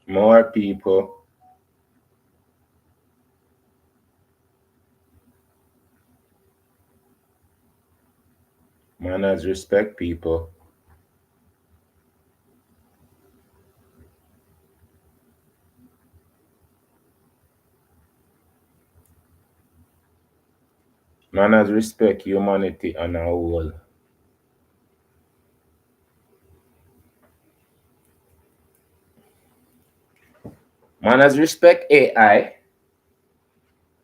More people. Manners respect people. Manners respect humanity and our whole. Manners respect AI.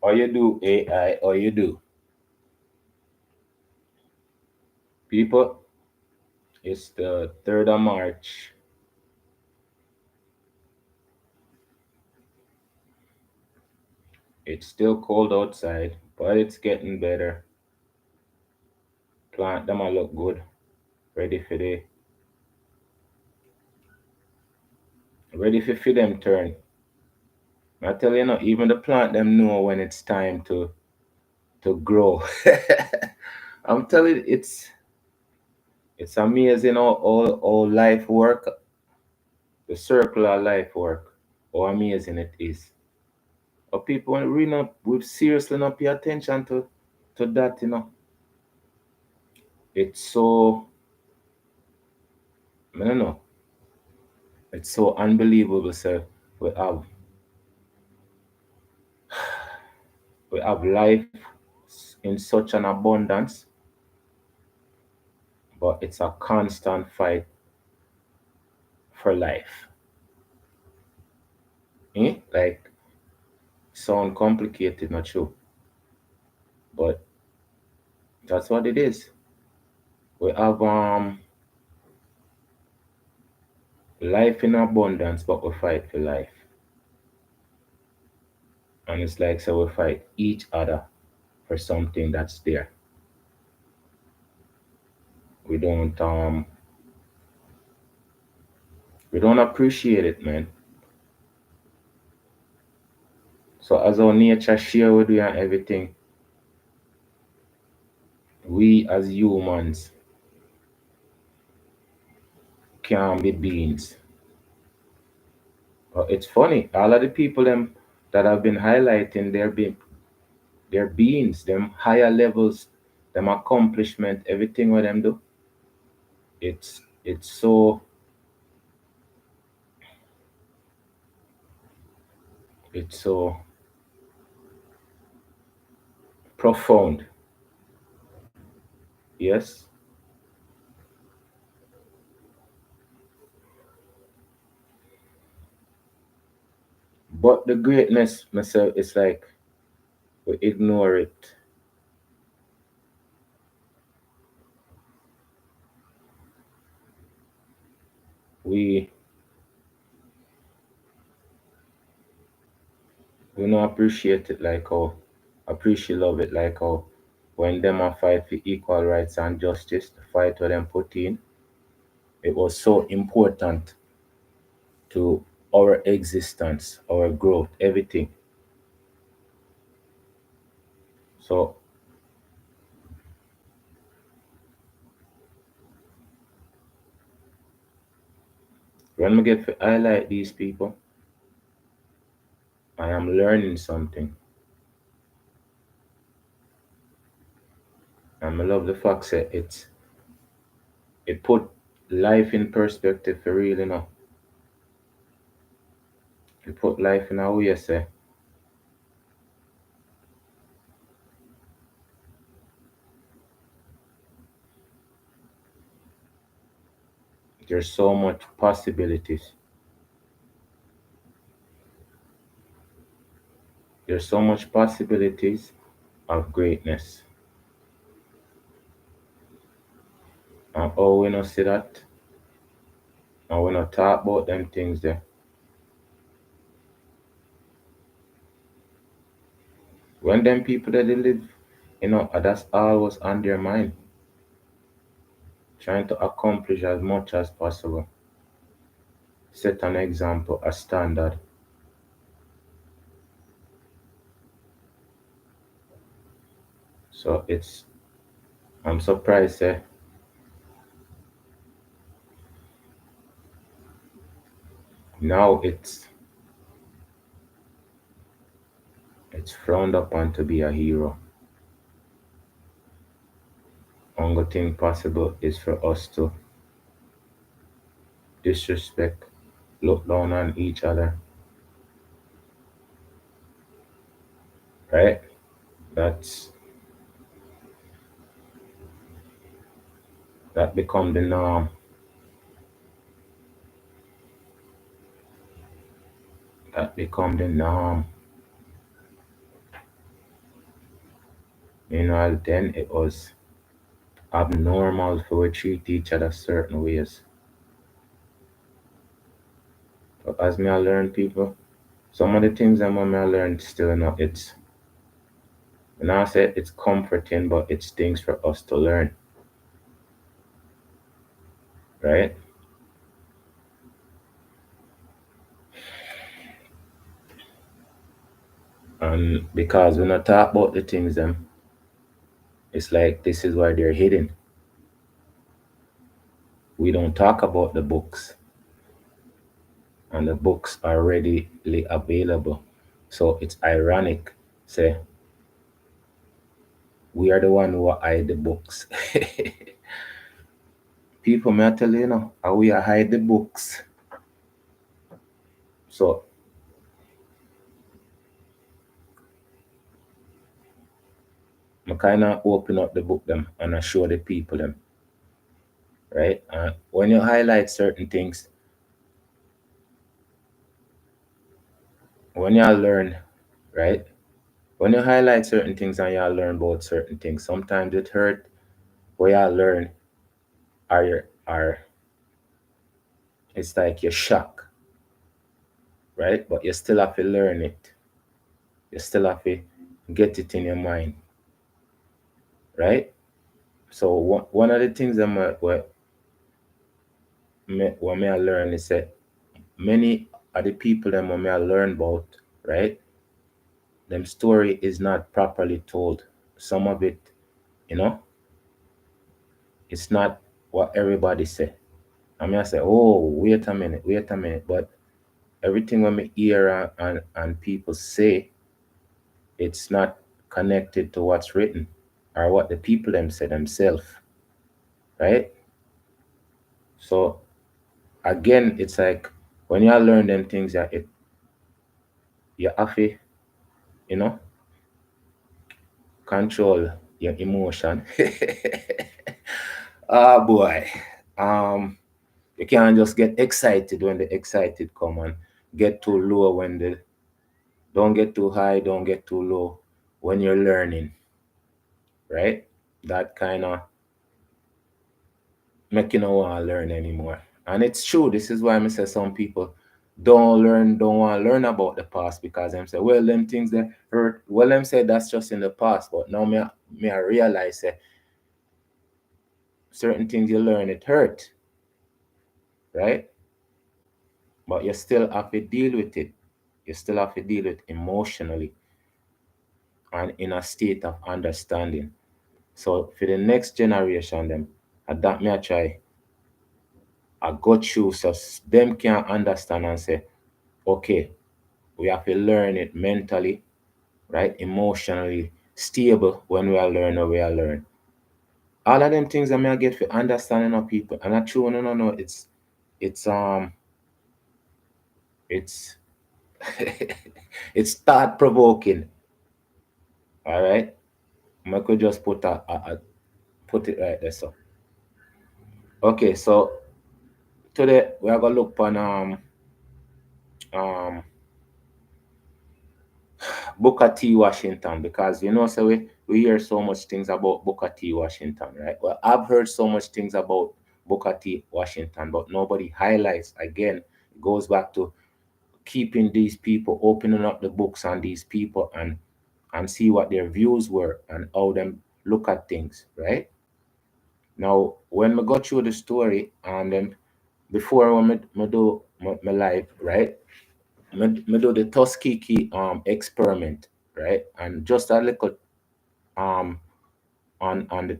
Or you do AI, or you do. People, it's the 3rd of March. It's still cold outside, but it's getting better. Plant them a look good. Ready for feed them turn. I tell you, no, even the plant them know when it's time to grow. I'm telling you, it's amazing how life work, the circle of life work, how amazing it is. But people really not, we seriously not pay attention to that, you know. It's so, I don't know, it's so unbelievable. So we have we have life in such an abundance, but it's a constant fight for life. Like, sound complicated, not true, but that's what it is. We have life in abundance, but we fight for life, and it's like so we fight each other for something that's there. We don't we don't appreciate it, man. So as our nature share with you and everything, we as humans can be beings. But it's funny, all of the people them that have been highlighting their beings, them higher levels, them accomplishment, everything what them do, it's so it's so profound. Yes. But the greatness myself is like we ignore it. We we don't appreciate it like how appreciate love it like how when them a fight for equal rights and justice, the fight where them put in, it was so important to our existence, our growth, everything. So when we get to highlight these people, I am learning something. And I love the fact that it put life in perspective for real, you know. It put life in a way, say. There's so much possibilities. There's so much possibilities of greatness. And how we not see that, and we not talk about them things there. When them people that they live, you know, that's always on their mind. trying to accomplish as much as possible, set an example, a standard. So I'm surprised now it's frowned upon to be a hero. Only thing possible is for us to disrespect, look down on each other, right? That's that become the norm. That become the norm. Then it was abnormal for we treat each other certain ways. But as me I learn people, some of the things that me I learn still not it's and I say it's comforting, but it's things for us to learn, right? And because when I talk about the things them, it's like this is why they're hidden. We don't talk about the books, and the books are readily available. So it's ironic, say we are the one who hide the books. People may tell you, how we hide the books. So I kind of open up the book them and I show the people them, right? When you highlight certain things, when you learn, right? When you highlight certain things and you learn about certain things, sometimes it hurt. Where you learn are it's like you shock, right? But you still have to learn it. You still have to get it in your mind, right? So one of the things that what me I learn is that many of the people that me I learn about, right? Them story is not properly told. Some of it, you know, it's not what everybody say. I mean, I say, oh, wait a minute. But everything when me hear and people say, it's not connected to what's written or what the people them say themselves, right? So again, it's like when you learn them things that you have to, you know, control your emotion. Ah boy. Um you can't just get excited when the excited come and get too low when the don't get too high, don't get too low when you're learning, right? That kind of make you not want to learn anymore. And it's true. This is why I say some people don't want to learn about the past because them say, well, them things that hurt. Well, them say that's just in the past. But now me I realize that certain things you learn it hurt, right? But you still have to deal with it. You still have to deal with it emotionally and in a state of understanding. So for the next generation, them adapt me I try. I go through so them can understand and say, okay, we have to learn it mentally, right? Emotionally stable when we are learn or we are learn. All of them things I may get for understanding of people. And I true no. It's it's it's thought provoking. All right. I could just put it right there. So okay, so today we are gonna look on um Booker T. Washington because so we hear so much things about Booker T. Washington, right? Well, I've heard so much things about Booker T. Washington, but nobody highlights again. It goes back to keeping these people, opening up the books on these people and see what their views were and how them look at things, right? Now, when we go through the story, and then before when me do my life, right? Me do the Tuskegee experiment, right? And just a little um on the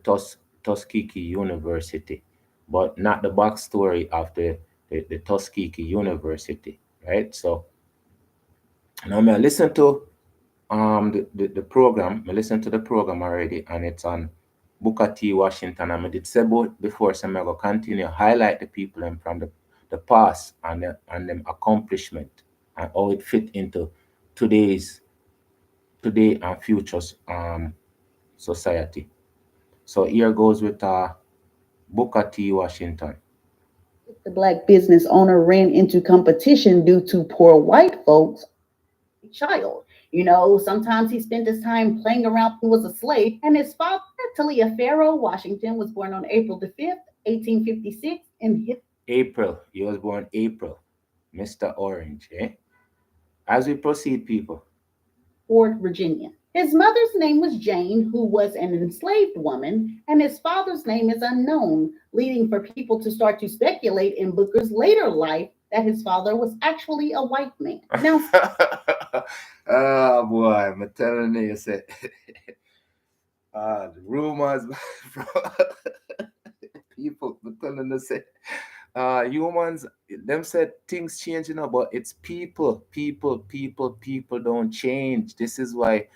Tuskegee University, but not the backstory of the Tuskegee University, right? So now me listen to the program. I listened to the program already, and it's on Booker T. Washington. And I did say before, so I'm going to continue highlight the people and from the past and them accomplishment and how it fit into today's today and futures society. So here goes with Booker T. Washington. The black business owner ran into competition due to poor white folks child. Sometimes he spent his time playing around when he was a slave, and his father, Taliaferro Washington, was born on April the 5th, 1856, in April. He was born April. Mr. Orange, eh? As we proceed, people. Fort, Virginia. His mother's name was Jane, who was an enslaved woman, and his father's name is unknown, leading for people to start to speculate in Booker's later life that his father was actually a white man. Now, Oh boy, I'm telling you, say, the rumors from people, I'm telling you, say, humans, them said things change, but it's people don't change. This is why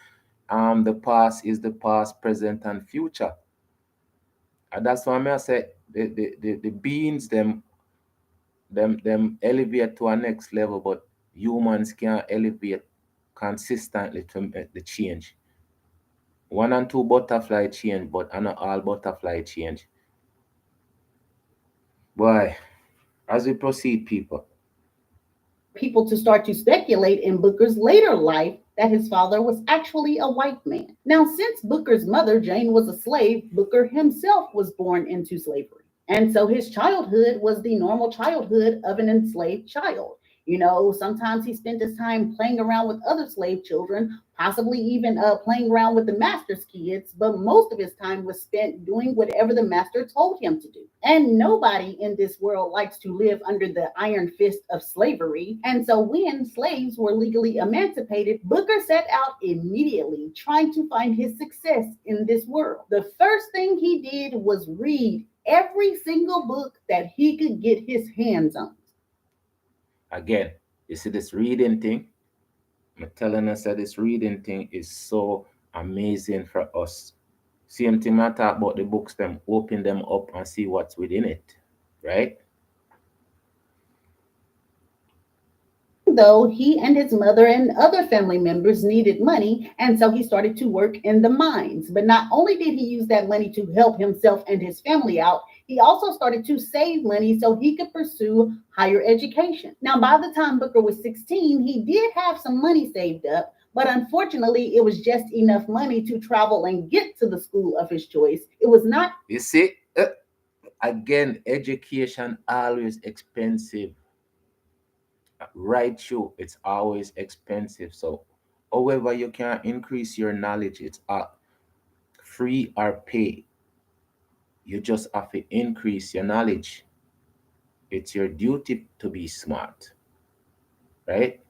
the past is the past, present, and future. And that's why I say the beings them elevate to a next level, but humans can't elevate consistently to make the change. One and two butterfly change, but not all butterfly change. Boy, as we proceed, people. people to start to speculate in Booker's later life that his father was actually a white man. Now, since Booker's mother, Jane, was a slave, Booker himself was born into slavery. And so his childhood was the normal childhood of an enslaved child. Sometimes he spent his time playing around with other slave children, possibly even playing around with the master's kids, but most of his time was spent doing whatever the master told him to do. And nobody in this world likes to live under the iron fist of slavery. And so when slaves were legally emancipated, Booker set out immediately trying to find his success in this world. The first thing he did was read every single book that he could get his hands on. Again, you see this reading thing? I'm telling us that this reading thing is so amazing for us. Same thing I talk about the books, them open them up and see what's within it, right? Though he and his mother and other family members needed money, and so he started to work in the mines. But not only did he use that money to help himself and his family out, he also started to save money so he could pursue higher education. Now, by the time Booker was 16, he did have some money saved up, but unfortunately, it was just enough money to travel and get to the school of his choice. It was not. You see, again, education always expensive. Right through, it's always expensive. So, however, you can increase your knowledge, it's free or pay. You just have to increase your knowledge. It's your duty to be smart, right?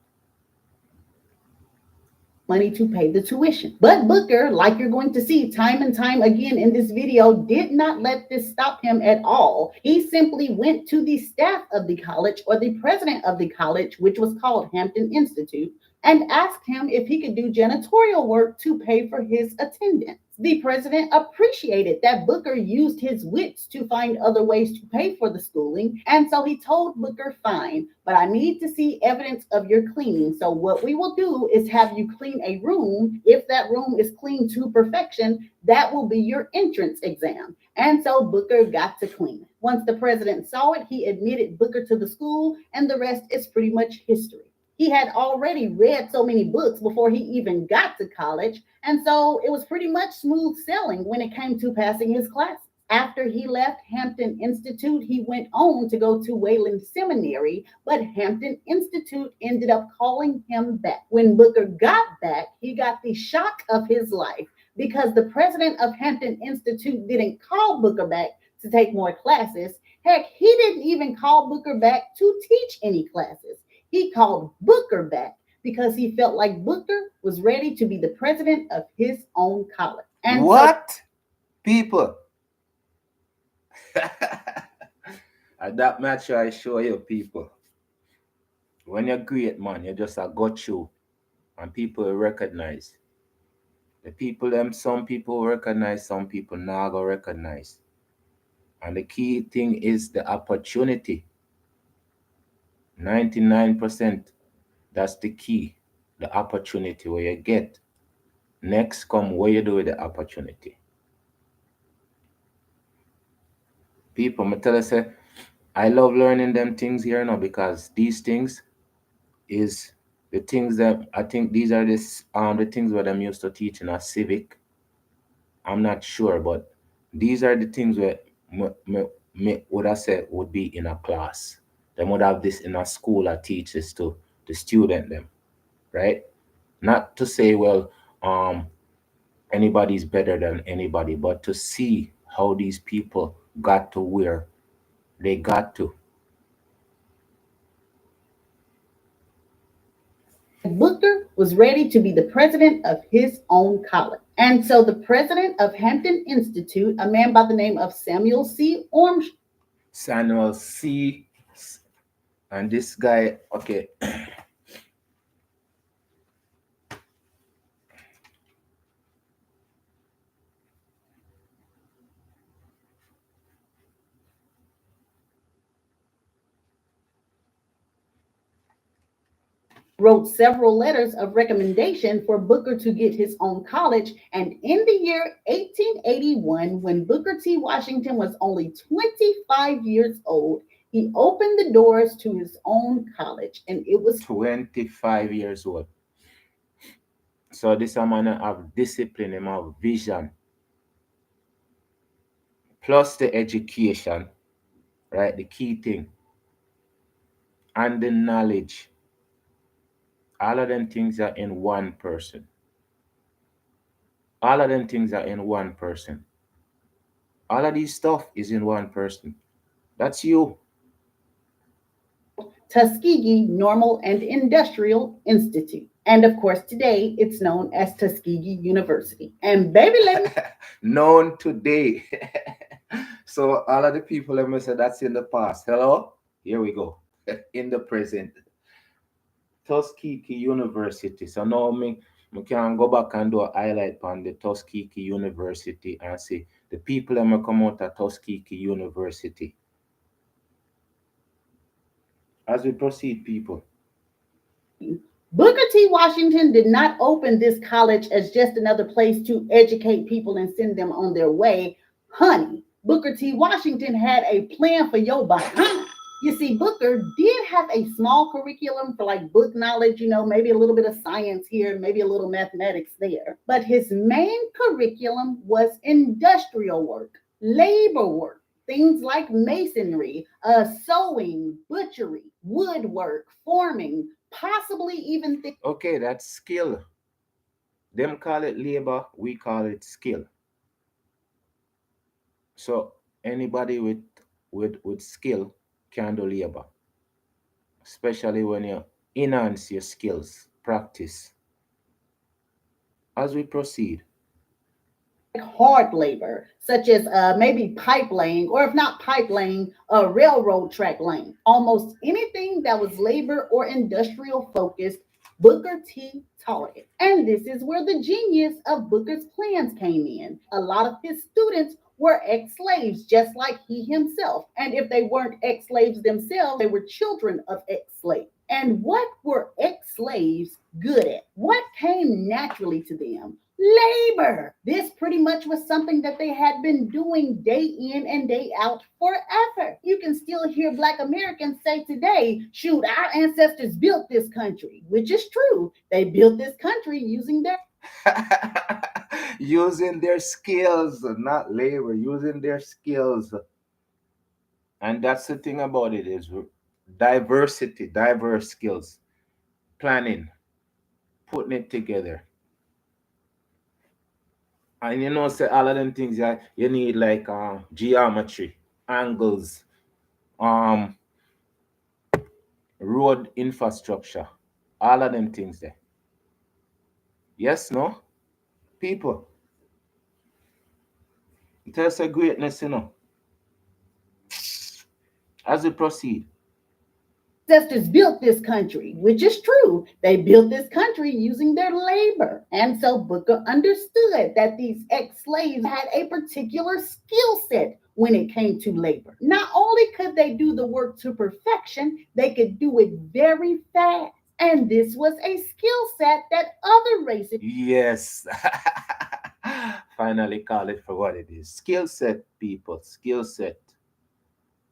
Money to pay the tuition. But Booker, like you're going to see time and time again in this video, did not let this stop him at all. He simply went to the staff of the college, or the president of the college, which was called Hampton Institute, and asked him if he could do janitorial work to pay for his attendance. The president appreciated that Booker used his wits to find other ways to pay for the schooling, and so he told Booker, fine, but I need to see evidence of your cleaning. So what we will do is have you clean a room. If that room is clean to perfection, that will be your entrance exam. And so Booker got to clean it. Once the president saw it, he admitted Booker to the school, and the rest is pretty much history. He had already read so many books before he even got to college, and so it was pretty much smooth sailing when it came to passing his classes. After he left Hampton Institute, he went on to go to Wayland Seminary, but Hampton Institute ended up calling him back. When Booker got back, he got the shock of his life because the president of Hampton Institute didn't call Booker back to take more classes. Heck, he didn't even call Booker back to teach any classes. He called Booker back because he felt like Booker was ready to be the president of his own college. And so What? People. At that match, I show you people. When you're great, man, you just a got you, and people recognize. The people them, some people recognize, some people not go recognize. And the key thing is the opportunity. 99%. That's the key. The opportunity where you get. Next come what you do with the opportunity. People, I tell you, say, I love learning them things here now because these things is the things that I think these are the things what I'm used to teaching as civic. I'm not sure, but these are the things where would I say would be in a class. They would have this in a school that teaches to the student them, right? Not to say, well, um, anybody's better than anybody, but to see how these people got to where they got to. Booker was ready to be the president of his own college. And so the president of Hampton Institute, a man by the name of Samuel C. Armstrong, Samuel C. And this guy, okay, wrote several letters of recommendation for Booker to get his own college. And in the year 1881, when Booker T. Washington was only 25 years old, he opened the doors to his own college. And it was 25 years old. So this a man have discipline, him have vision, plus the education, right? The key thing, and the knowledge. All of them things are in one person. All of them things are in one person. All of these stuff is in one person. That's you. Tuskegee Normal and Industrial Institute. And of course, today it's known as Tuskegee University. And baby, let me Known today. So all of the people let me say that's in the past. Hello? Here we go. In the present. Tuskegee University. So now me can go back and do a highlight on the Tuskegee University and see the people that come out of Tuskegee University. As we proceed, people. Booker T. Washington did not open this college as just another place to educate people and send them on their way. Honey, Booker T. Washington had a plan for your behind. You see, Booker did have a small curriculum for like book knowledge, maybe a little bit of science here, maybe a little mathematics there. But his main curriculum was industrial work, labor work, things like masonry, sewing, butchery, woodwork, forming, possibly even Okay, that's skill. Them call it labor, we call it skill. So anybody with skill can do labor, especially when you enhance your skills, practice. As we proceed, hard labor, such as maybe pipe laying, or if not pipe laying, railroad track laying. Almost anything that was labor or industrial focused, Booker T taught it. And this is where the genius of Booker's plans came in. A lot of his students were ex slaves, just like he himself. And if they weren't ex slaves themselves, they were children of ex slaves. And what were ex slaves good at? What came naturally to them? Labor. This pretty much was something that they had been doing day in and day out forever. You can still hear Black Americans say today, shoot, our ancestors built this country, which is true. They built this country using their using their skills, not labor, using their skills. And that's the thing about it is diversity, diverse skills, planning, putting it together. And you know, say all of them things, yeah, you need like geometry, angles, um, road infrastructure, all of them things there. Yes, no? People, tell us a greatness, you know, as we proceed. Ancestors built this country, which is true. They built this country using their labor. And so Booker understood that these ex slaves had a particular skill set when it came to labor. Not only could they do the work to perfection, they could do it very fast. And this was a skill set that other races Yes. Finally call it for what it is. Skill set, people. Skill set.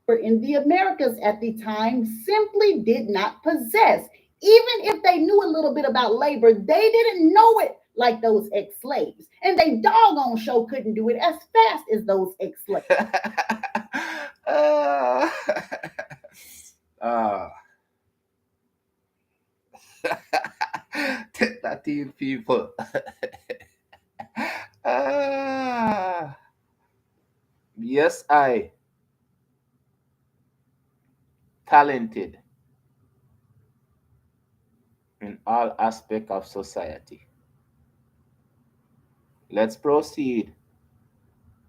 in the Americas at the time simply did not possess. Even if they knew a little bit about labor, they didn't know it like those ex slaves. And they doggone show couldn't do it as fast as those ex slaves. Ah. Ah. Take that in, people. Ah. Yes, I. Talented in all aspects of society. Let's proceed.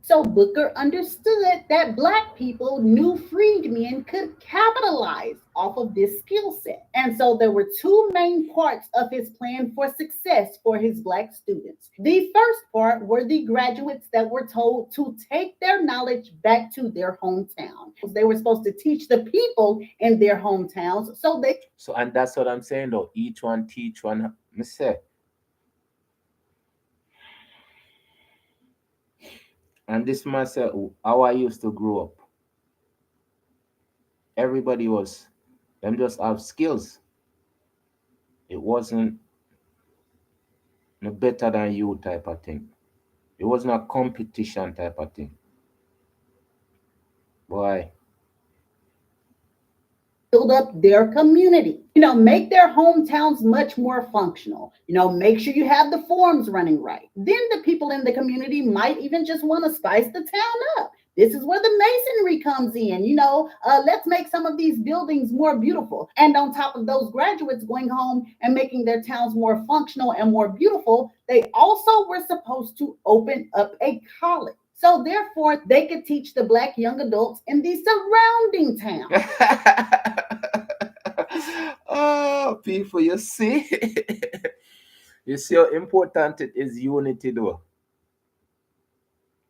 So Booker understood that black people knew freedmen could capitalize off of this skill set. And so there were two main parts of his plan for success for his black students. The first part were the graduates that were told to take their knowledge back to their hometown. They were supposed to teach the people in their hometowns so they So, and that's what I'm saying though. Each one teach one. Me say. And this myself, how I used to grow up. Everybody was, them just have skills. It wasn't no better than you type of thing. It wasn't a competition type of thing. Boy, build up their community, make their hometowns much more functional, make sure you have the forms running right. Then the people in the community might even just want to spice the town up. This is where the masonry comes in. Let's make some of these buildings more beautiful. And on top of those graduates going home and making their towns more functional and more beautiful, they also were supposed to open up a college. So therefore, they could teach the black young adults in the surrounding towns. oh, people, you see, you see how important it is unity, though.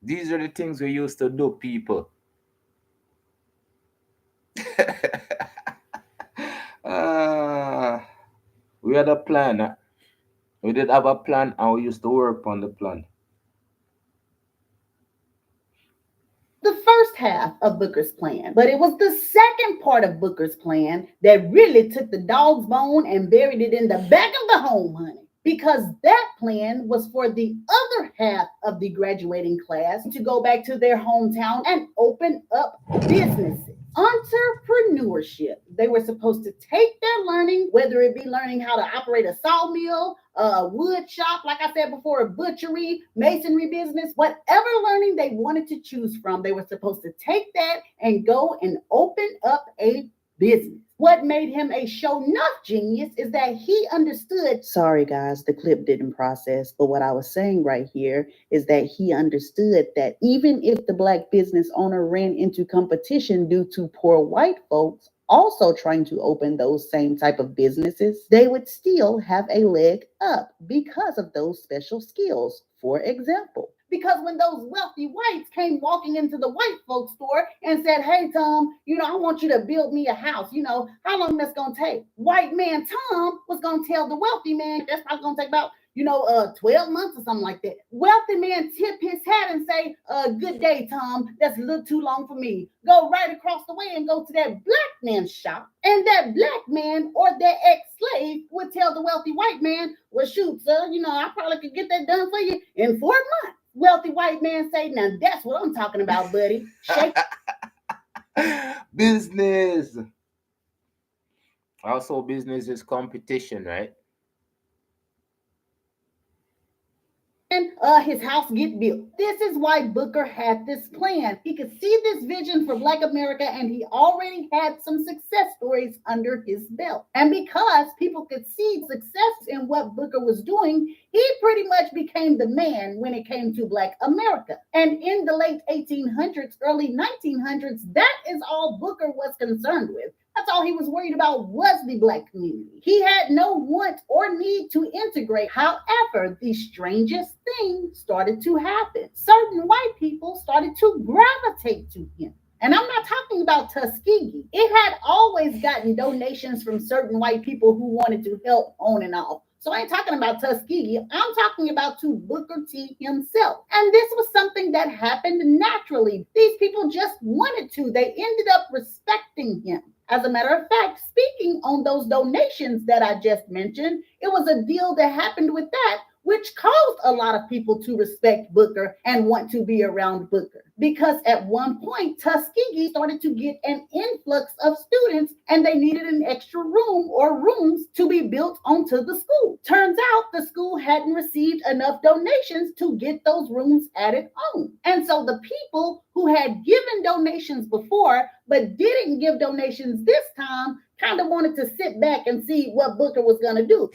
These are the things we used to do, people. Ah, we had a plan. We did have a plan, and we used to work on the plan. The first half of Booker's plan, but it was the second part of Booker's plan that really took the dog's bone and buried it in the back of the home, honey. Because that plan was for the other half of the graduating class to go back to their hometown and open up businesses. Entrepreneurship. They were supposed to take their learning, whether it be learning how to operate a sawmill, a wood shop, like I said before, a butchery, masonry business, whatever learning they wanted to choose from, they were supposed to take that and go and open up a business. What made him a show enough genius is that he understood. Sorry, guys, the clip didn't process, but what I was saying right here is that he understood that even if the black business owner ran into competition due to poor white folks also trying to open those same type of businesses, they would still have a leg up because of those special skills. For example, because when those wealthy whites came walking into the white folks store and said, "Hey, Tom, I want you to build me a house. How long that's going to take?" White man Tom was going to tell the wealthy man, that's probably going to take about 12 months or something like that. Wealthy man tip his hat and say, "Good day, Tom. That's a little too long for me." Go right across the way and go to that black man's shop. And that black man or that ex-slave would tell the wealthy white man, "Well, shoot, sir, I probably could get that done for you in 4 months." Wealthy white man say, "Now that's what I'm talking about, buddy. Shake Business. Also, business is competition, right? his house get built. This is why Booker had this plan. He could see this vision for Black America, and he already had some success stories under his belt. And because people could see success in what Booker was doing, he pretty much became the man when it came to Black America. And in the late 1800s, early 1900s, that is all Booker was concerned with. That's all he was worried about was the Black community. He had no want or need to integrate. However, the strangest thing started to happen. Certain white people started to gravitate to him. And I'm not talking about Tuskegee. It had always gotten donations from certain white people who wanted to help on and off. So I ain't talking about Tuskegee. I'm talking about to Booker T himself. And this was something that happened naturally. These people just wanted to. They ended up respecting him. As a matter of fact, speaking on those donations that I just mentioned, it was a deal that happened with that, which caused a lot of people to respect Booker and want to be around Booker. Because at one point, Tuskegee started to get an influx of students and they needed an extra room or rooms to be built onto the school. Turns out the school hadn't received enough donations to get those rooms added on. And so the people who had given donations before but didn't give donations this time kind of wanted to sit back and see what Booker was going to do.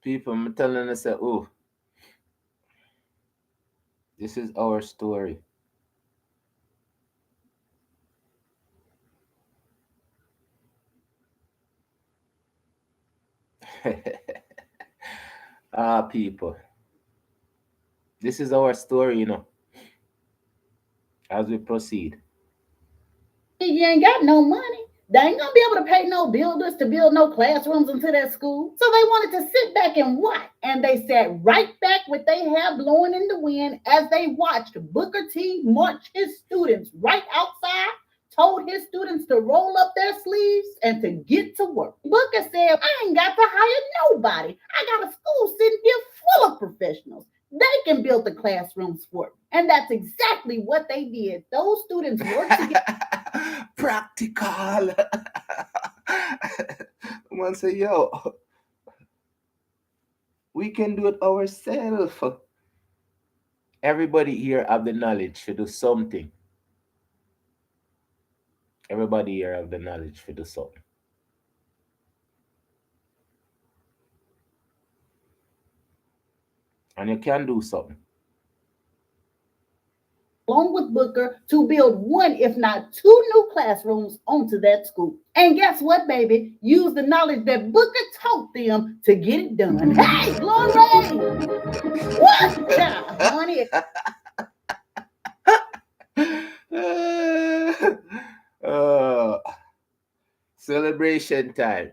People, I'm telling us that, oh, this is our story. People, this is our story, as we proceed. You ain't got no money. They ain't gonna be able to pay no builders to build no classrooms into that school. So they wanted to sit back and watch. And they sat right back with their hair blowing in the wind as they watched Booker T march his students right outside, told his students to roll up their sleeves and to get to work. Booker said, I ain't got to hire nobody. I got a school sitting here full of professionals. They can build the classrooms for me. And that's exactly what they did. Those students worked together. Practical. Man say, yo, we can do it ourselves. Everybody here have the knowledge to do something. Everybody here have the knowledge to do something. And you can do something. Along with Booker to build one, if not two new classrooms onto that school. And guess what, baby? Use the knowledge that Booker taught them to get it done. Hey, glory! What child, honey? Celebration time.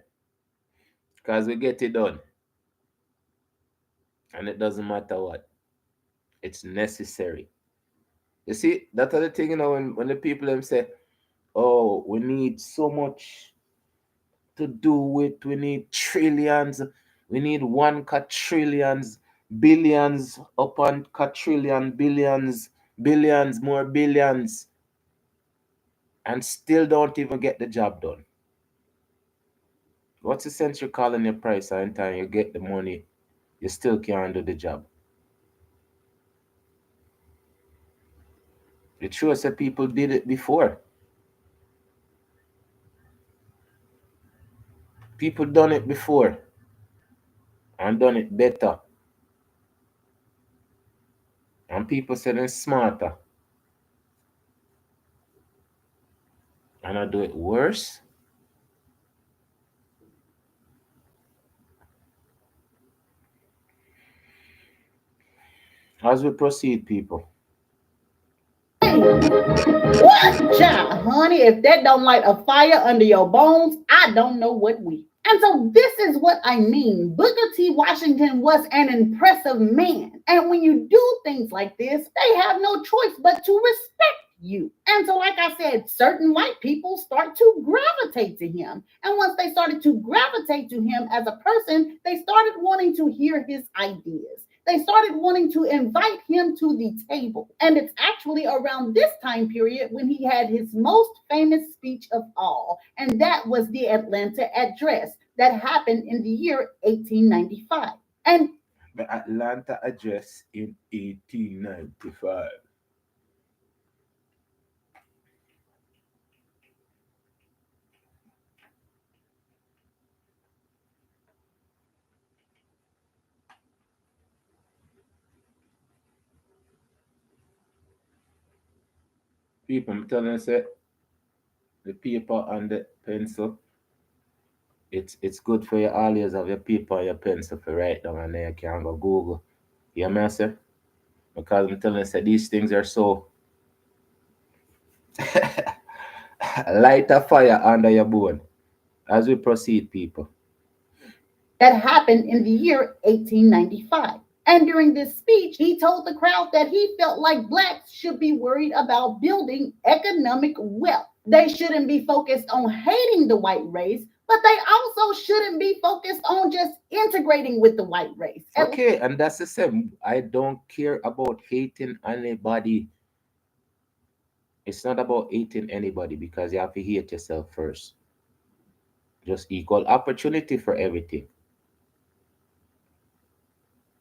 Because we get it done. And it doesn't matter what. It's necessary. You see, that's the thing, when the people them say, oh, we need so much to do it, we need trillions, we need 1 quadrillions, billions upon quadrillion, billions, billions, more billions, and still don't even get the job done. What's the sense you're calling your price and time you get the money, you still can't do the job? It shows that people did it before. People done it before and done it better. And people say they're smarter. And I do it worse. As we proceed, people. What child, honey? If that don't light a fire under your bones, I don't know what will. And so this is what I mean. Booker T. Washington was an impressive man. And when you do things like this, they have no choice but to respect you. And so, like I said, certain white people start to gravitate to him. And once they started to gravitate to him as a person, they started wanting to hear his ideas. They started wanting to invite him to the table. And it's actually around this time period when he had his most famous speech of all, and that was the Atlanta Address. that happened in the year 1895. And The Atlanta address in 1895. People, I'm telling you, say, the paper and the pencil, it's good for you always have your paper and your pencil to write down and then you can go Google. You know what I say? Because I'm telling you, say, these things are so light a fire under your bone. As we proceed, people. that happened in the year 1895. And during this speech, he told the crowd that he felt like blacks should be worried about building economic wealth. They shouldn't be focused on hating the white race, but they also shouldn't be focused on just integrating with the white race. Okay, and that's the same. I don't care about hating anybody. It's not about hating anybody because you have to hate yourself first. Just equal opportunity for everything.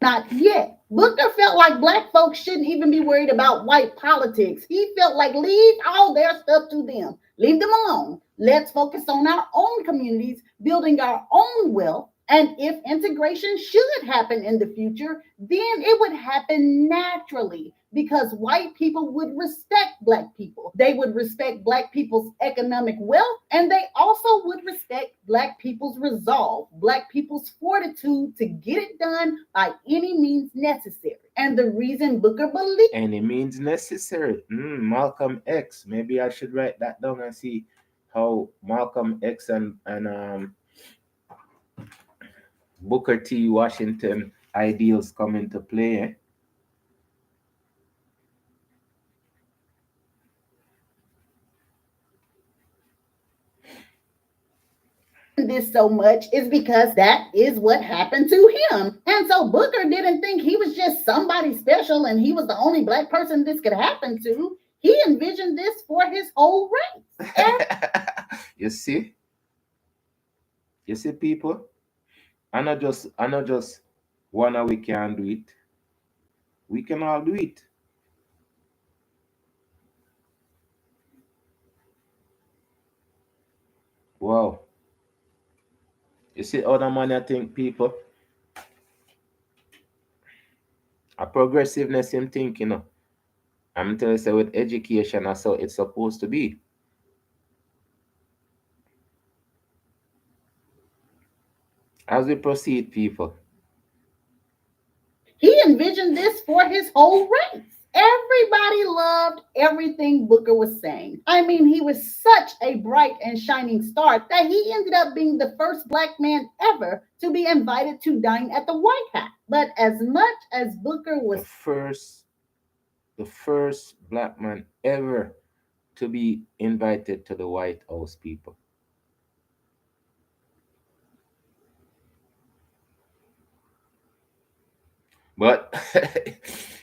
Not yet. Booker felt like black folks shouldn't even be worried about white politics. He felt like leave all their stuff to them. Leave them alone. Let's focus on our own communities, building our own wealth. And if integration should happen in the future, then it would happen naturally because white people would respect black people. They would respect black people's economic wealth, and they also would respect black people's resolve, black people's fortitude to get it done by any means necessary. And the reason Booker believed Any means necessary. Malcolm X. Maybe I should write that down and see how Malcolm X and Booker T. Washington ideals come into play. Eh? this so much is because that is what happened to him. And so Booker didn't think he was just somebody special and he was the only black person this could happen to. He envisioned this for his whole race. You see? You see, people? I not just one we can do it. We can all do it. Wow. You see other money I think people a progressiveness in thinking. I'm telling you say with education that's how it's supposed to be. As we proceed, people. He envisioned this for his whole race. Everybody loved everything Booker was saying. I mean, he was such a bright and shining star that he ended up being the first black man ever to be invited to dine at the White House. But as much as Booker The was first black man ever to be invited to the White House, people. But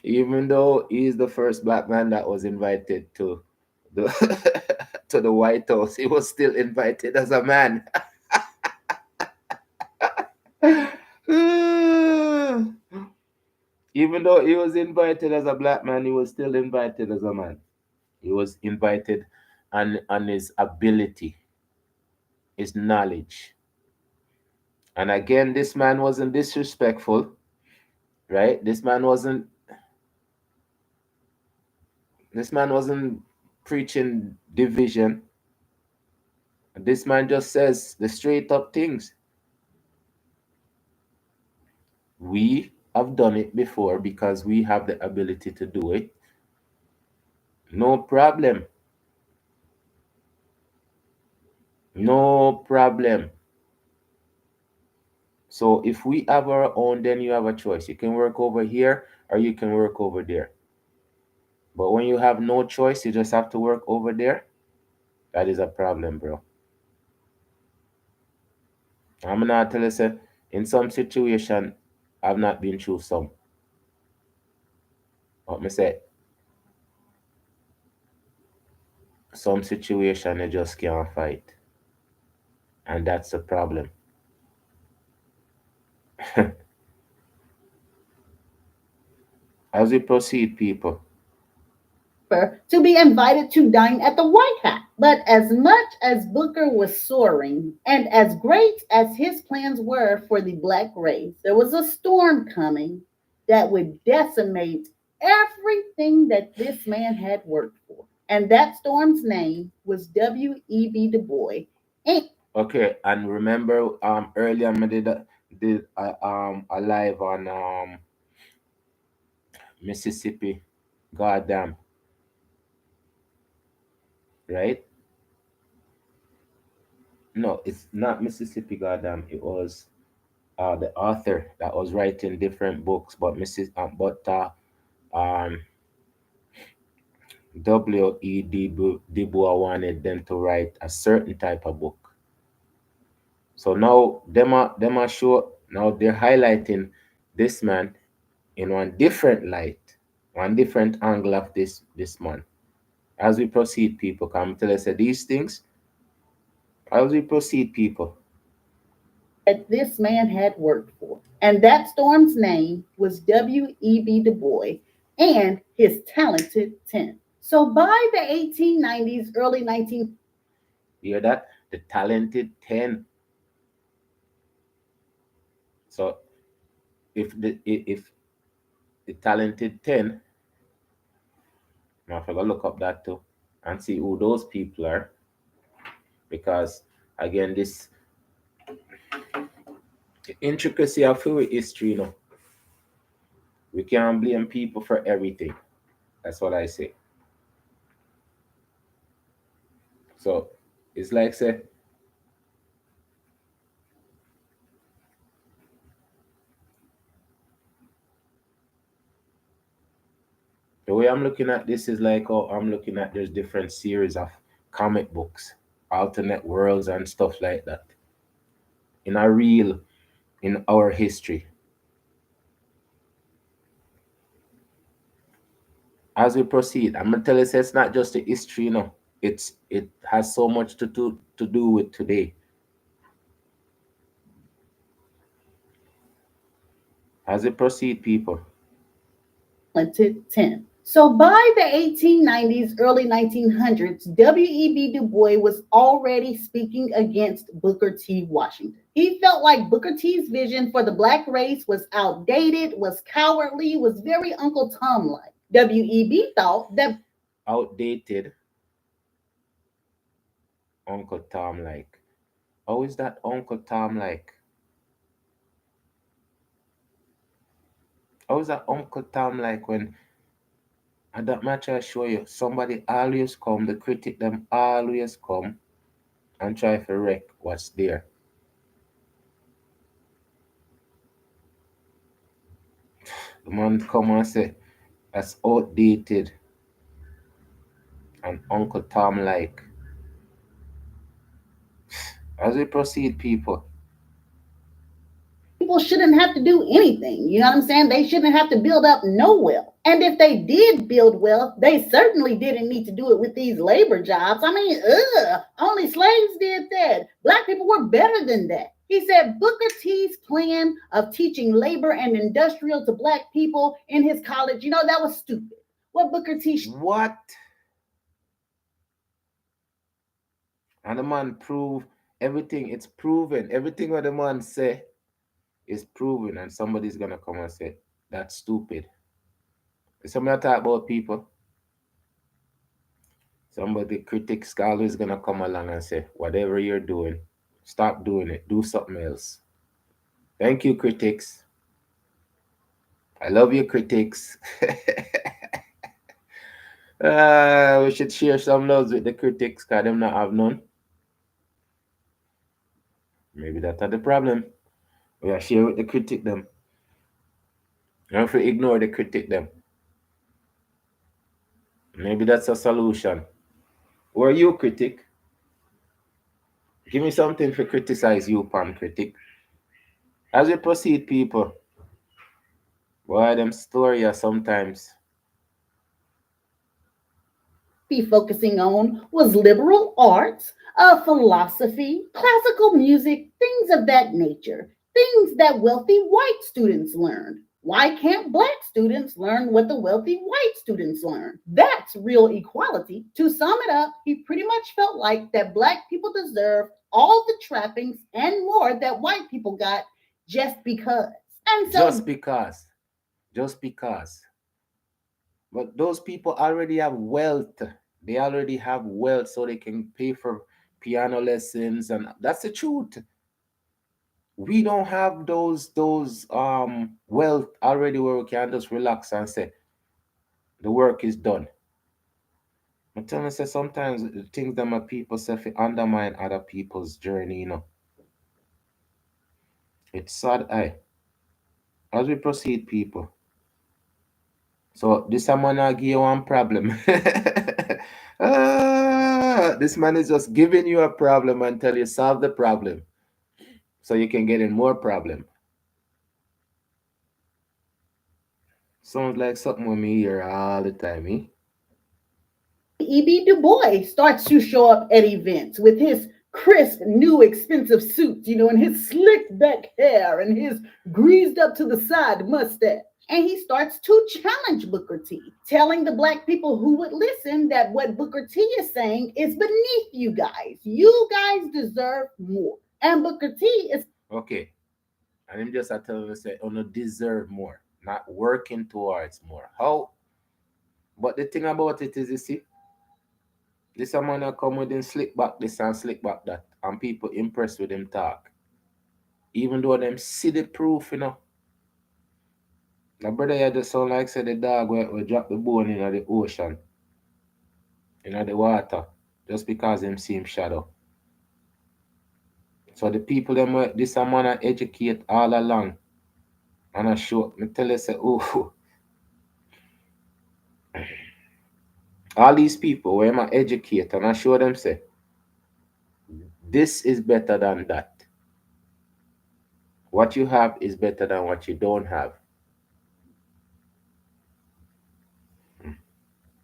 even though he's the first black man that was invited to the to the White House, he was still invited as a man. Even though he was invited as a black man, he was still invited as a man. He was invited on his ability, his knowledge. And again, this man wasn't disrespectful, right? This man wasn't preaching division. This man just says the straight up things. We have done it before because we have the ability to do it. No problem. No problem. So if we have our own, then you have a choice. You can work over here or you can work over there. But when you have no choice, you just have to work over there. That is a problem, bro. I'm gonna tell you, say, in some situation, I've not been through some. What me say, some situation you just can't fight, and that's the problem. As we proceed, people. To be invited to dine at the White House. But as much as Booker was soaring, and as great as his plans were for the black race, there was a storm coming that would decimate everything that this man had worked for. And that storm's name was W.E.B. Du Bois. Okay, and remember, earlier I did a live on Mississippi, goddamn, right? No, it's not Mississippi, goddamn. It was the author that was writing different books, but um Du Bois wanted them to write a certain type of book. So now them are show now they're highlighting this man in one different light, one different angle of this man. As we proceed, people, come tell us these things. As we proceed, people. That this man had worked for. And that storm's name was W.E.B. Du Bois and his talented 10. So by the 1890s, early 19... You hear that? The talented 10. So if the talented 10, now if I go look up that too and see who those people are, because again, this the intricacy of our history, we can't blame people for everything. That's what I say. So it's like say the way I'm looking at this is like, oh, I'm looking at there's different series of comic books, alternate worlds and stuff like that. In a real in our history. As we proceed, I'm gonna tell you, it's not just the history, it has so much to do with today. As we proceed, people. talented 10. So by the 1890s, early 1900s, W.E.B. Du Bois was already speaking against Booker T. Washington. He felt like Booker T's vision for the black race was outdated, was cowardly, was very Uncle Tom like. W.E.B. thought that Outdated, Uncle Tom like. How is that Uncle Tom like? How is that Uncle Tom like when at that match I show you somebody always come, the critic them always come and try to wreck what's there. The man come and say that's outdated and Uncle Tom like. As we proceed, people. people shouldn't have to do anything. You know what I'm saying? They shouldn't have to build up no wealth. And if they did build wealth, they certainly didn't need to do it with these labor jobs. I mean, only slaves did that. Black people were better than that. He said Booker T's plan of teaching labor and industrial to black people in his college, that was stupid. What Booker T... What? And the man prove everything. It's proven. Everything what the man say is proven, and somebody's gonna come and say that's stupid. Somebody talk about people. Somebody critics always gonna come along and say, whatever you're doing, stop doing it. Do something else. Thank you, critics. I love you, critics. We should share some loves with the critics because them not have none. Maybe that's not the problem. We are share with the critic them. Don't have to ignore the critic them. Maybe that's a solution. Who are you, critic? Give me something to criticize you, pan critic. As we proceed, people. Boy, them story are sometimes. Be focusing on was liberal arts, philosophy, classical music, things of that nature. things that wealthy white students learned. Why can't black students learn what the wealthy white students learn? That's real equality. To sum it up, he pretty much felt like that black people deserve all the trappings and more that white people got just because. And Just so because. Just because. But those people already have wealth. They already have wealth so they can pay for piano lessons, and that's the truth. We don't have those wealth already where we can just relax and say the work is done. I'm telling you, say sometimes the things that my people say fi undermine other people's journey. It's sad, as we proceed, people. So this man I give you one problem. This man is just giving you a problem until you solve the problem, so you can get in more problem. Sounds like something with me here all the time, eh? E.B. Du Bois starts to show up at events with his crisp, new, expensive suits, and his slick back hair and his greased up to the side mustache. And he starts to challenge Booker T, telling the black people who would listen that what Booker T is saying is beneath you guys. You guys deserve more. And Booker T is Okay. And him just I tell him say, oh no, deserve more, not working towards more. How? But the thing about it is, you see, this a man a come with him slick back this and slick back that, and people impressed with him talk. Even though them see the proof. My brother had just sound like say the dog will drop the bone in the ocean, in the water, just because him see him shadow. So the people them this a man a educate all along. And I show me tell you say, oh, all these people where I educate and I show them say, this is better than that. What you have is better than what you don't have.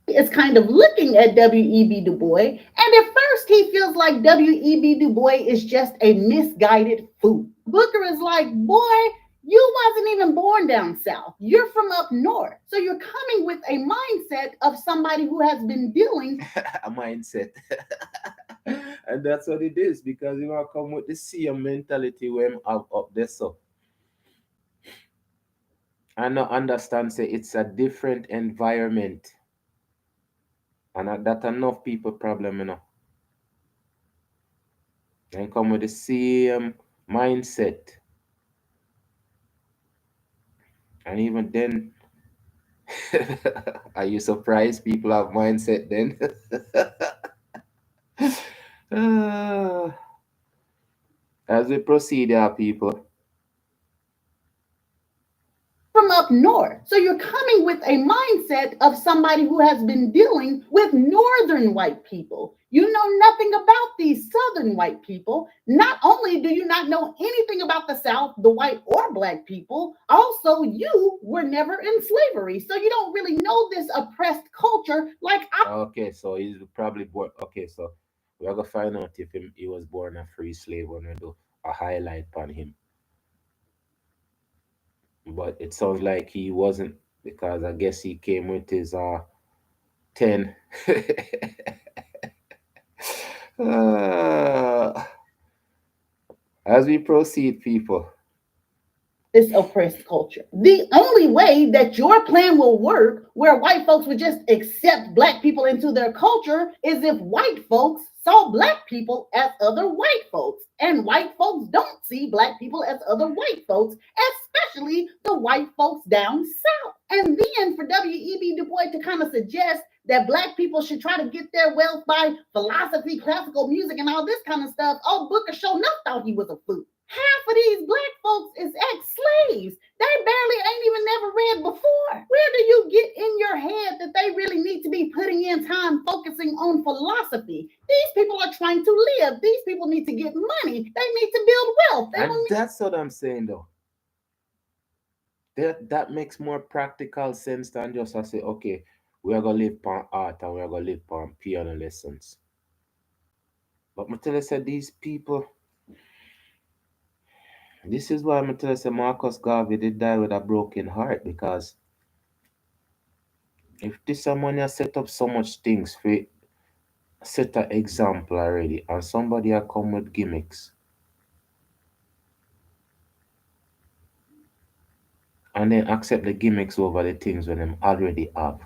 is kind of looking at W.E.B. Du Bois, and at first he feels like W.E.B. Du Bois is just a misguided fool. Booker is like, boy, you wasn't even born down south. You're from up north. So you're coming with a mindset of somebody who has been dealing A mindset. And that's what it is, because you want to come with the same mentality when I'm up there. So I not understand say it's a different environment. And that enough people problem. And come with the same mindset. And even then, are you surprised people have mindset then? Ah, as we proceed, people. from up north. So you're coming with a mindset of somebody who has been dealing with northern white people. You know nothing about these southern white people. Not only do you not know anything about the South, the white or black people, also you were never in slavery. So you don't really know this oppressed culture like I. Okay, so he's probably born. Okay, so we're gonna find out if he was born a free slave when we do a highlight on him. But it sounds like he wasn't, because I guess he came with his 10. Ah, as we proceed, people. This oppressed culture. The only way that your plan will work, where white folks would just accept black people into their culture, is if white folks saw black people as other white folks. And white folks don't see black people as other white folks, especially the white folks down south. And then for W.E.B. Du Bois to kind of suggest that black people should try to get their wealth by philosophy, classical music, and all this kind of stuff. Oh, Booker sure enough thought he was a fool. Half of these black folks is ex-slaves. They barely ain't even never read before. Where do you get in your head that they really need to be putting in time focusing on philosophy? These people are trying to live. These people need to get money. They need to build wealth. They And don't that's what I'm saying, though. That makes more practical sense than just I say, okay, we are gonna live on art and we are gonna live on piano lessons. But I tell you, said these people, This is why I'm tell you say Marcus Garvey did die with a broken heart because if this someone has set up so much things for set an example already and somebody has come with gimmicks and then accept the gimmicks over the things when them already have.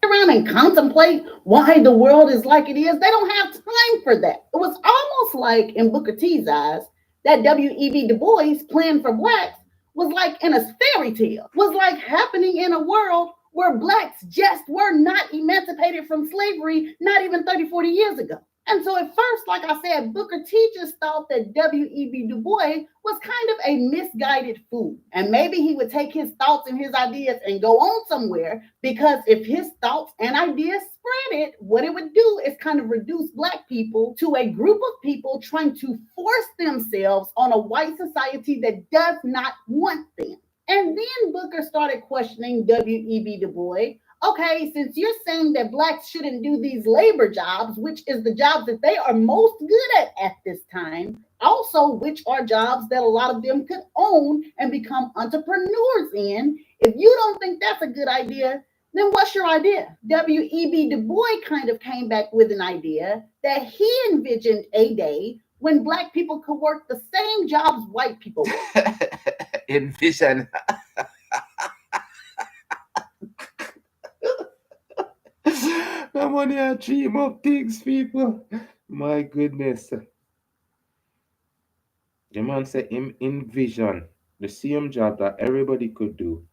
Around and contemplate why the world is like it is. They don't have time for that. It was almost like in Booker T's eyes that W.E.B. Du Bois' plan for blacks was like in a fairy tale, was like happening in a world where blacks just were not emancipated from slavery not even 30, 40 years ago. And so at first, like I said, Booker T just thought that W.E.B. Du Bois was kind of a misguided fool. And maybe he would take his thoughts and his ideas and go on somewhere, because if his thoughts and ideas spread it, what it would do is kind of reduce black people to a group of people trying to force themselves on a white society that does not want them. And then Booker started questioning W.E.B. Du Bois. Okay, since you're saying that blacks shouldn't do these labor jobs, which is the jobs that they are most good at this time, also which are jobs that a lot of them could own and become entrepreneurs in, if you don't think that's a good idea, then what's your idea? W.E.B. Du Bois kind of came back with an idea that he envisioned a day when black people could work the same jobs white people work. Envision. The money I dream of things, people. My goodness. The man said him envision the same job that everybody could do.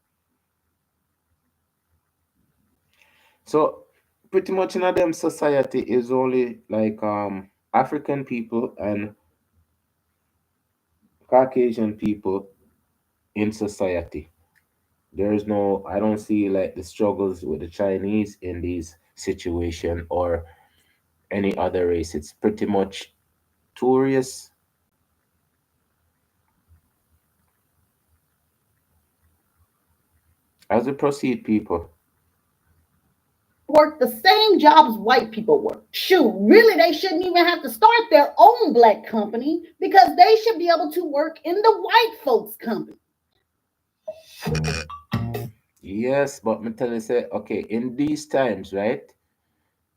So pretty much in a them society is only like African people and Caucasian people in society. There is no, I don't see like the struggles with the Chinese in these situation or any other race. It's pretty much tourists. As we proceed, people. Work the same jobs white people work. Shoot, really, they shouldn't even have to start their own black company, because they should be able to work in the white folks' company. Yes, but me tell you say, okay, in these times, right?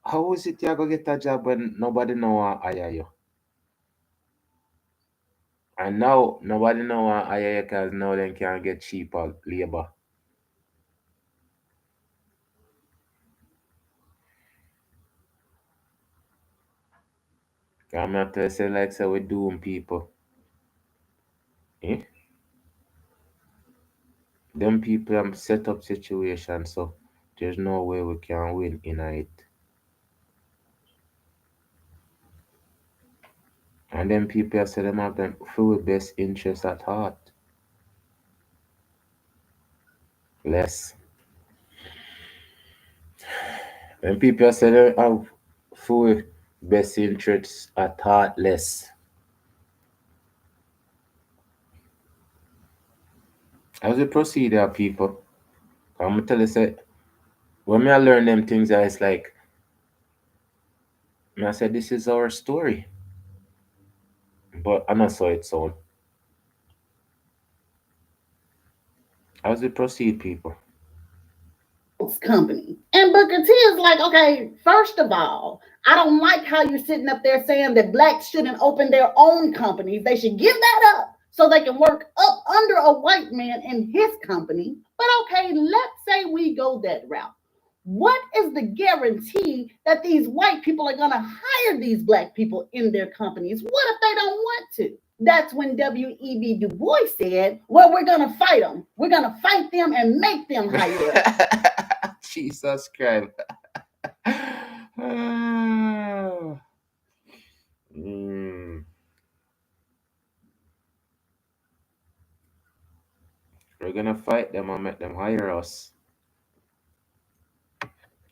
How is it you go get a job when nobody know want hire you? And now nobody know want hire you because now they can get cheaper labor. I'm not tell you say like say we doing people. Eh? Them people set up situation so there's no way we can win in it. And then people say them have them full best interest at heart. Less. When people say they have full best interests at heart, less. As we proceed here, people, I'm gonna tell you say when me I learn them things it's like me I said this is our story. But I not saw it sound. As we proceed, people. Company. And Booker T is like, okay, first of all, I don't like how you're sitting up there saying that blacks shouldn't open their own companies. They should give that up so they can work up under a white man in his company. But okay, let's say we go that route. What is the guarantee that these white people are going to hire these black people in their companies? What if they don't want to? That's when W.E.B. Du Bois said, well, we're going to fight them. We're going to fight them and make them hire us. Jesus Christ. Mm. We're gonna fight them and make them hire us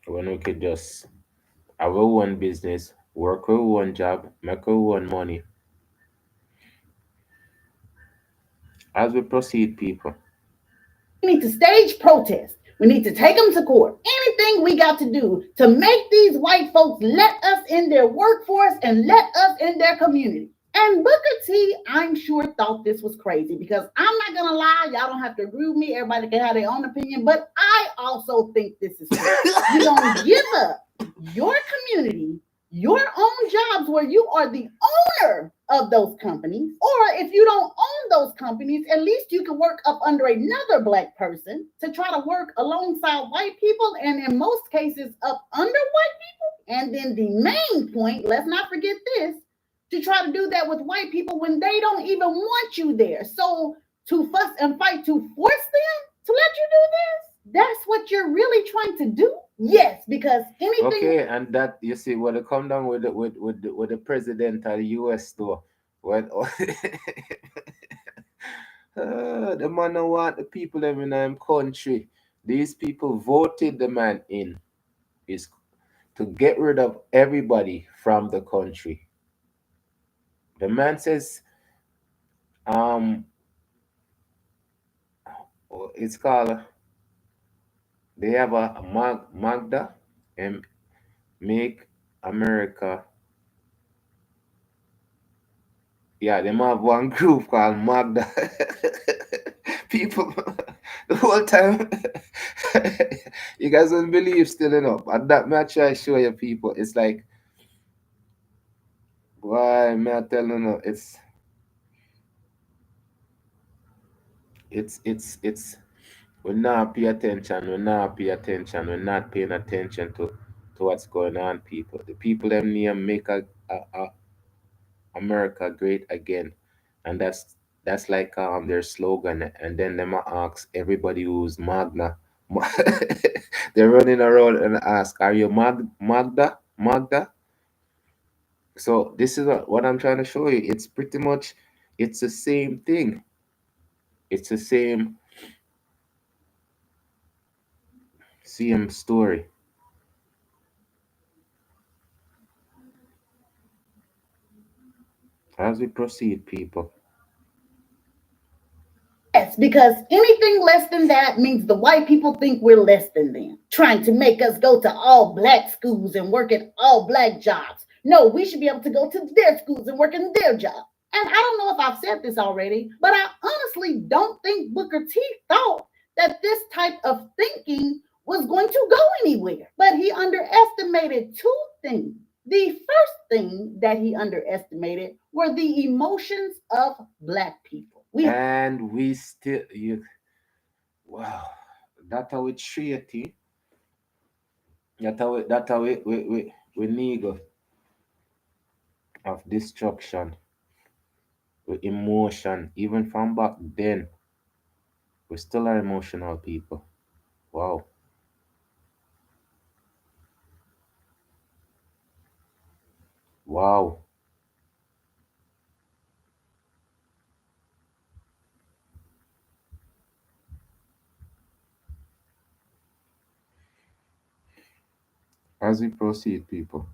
when we could just have our own business, work our own job, make our own money. As we proceed, people. We need to stage protest. We need to take them to court. Anything we got to do to make these white folks let us in their workforce and let us in their community. And Booker T, I'm sure thought this was crazy because I'm not gonna lie, y'all don't have to agree with me. Everybody can have their own opinion, but I also think this is crazy. You don't give up your community, your own jobs where you are the owner of those companies, or if you don't own those companies, at least you can work up under another black person to try to work alongside white people, and in most cases up under white people. And then the main point, let's not forget this, to try to do that with white people when they don't even want you there. So to fuss and fight to force them to let you do this, that's what you're really trying to do? Yes, because anything. Okay, and that you see when it come down with the president of the US though. When the man don't want the people them in them country. These people voted the man in is to get rid of everybody from the country. The man says, um, it's called. They have a Magda and make America. Yeah, they have one group called Magda. People, the whole time, you guys don't believe still enough. And that match I show you people, it's like, why, man, I tell you, no, it's we not pay attention, we not pay attention, we're not paying attention to what's going on, people. The people them name make a America great again. And that's like their slogan. And then them a ask everybody who's Magna. They're running around and ask, are you Magda? Magda? So this is what I'm trying to show you. It's pretty much it's the same thing. It's the same story. As we proceed, people. Yes, because anything less than that means the white people think we're less than them, trying to make us go to all black schools and work at all black jobs. No, we should be able to go to their schools and work in their job. And I don't know if I've said this already, but I honestly don't think Booker T thought that this type of thinking was going to go anywhere. But he underestimated two things. The first thing that he underestimated were the emotions of black people. And we still you wow. That's how it treaty. That's how we need of destruction with emotion. Even from back then, we still are emotional people. Wow. Wow. As we proceed, people.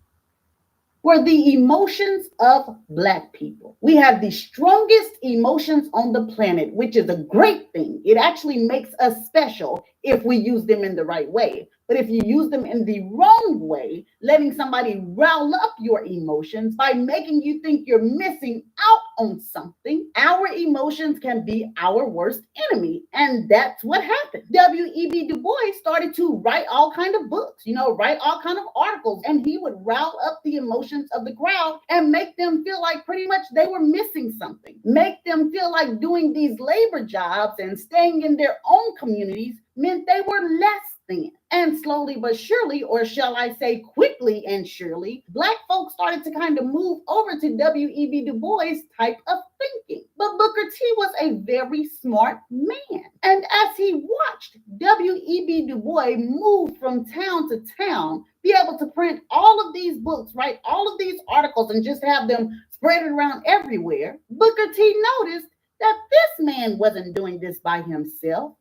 Were the emotions of black people. We have the strongest emotions on the planet, which is a great thing. It actually makes us special if we use them in the right way. But if you use them in the wrong way, letting somebody rile up your emotions by making you think you're missing out on something, our emotions can be our worst enemy. And that's what happened. W.E.B. Du Bois started to write all kind of books, write all kind of articles, and he would rile up the emotions of the crowd and make them feel like pretty much they were missing something, make them feel like doing these labor jobs and staying in their own communities meant they were less than. And slowly but surely, or shall I say quickly and surely, black folks started to kind of move over to W.E.B. Du Bois' type of thinking. But Booker T was a very smart man. And as he watched W.E.B. Du Bois move from town to town, be able to print all of these books, write all of these articles, and just have them spread around everywhere, Booker T noticed that this man wasn't doing this by himself.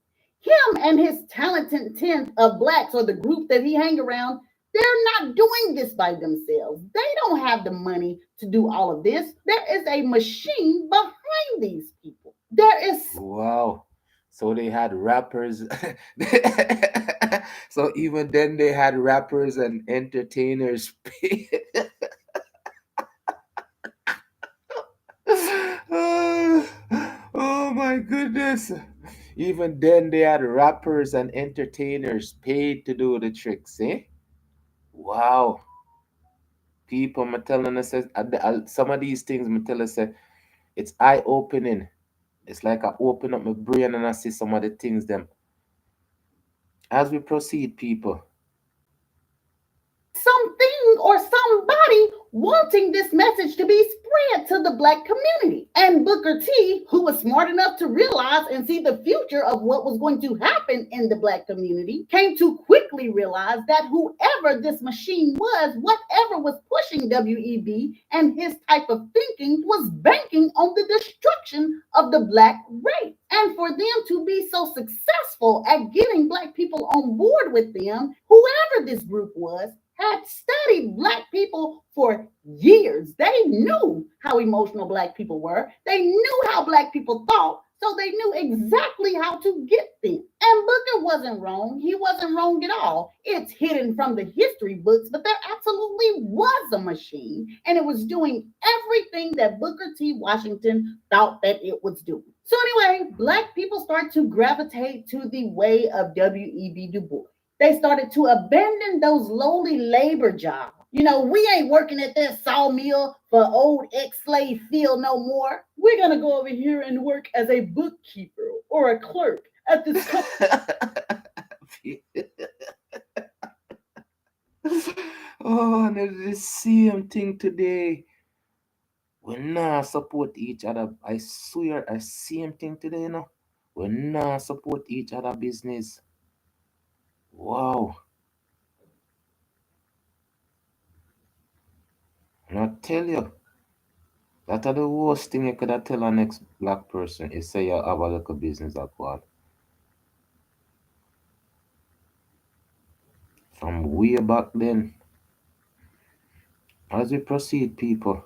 Him and his talented tenth of blacks, or the group that he hang around, they're not doing this by themselves. They don't have the money to do all of this. There is a machine behind these people. There is. Wow. So they had rappers. So even then they had rappers and entertainers paid. Oh, oh my goodness. Even then they had rappers and entertainers paid to do the tricks, eh? Wow. People, I'm telling us, some of these things, I'm telling us, it's eye opening. It's like I open up my brain and I see some of the things them. As we proceed, people. Something or somebody wanting this message to be spread to the Black community. And Booker T, who was smart enough to realize and see the future of what was going to happen in the Black community, came to quickly realize that whoever this machine was, whatever was pushing WEB and his type of thinking, was banking on the destruction of the Black race. And for them to be so successful at getting Black people on board with them, whoever this group was, had studied Black people for years. They knew how emotional Black people were. They knew how Black people thought. So they knew exactly how to get them. And Booker wasn't wrong. He wasn't wrong at all. It's hidden from the history books, but there absolutely was a machine, and it was doing everything that Booker T. Washington thought that it was doing. So anyway, Black people start to gravitate to the way of W.E.B. Du Bois. They started to abandon those lowly labor jobs. You know, we ain't working at that sawmill for old ex-slave Phil no more. We're gonna go over here and work as a bookkeeper or a clerk at this Oh, and it's the same thing today. We not support each other. I swear, I same thing today, you know. We not support each other business. Wow. And I tell you, that are the worst thing you could have tell a next black person is say you have a little business at one. From way back then. As we proceed, people.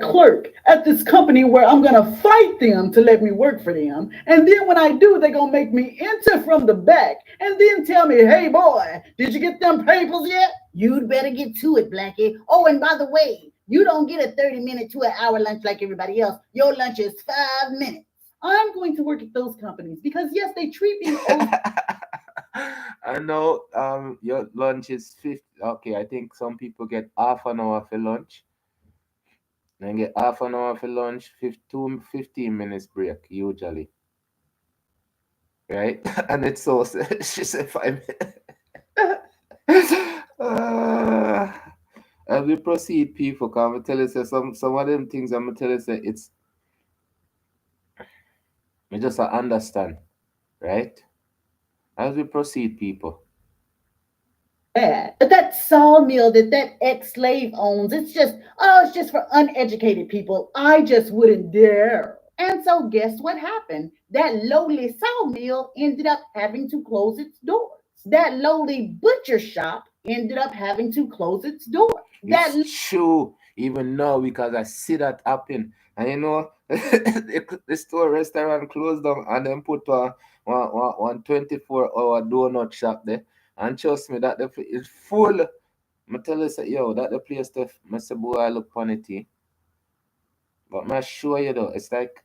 clerk at this company where I'm gonna fight them to let me work for them. And then when I do, they're gonna make me enter from the back and then tell me, hey boy, did you get them papers yet? You'd better get to it, Blackie. Oh, and by the way, you don't get a 30-minute to an hour lunch like everybody else. Your lunch is 5 minutes. I'm going to work at those companies because yes, they treat me. I know your lunch is 50. Okay, I think some people get half an hour for lunch. Then get half an hour for lunch, 15 minutes break usually. Right? And it's so she said 5 minutes. uh, as we proceed, people, can I tell you say some of them things I'm gonna tell you say it's me just understand, right? As we proceed, people. That sawmill that ex-slave owns, it's just for uneducated people. I just wouldn't dare. And so guess what happened? That lowly sawmill ended up having to close its doors. That lowly butcher shop ended up having to close its door. It's true, even now, because I see that happen. And you know, the store restaurant closed down and then put one 24-hour donut shop there. And trust me, that the is full. I tell you, say, yo, that the place that I say, boy, I look on it. But I sure you though, it's like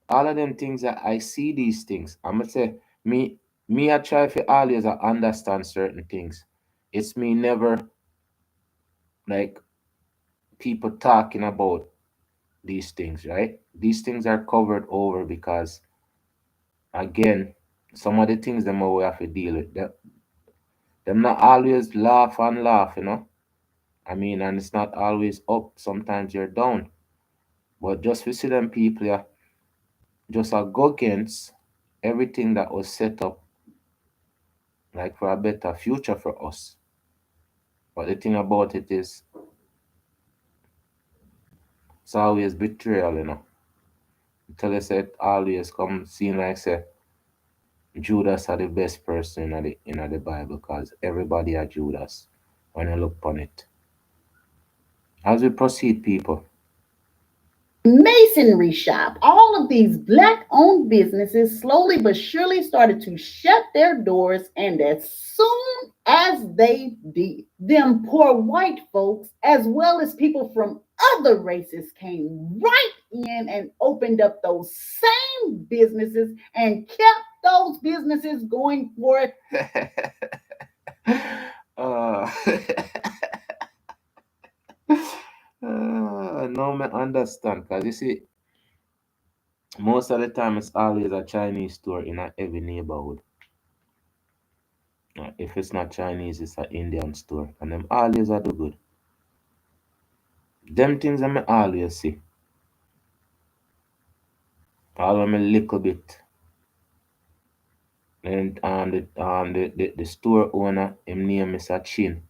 all of them things that I see these things. I'm gonna say, me, I try to always understand certain things. It's me never like people talking about these things, right? These things are covered over because, again, some of the things them we have to deal with. Them not always laugh and laugh, you know. I mean, and it's not always up. Sometimes you're down. But just to see them people, yeah, just go against everything that was set up, like for a better future for us. But the thing about it is, it's always betrayal, you know. Until I said always come seem like say Judas are the best person in the Bible because everybody are Judas when you look upon it. As we proceed, people. masonry shop. All of these black owned businesses slowly but surely started to shut their doors, and as soon as they did, them poor white folks, as well as people from other races, came right in and opened up those same businesses and kept those businesses going for uh, no, me understand. Because you see, most of the time it's always a Chinese store in a every neighborhood. If it's not Chinese, it's an Indian store. And them always are do good. Them things I me always see. All of me little bit. And the store owner, him name is a Chin.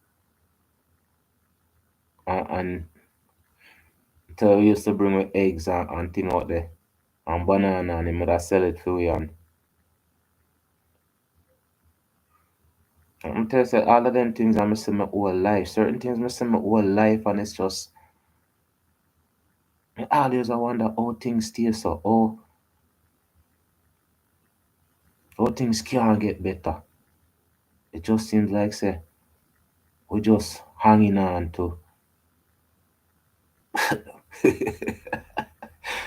And tell we used to bring with eggs and thing out there. And banana and him would have sell it for you. And I'm telling you, all of them things I miss in my whole life. Certain things miss in my whole life, and it's just I always I wonder how things stay so, how things can't get better. It just seems like say we just hanging on to.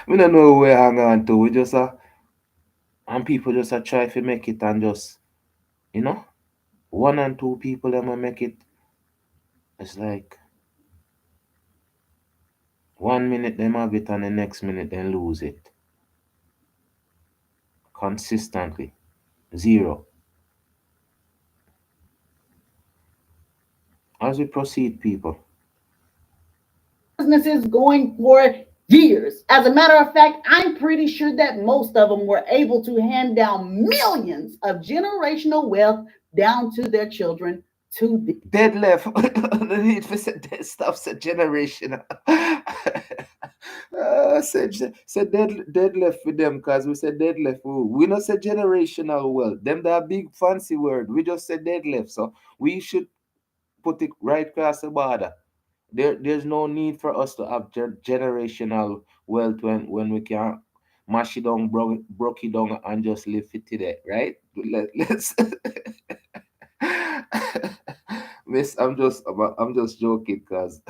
We don't know where hang on to. We just and people just try to make it and just you know one and two people them will make it. It's like 1 minute them have it and the next minute they lose it consistently. Zero. As we proceed, people. businesses going for years. As a matter of fact, I'm pretty sure that most of them were able to hand down millions of generational wealth down to their children to the Dead left. The need for dead stuff said generation. Said dead left for them because we said dead left. We not say generational wealth. Them that big fancy word. We just said dead left. So we should put it right across the border. There's no need for us to have generational wealth when we can mash it down, broke it down, and just live it today, right? Let's. Miss, I'm just joking, cause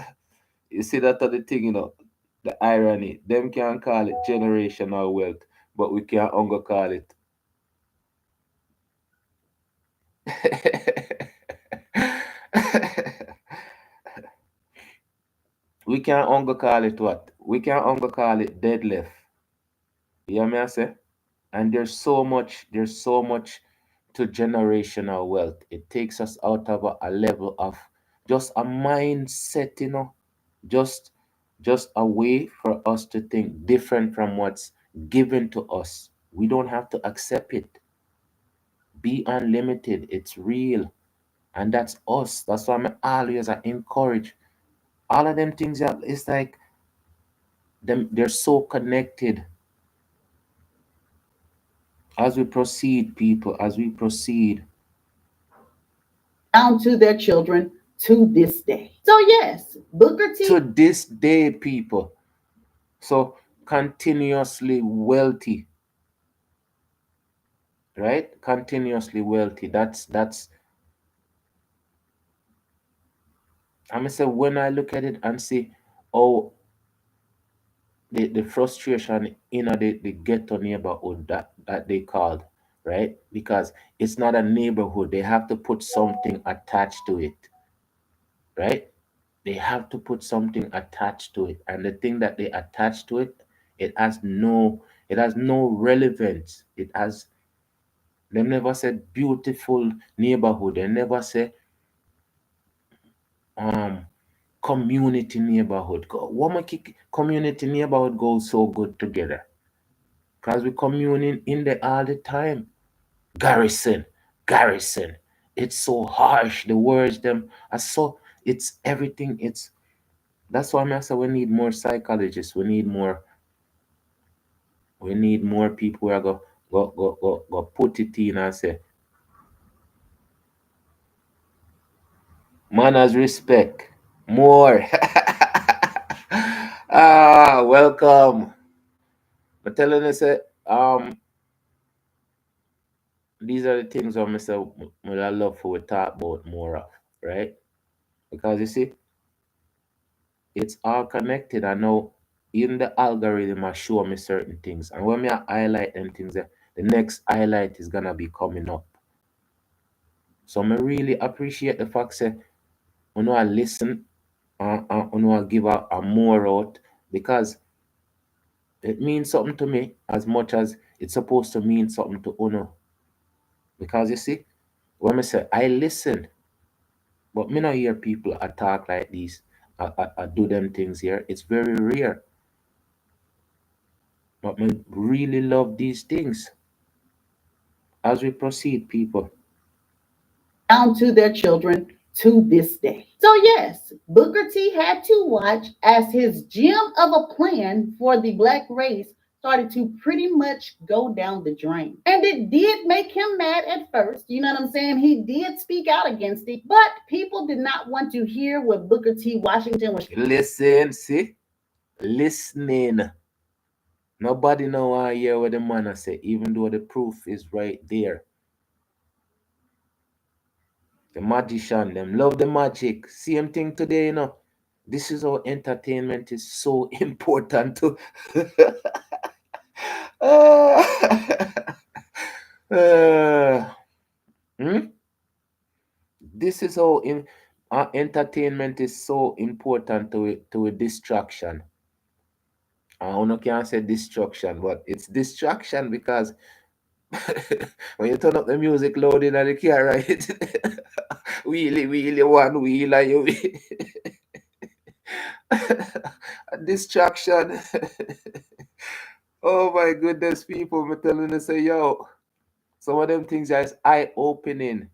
you see that other thing, the irony. Them can call it generational wealth, but we can't only call it. We can't only call it what? We can't only call it deadlift. You hear me I say? And there's so much to generational wealth. It takes us out of a level of just a mindset, just just a way for us to think different from what's given to us. We don't have to accept it. Be unlimited. It's real. And that's us. That's why I'm always I encourage all of them things that it's like they're so connected as we proceed, people, as we proceed. down to their children to this day. So yes, Booker T To this day, people. So continuously wealthy, right? Continuously wealthy. That's I'm gonna say when I look at it and see oh the frustration in the ghetto neighborhood that they called, right? Because it's not a neighborhood. They have to put something attached to it, right? They have to put something attached to it. And the thing that they attach to it, it has no relevance. It has they never said beautiful neighborhood. They never say um community neighborhood. What make community neighborhood go so good together? Because we communing in there all the time. Garrison, garrison. It's so harsh. The words them are so it's everything. That's why I say we need more psychologists. We need more people who are go put it in and say, manners respect more. Welcome. I'm telling you, say, these are the things that I love for we talk about more of, right? Because you see, it's all connected. I know in the algorithm I show me certain things. And when I highlight them things, the next highlight is gonna be coming up. So I really appreciate the fact that when I listen when I give a more out because it means something to me as much as it's supposed to mean something to Uno. Because you see, when I say I listen, but me not hear people talk like these, I do them things here. It's very rare. But me really love these things. As we proceed, people. down to their children to this day. So, yes, Booker T had to watch as his gem of a plan for the black race started to pretty much go down the drain. And it did make him mad at first. You know what I'm saying? He did speak out against it, but people did not want to hear what Booker T. Washington was. Listen, see? Listening. Nobody know I hear what the man I say, even though the proof is right there. The magician, them love the magic. Same thing today, you know. This is how entertainment is so important to. Ah. Uh, hmm? This is how entertainment is so important to a distraction. I don't know can say distraction, but it's distraction because when you turn up the music loud in the car, right? Wheelie, wheelie, one wheel, and you a distraction. Oh my goodness, people, me telling you, say, yo, some of them things are eye opening.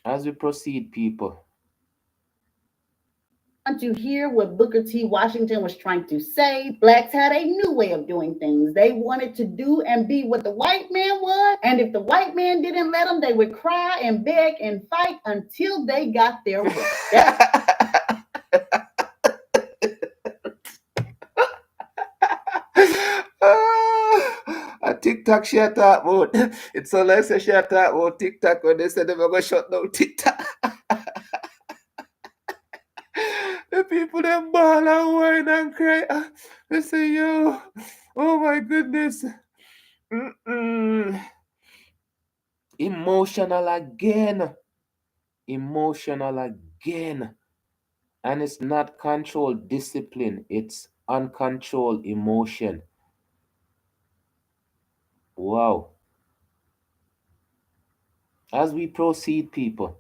As we proceed, people. Want to hear what Booker T. Washington was trying to say. Blacks had a new way of doing things. They wanted to do and be what the white man was. And if the white man didn't let them, they would cry and beg and fight until they got their way. A TikTok she a talk about. It's so like say she a talk about TikTok when they said they were going to shut down TikTok. The people them ball and whine and cry. They say, yo, oh my goodness. Mm-mm. Emotional again. Emotional again. And it's not controlled discipline, it's uncontrolled emotion. Wow. As we proceed, people.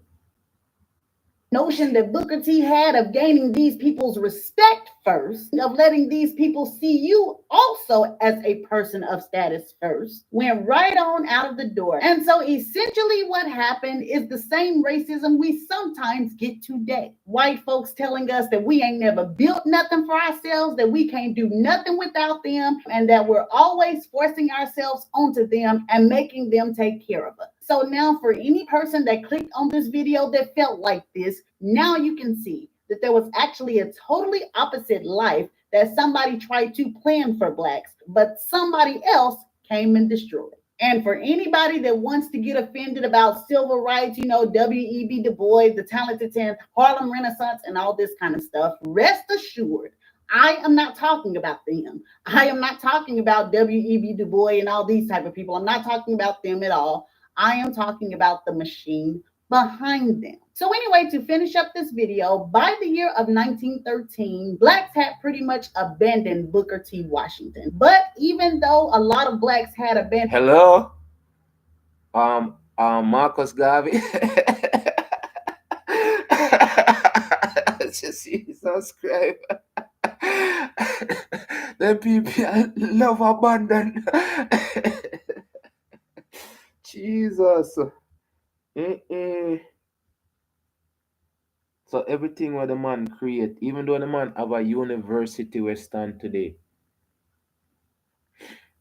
Notion that Booker T had of gaining these people's respect first, of letting these people see you also as a person of status first, went right on out of the door. And so essentially, what happened is the same racism we sometimes get today. White folks telling us that we ain't never built nothing for ourselves, that we can't do nothing without them, and that we're always forcing ourselves onto them and making them take care of us. So now for any person that clicked on this video that felt like this, now you can see that there was actually a totally opposite life that somebody tried to plan for blacks, but somebody else came and destroyed. And for anybody that wants to get offended about civil rights, you know, W.E.B. Du Bois, the Talented 10th, Harlem Renaissance, and all this kind of stuff, rest assured, I am not talking about them. I am not talking about W.E.B. Du Bois and all these type of people. I'm not talking about them at all. I am talking about the machine behind them. So anyway, to finish up this video, by the year of 1913, blacks had pretty much abandoned Booker T. Washington. But even though a lot of blacks had abandoned... Hello? Marcus Garvey. Jesus Christ. Them people love abandon. Jesus. Mm-mm. So everything what the man create, even though the man have a university where stand today.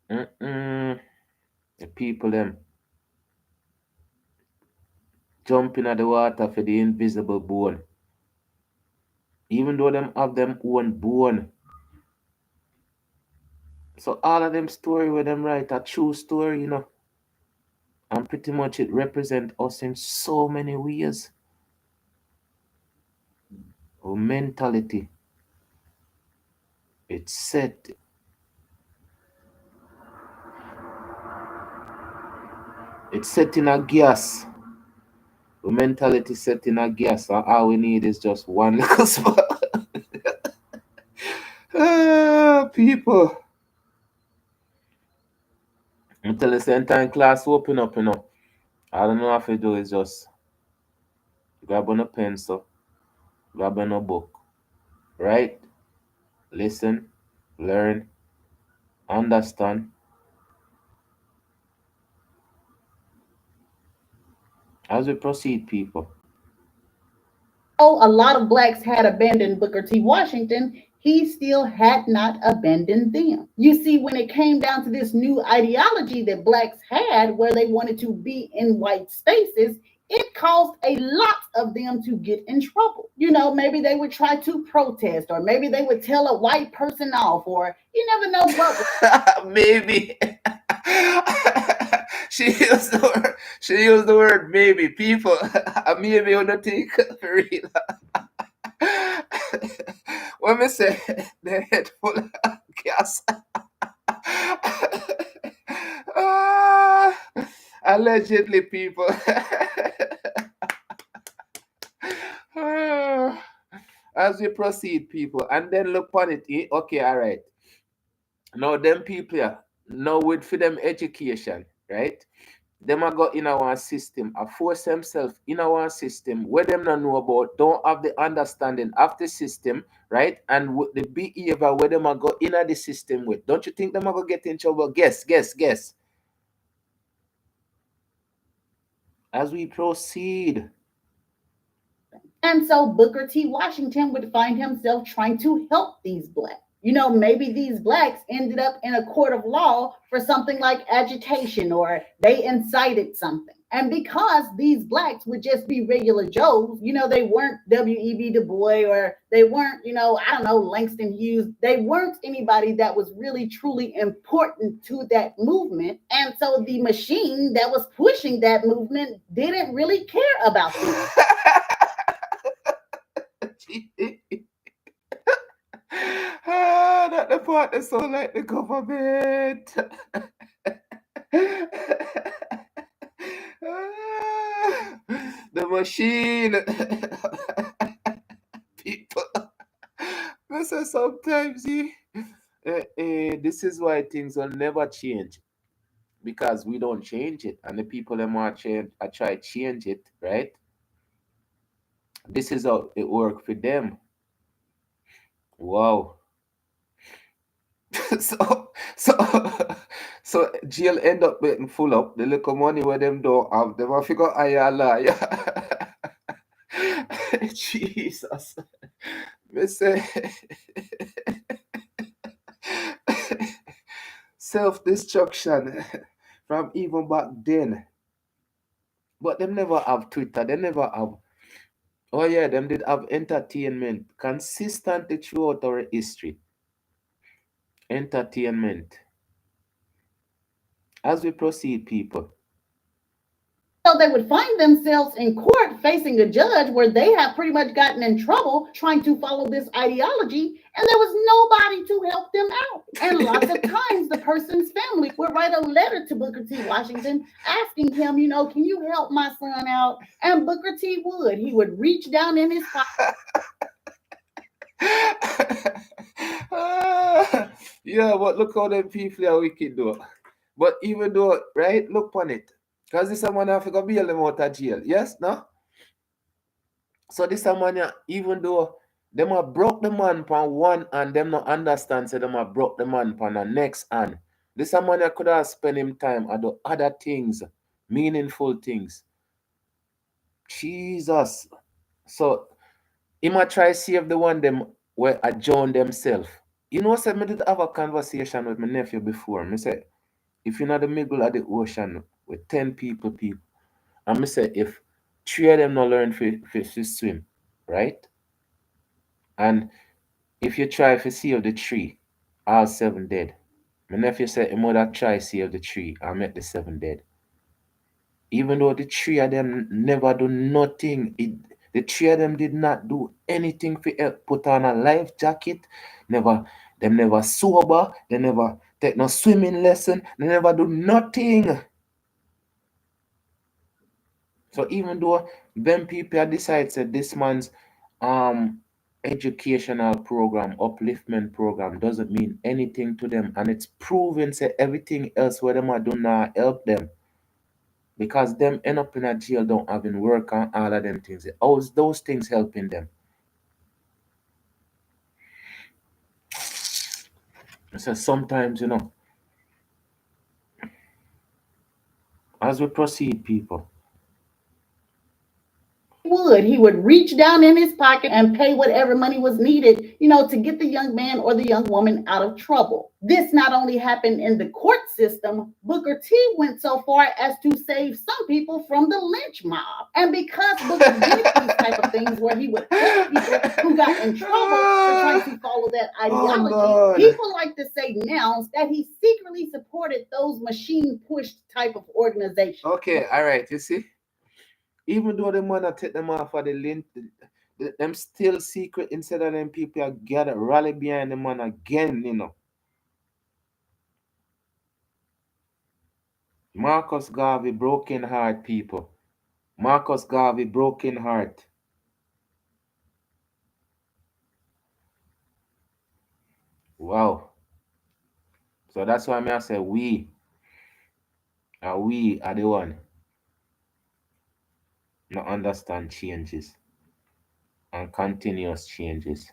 Mm-mm. The people them jumping at the water for the invisible bone. even though them have them own bone. So all of them story where them write a true story, and pretty much it represent us in so many ways. Our mentality, it's set in a gas. Our mentality set in a gas, and all we need is just one little spot. People. Until the same time class open up. All I know have to do is just grab on a pencil, grab on a book, write, listen, learn, understand. As we proceed, people. Oh, a lot of blacks had abandoned Booker T. Washington, he still had not abandoned them. You see, when it came down to this new ideology that blacks had, where they wanted to be in white spaces, it caused a lot of them to get in trouble. Maybe they would try to protest, or maybe they would tell a white person off, or you never know what. Maybe. She used the word maybe. People, maybe on the think for real. When me say the head full of gas. Ah, allegedly, people. Ah, as we proceed, people, and then look on it. Okay, all right. Now, them people, now with for them education, right? Them a go in our system, a force themselves in our system where them not know about, don't have the understanding of the system, right? And with the behavior where them a go in the system with. Don't you think them a go get in trouble? Guess. As we proceed. And so Booker T. Washington would find himself trying to help these blacks. Maybe these blacks ended up in a court of law for something like agitation, or they incited something. And because these blacks would just be regular Joes, they weren't W.E.B. Du Bois, or they weren't, I don't know, Langston Hughes. They weren't anybody that was really truly important to that movement. And so the machine that was pushing that movement didn't really care about them. Not the part that sound like the government. The machine. People. I say sometimes, this is why things will never change. Because we don't change it. And the people that want change, I try change it, right? This is how it work for them. Wow. so so so jail end up getting full up. The little money where them don't have, them I figure I lie. Jesus. Me say self-destruction from even back then. But them never have Twitter. They never have. Oh yeah, them did have entertainment consistently throughout our history. Entertainment. As we proceed, people. So they would find themselves in court facing a judge where they have pretty much gotten in trouble trying to follow this ideology, and there was nobody to help them out. And lots of times the person's family would write a letter to Booker T. Washington asking him, can you help my son out? And Booker T would. He would reach down in his pocket. Yeah, but look how them people are wicked though. But even though, right, look on it. Because this someone have to go bail them out of jail. Yes, no? So this someone, even though them have broke the man pan one and them not understand, so them have broke the man pan the next hand. This someone could have spent him time and do other things, meaningful things. Jesus. So he might try save the one them where adjourn themselves. Said me did have a conversation with my nephew before. Me say, if you're in the middle of the ocean with 10 people, and me say if three of them not learn to swim, right? And if you try to save the tree, all seven dead. My nephew said he mother try save the tree and make the seven dead. Even though the three of them never do nothing, the three of them did not do anything for help put on a life jacket, never, them never sober, they never take no swimming lesson, they never do nothing. So even though them people decide that this man's um educational program, upliftment program doesn't mean anything to them, and it's proven that everything else where them are do not help them. Because them end up in a jail don't having work and all of them things. How's those things helping them? So sometimes, as we proceed, people. He would reach down in his pocket and pay whatever money was needed, to get the young man or the young woman out of trouble. This not only happened in the court system, Booker T went so far as to save some people from the lynch mob. And because Booker did these type of things where he would help people who got in trouble for trying to follow that ideology, people like to say now that he secretly supported those machine-pushed type of organizations. Okay, all right, you see? Even though the man take them off of the link, them still secret instead of them people are gather rally behind the man again. Marcus Garvey, broken heart, people. Marcus Garvey, broken heart. Wow. So that's why I say we are the one not understand changes and continuous changes.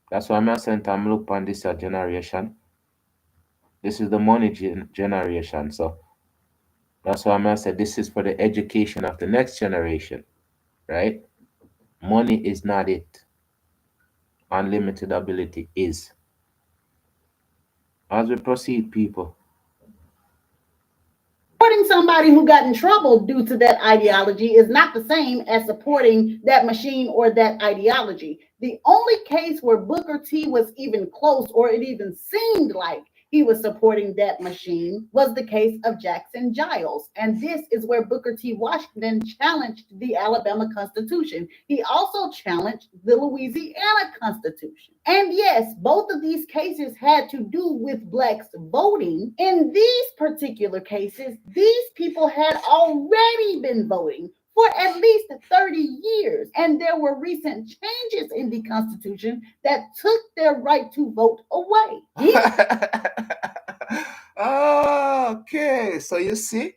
That's why I say I'm look on this generation. This is the money generation. So that's why I say this is for the education of the next generation, right? Money is not it. Unlimited ability is. As we proceed, people. Supporting somebody who got in trouble due to that ideology is not the same as supporting that machine or that ideology. The only case where Booker T was even close or it even seemed like he was supporting that machine was the case of Jackson Giles. And this is where Booker T. Washington challenged the Alabama Constitution. He also challenged the Louisiana Constitution. And yes, both of these cases had to do with blacks voting. In these particular cases, these people had already been voting for at least 30 years. And there were recent changes in the Constitution that took their right to vote away. Okay, so you see,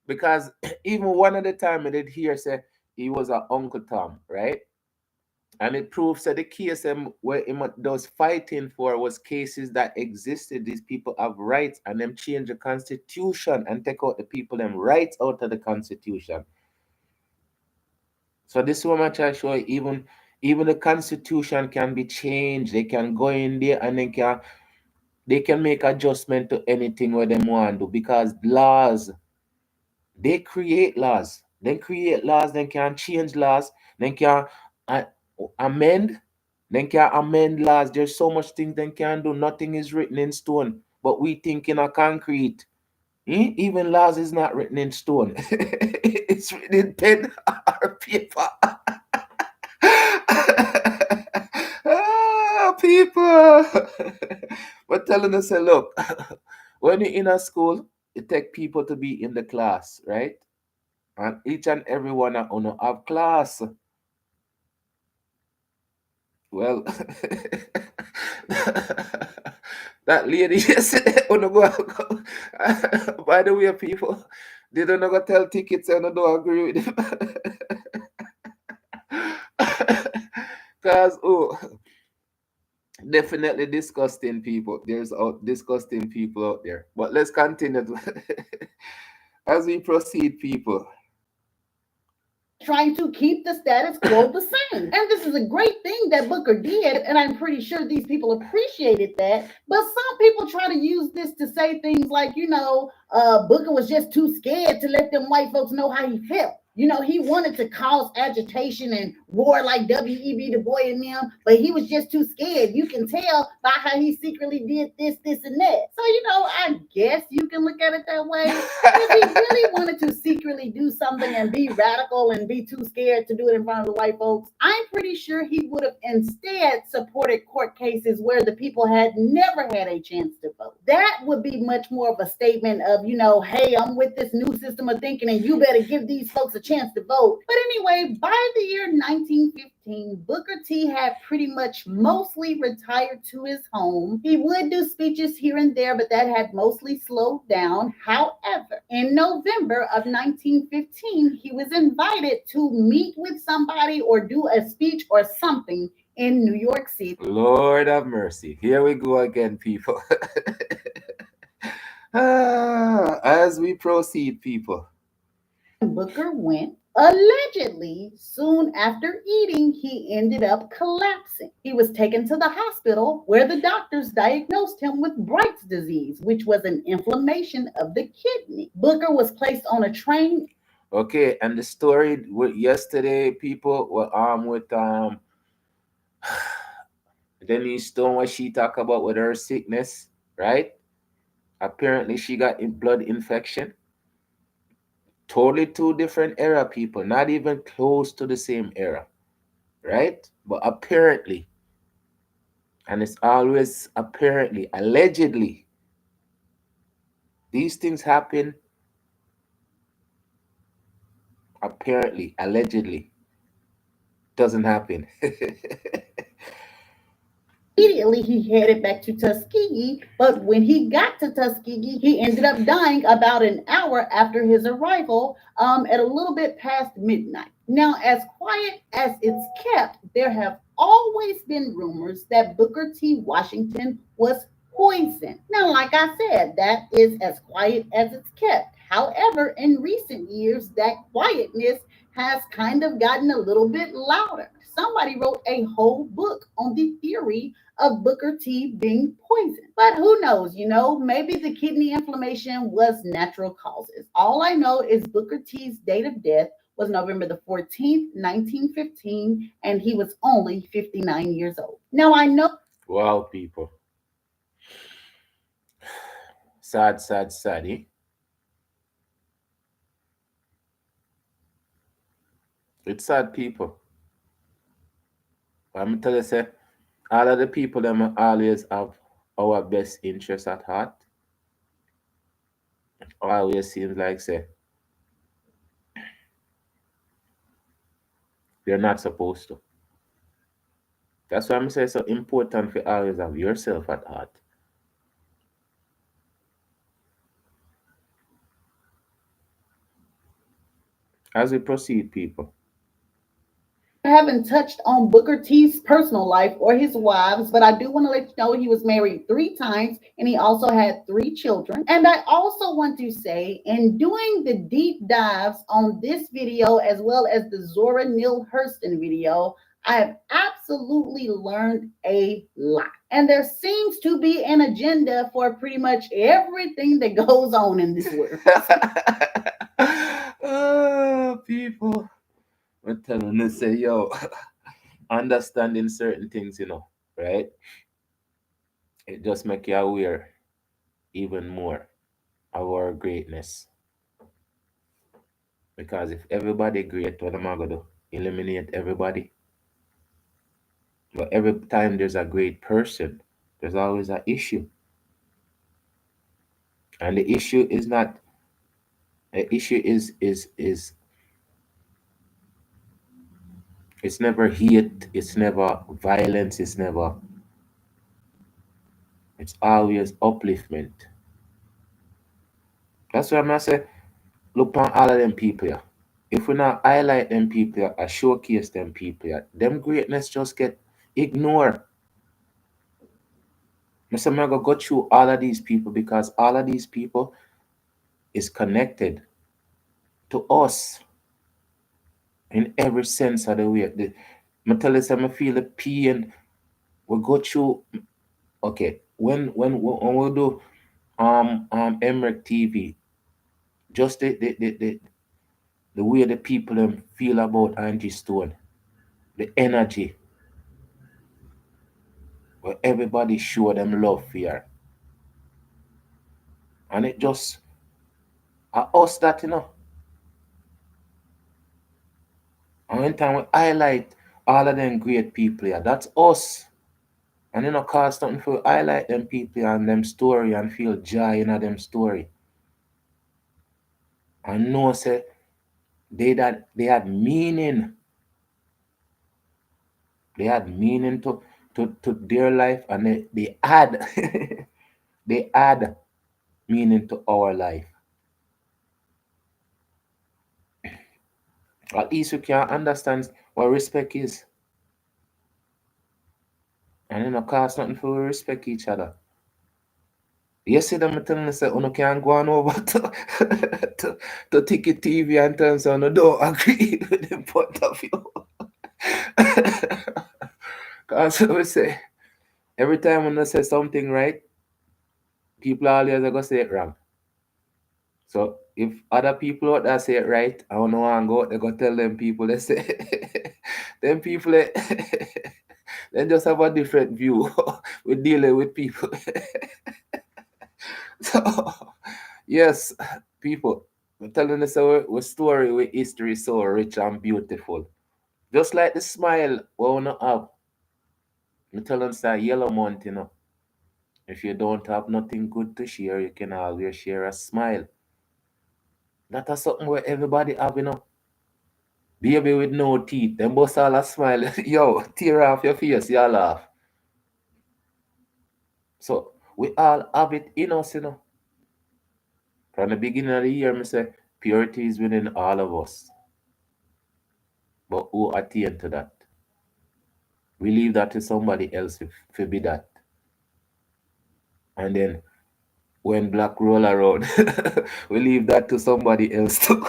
because even one of the time I did hear say he was a Uncle Tom, right? And it proves that the case where him those fighting for was cases that existed. These people have rights, and them change the constitution and take out the people them rights out of the constitution. So this one I try to show you, even the constitution can be changed. They can go in there and they can make adjustment to anything where they want to, because laws, they create laws. They create laws, they can change laws, they can uh, amend, they can amend laws. There's so much things they can do. Nothing is written in stone, but we think in a concrete. Even laws is not written in stone. It's written in pen or paper. People. But telling us, say, look, when you're in a school, it take people to be in the class, right? And each and every one of you have class. Well, that lady yesterday, by the way, people, they don't go tell tickets and I don't agree with them. Because, definitely disgusting people. There's disgusting people out there. But let's continue as we proceed, people. Trying to keep the status quo the same. And this is a great thing that Booker did, and I'm pretty sure these people appreciated that. But some people try to use this to say things like, Booker was just too scared to let them white folks know how he felt. He wanted to cause agitation and roar like W.E.B. Du Bois and them, but he was just too scared. You can tell by how he secretly did this, and that. So, I guess you can look at it that way. But if he really wanted to secretly do something and be radical and be too scared to do it in front of the white folks, I'm pretty sure he would have instead supported court cases where the people had never had a chance to vote. That would be much more of a statement of, hey, I'm with this new system of thinking and you better give these folks a chance to vote. But anyway, by the year 1915, Booker T had pretty much mostly retired to his home. He would do speeches here and there, but that had mostly slowed down. However, in November of 1915, he was invited to meet with somebody or do a speech or something in New York City. Lord have mercy. Here we go again, people. As we proceed, people. Booker went. Allegedly, soon after eating, he ended up collapsing. He was taken to the hospital where the doctors diagnosed him with Bright's disease, which was an inflammation of the kidney. Booker was placed on a train. Okay, and the story with yesterday, people were with Denise Stone, what she talked about with her sickness, right? Apparently, she got blood infection. Totally two different era, people, not even close to the same era, right? But apparently, and it's always apparently, allegedly, these things happen. Apparently, allegedly, doesn't happen. Immediately, he headed back to Tuskegee, but when he got to Tuskegee, he ended up dying about an hour after his arrival, at a little bit past midnight. Now, as quiet as it's kept, there have always been rumors that Booker T. Washington was poisoned. Now, like I said, that is as quiet as it's kept. However, in recent years, that quietness has kind of gotten a little bit louder. Somebody wrote a whole book on the theory of Booker T being poisoned. But who knows, maybe the kidney inflammation was natural causes. All I know is Booker T's date of death was November the 14th, 1915, and he was only 59 years old. Now I know. Wow, people. Sad, sad, sad, eh? It's sad, people. But I'm tell you, say, all of the people them always have our best interest at heart. Always seems like say they're not supposed to. That's why I'm saying it's so important for always have yourself at heart. As we proceed, people. Haven't touched on Booker T's personal life or his wives, but I do want to let you know he was married 3 times and he also had 3 children. And I also want to say, in doing the deep dives on this video as well as the Zora Neale Hurston video, I have absolutely learned a lot. And there seems to be an agenda for pretty much everything that goes on in this world. Oh, people. I'm telling you, say, yo, understanding certain things, right? It just make you aware even more of our greatness. Because if everybody great, what am I gonna do? Eliminate everybody. But every time there's a great person, there's always an issue. And the issue is not the issue is it's never hate, it's never violence, it's always upliftment. That's why I'm gonna say look on all of them people here. If we not highlight them people here or showcase them people here, them greatness just get ignored. Mr. Mega go through all of these people because all of these people is connected to us in every sense of the way. I tell you, I feel the pain. We go through. Okay, when we do Emmerich TV, just the the way the people them feel about Angie Stone, the energy where everybody show them love for her. And it just us that, and when time we highlight all of them great people here, that's us. And cause something for highlight them people and them story and feel joy in them story. And know say they had meaning. They had meaning to their life, and they add they add meaning to our life. At least we can understand what respect is. And cost nothing for we respect each other. You see them telling us that you can go on over to Ticket TV and tell us you don't agree with the point of view. Because we say every time when they say something right, people always are gonna say it wrong. So if other people out there say it right, I don't know how go out, they go tell them people they say them people they just have a different view with dealing with people. So yes, people, I'm telling us our story with history is so rich and beautiful. Just like the smile we wanna have. I'm telling us that yellow month, if you don't have nothing good to share, you can always share a smile. That is something where everybody have, Baby with no teeth, them bust all a smile. Yo, tear off your face, you laugh. So we all have it in us, From the beginning of the year, I say purity is within all of us. But who attain to that? We leave that to somebody else if be that. And then when black roll around, we leave that to somebody else too.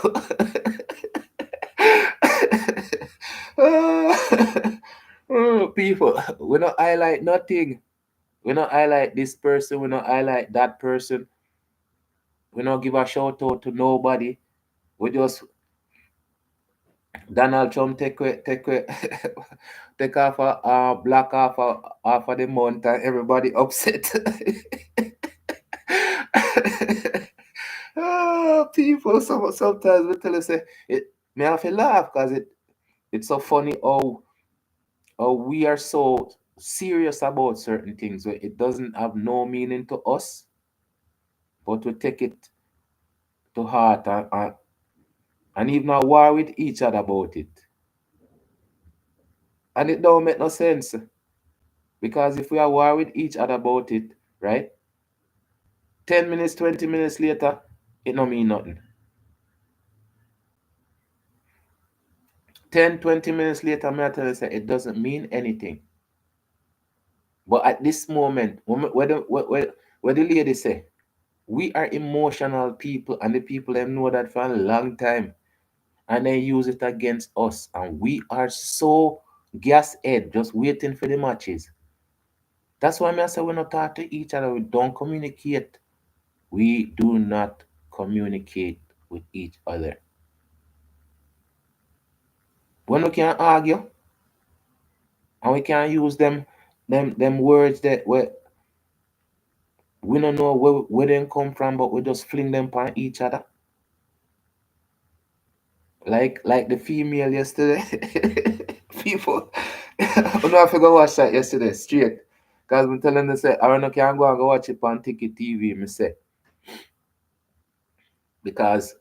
Oh, people, we don't highlight nothing. We don't highlight this person. We don't highlight that person. We don't give a shout out to nobody. We just Donald Trump take off a black off of the month and everybody upset. People sometimes we tell us say it may have to laugh because it's so funny how we are so serious about certain things where it doesn't have no meaning to us, but we take it to heart and even a war with each other about it. And it don't make no sense. Because if we are war with each other about it, right? 10 minutes, 20 minutes later, it don't mean nothing. 10, 20 minutes later, I tell you say it doesn't mean anything. But at this moment, what the lady say, we are emotional people, and the people them know that for a long time, and they use it against us, and we are so gas head, just waiting for the matches. That's why I say we not talk to each other. We don't communicate. We do not communicate with each other. When we can argue and we can use them words that we don't know where they come from, but we just fling them on each other. Like the female yesterday. People I know I forgot watch that yesterday straight. Cause I'm telling them say I don't can go and go watch it on Ticket TV, me say. Because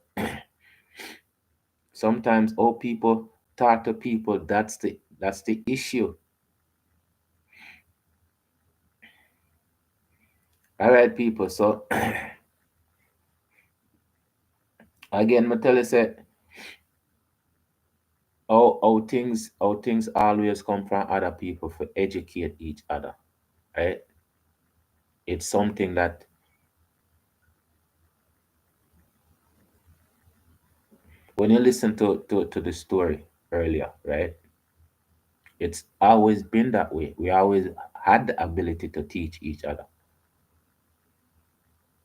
sometimes all people talk to people, that's the issue. All right, people. So again, I tell you say how things always come from other people for educate each other, right? It's something that when you listen to the story earlier, right? It's always been that way. We always had the ability to teach each other,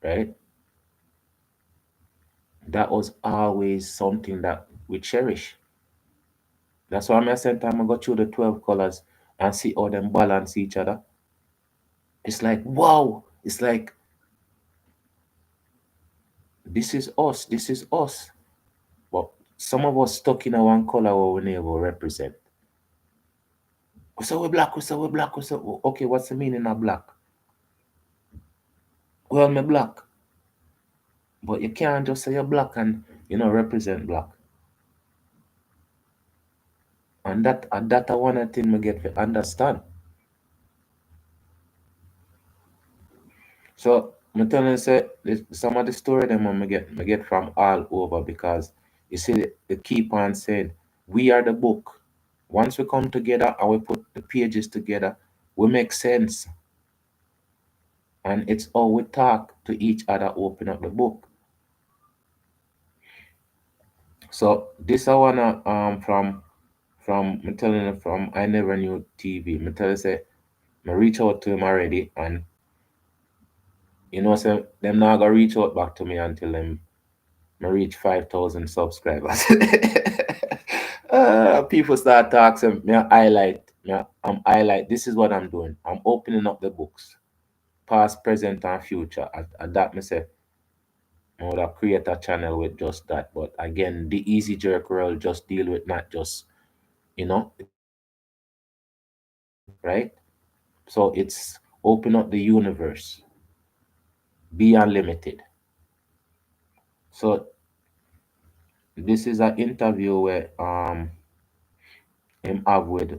right? That was always something that we cherish. That's why I spend time I go through the 12 colors and see how them balance each other. It's like wow. It's like this is us. This is us. But some of us stuck in a one color where we never represent. We say we're black. We say we're black. We say okay. What's the meaning of black? Well, me black. But you can't just say you're black and represent black. And that I wanna thing me get to understand. So me tell you say some of the story them me get from all over because you see they keep on saying we are the book. Once we come together and we put the pages together, we make sense. And it's how we talk to each other, open up the book. So this I wanna from me telling you from I never knew TV. Me tell you say me reach out to him already and say them not gonna reach out back to me until them me reach 5,000 subscribers. People start talking, me I highlight, I'm highlight. This is what I'm doing. I'm opening up the books, past, present, and future. At that, me say, I would have create a channel with just that. But again, the easy jerk world just deal with not just the topic, right? So it's open up the universe, be unlimited. So this is an interview where him have with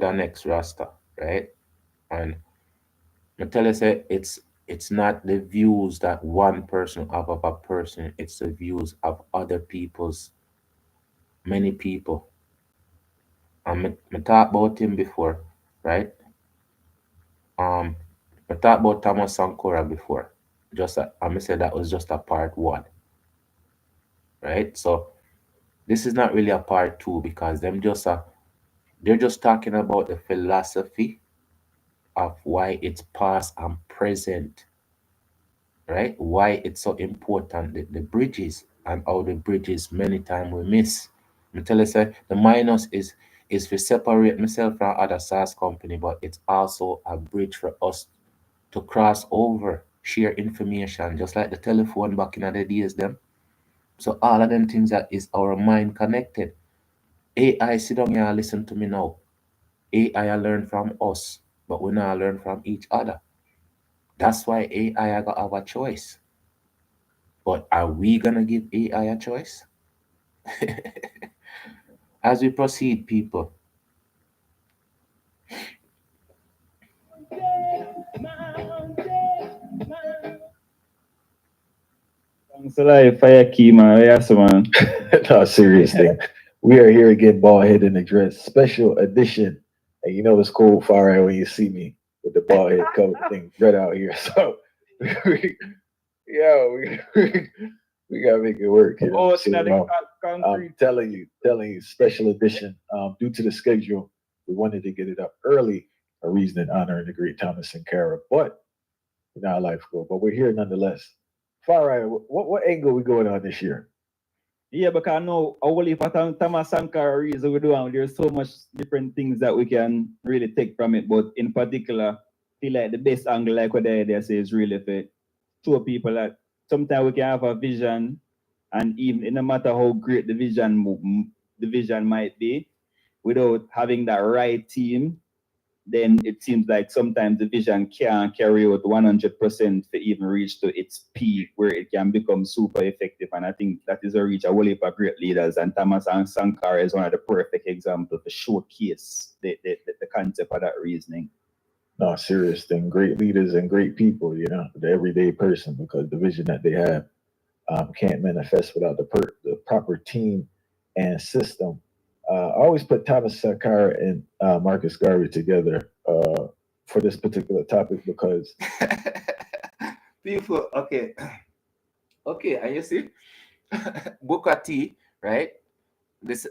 an ex Rasta, right? And I tell you say it's not the views that one person have of a person, it's the views of other people's many people. And I talked about him before, right? Um I talked about Thomas Sankora before. I said that was just a part one, right? So this is not really a part two because they're just talking about the philosophy of why it's past and present, right? Why it's so important, the bridges and how the bridges many times we miss. I tell you, say, the minus is to separate myself from other SaaS company, but it's also a bridge for us to cross over, share information, just like the telephone back in the days them. So all of them things that is our mind connected. AI sit down here and listen to me now. AI learn from us, but we now learn from each other. That's why AI got have a choice. But are we gonna give AI a choice? As we proceed, people. Thanks a lot, Fire Key, man. Yes, man. No, seriously. We are here again, bald head and address special edition. And you know it's cold fire when you see me with the bald head cover thing red out here. So we, we gotta make it work, you know. Oh, So in the I'm concrete. telling you, special edition. Due to the schedule, we wanted to get it up early, a reason in honoring the great Thomas Sankara. But you know how life goes. But we're here nonetheless. Far right, what angle we going on this year? Yeah, because I know only for Thomas Sankara reason we do, and there's so much different things that we can really take from it. But in particular, feel like the best angle, like what they say, is really for show people that sometimes we can have a vision, and even no matter how great the vision might be, without having that right team, then it seems like sometimes the vision can't carry out 100% to even reach to its peak where it can become super effective. And I think that is a reach a whole heap of great leaders. And Thomas and Sankara is one of the perfect examples to showcase the concept of that reasoning. No, serious thing. Great leaders and great people, you know, the everyday person, because the vision that they have can't manifest without the proper team and system. I always put Thomas Sankara and Marcus Garvey together for this particular topic because People, okay. Okay, and you see, Booker T, right? This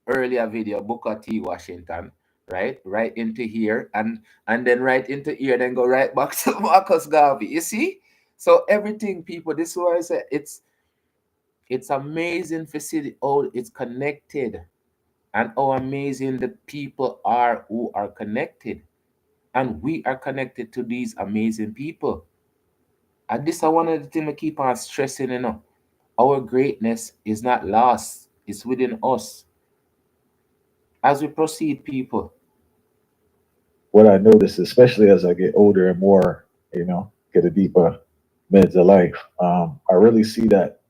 earlier video, Booker T Washington, right? Right into here and then right into here, then go right back to Marcus Garvey. You see? So everything, people, this is why I say It's amazing to see how it's connected and how amazing the people are who are connected. And we are connected to these amazing people. And this is one of the things we keep on stressing, Our greatness is not lost, it's within us. As we proceed, people. What I notice, especially as I get older and more, get a deeper mids of life, I really see that.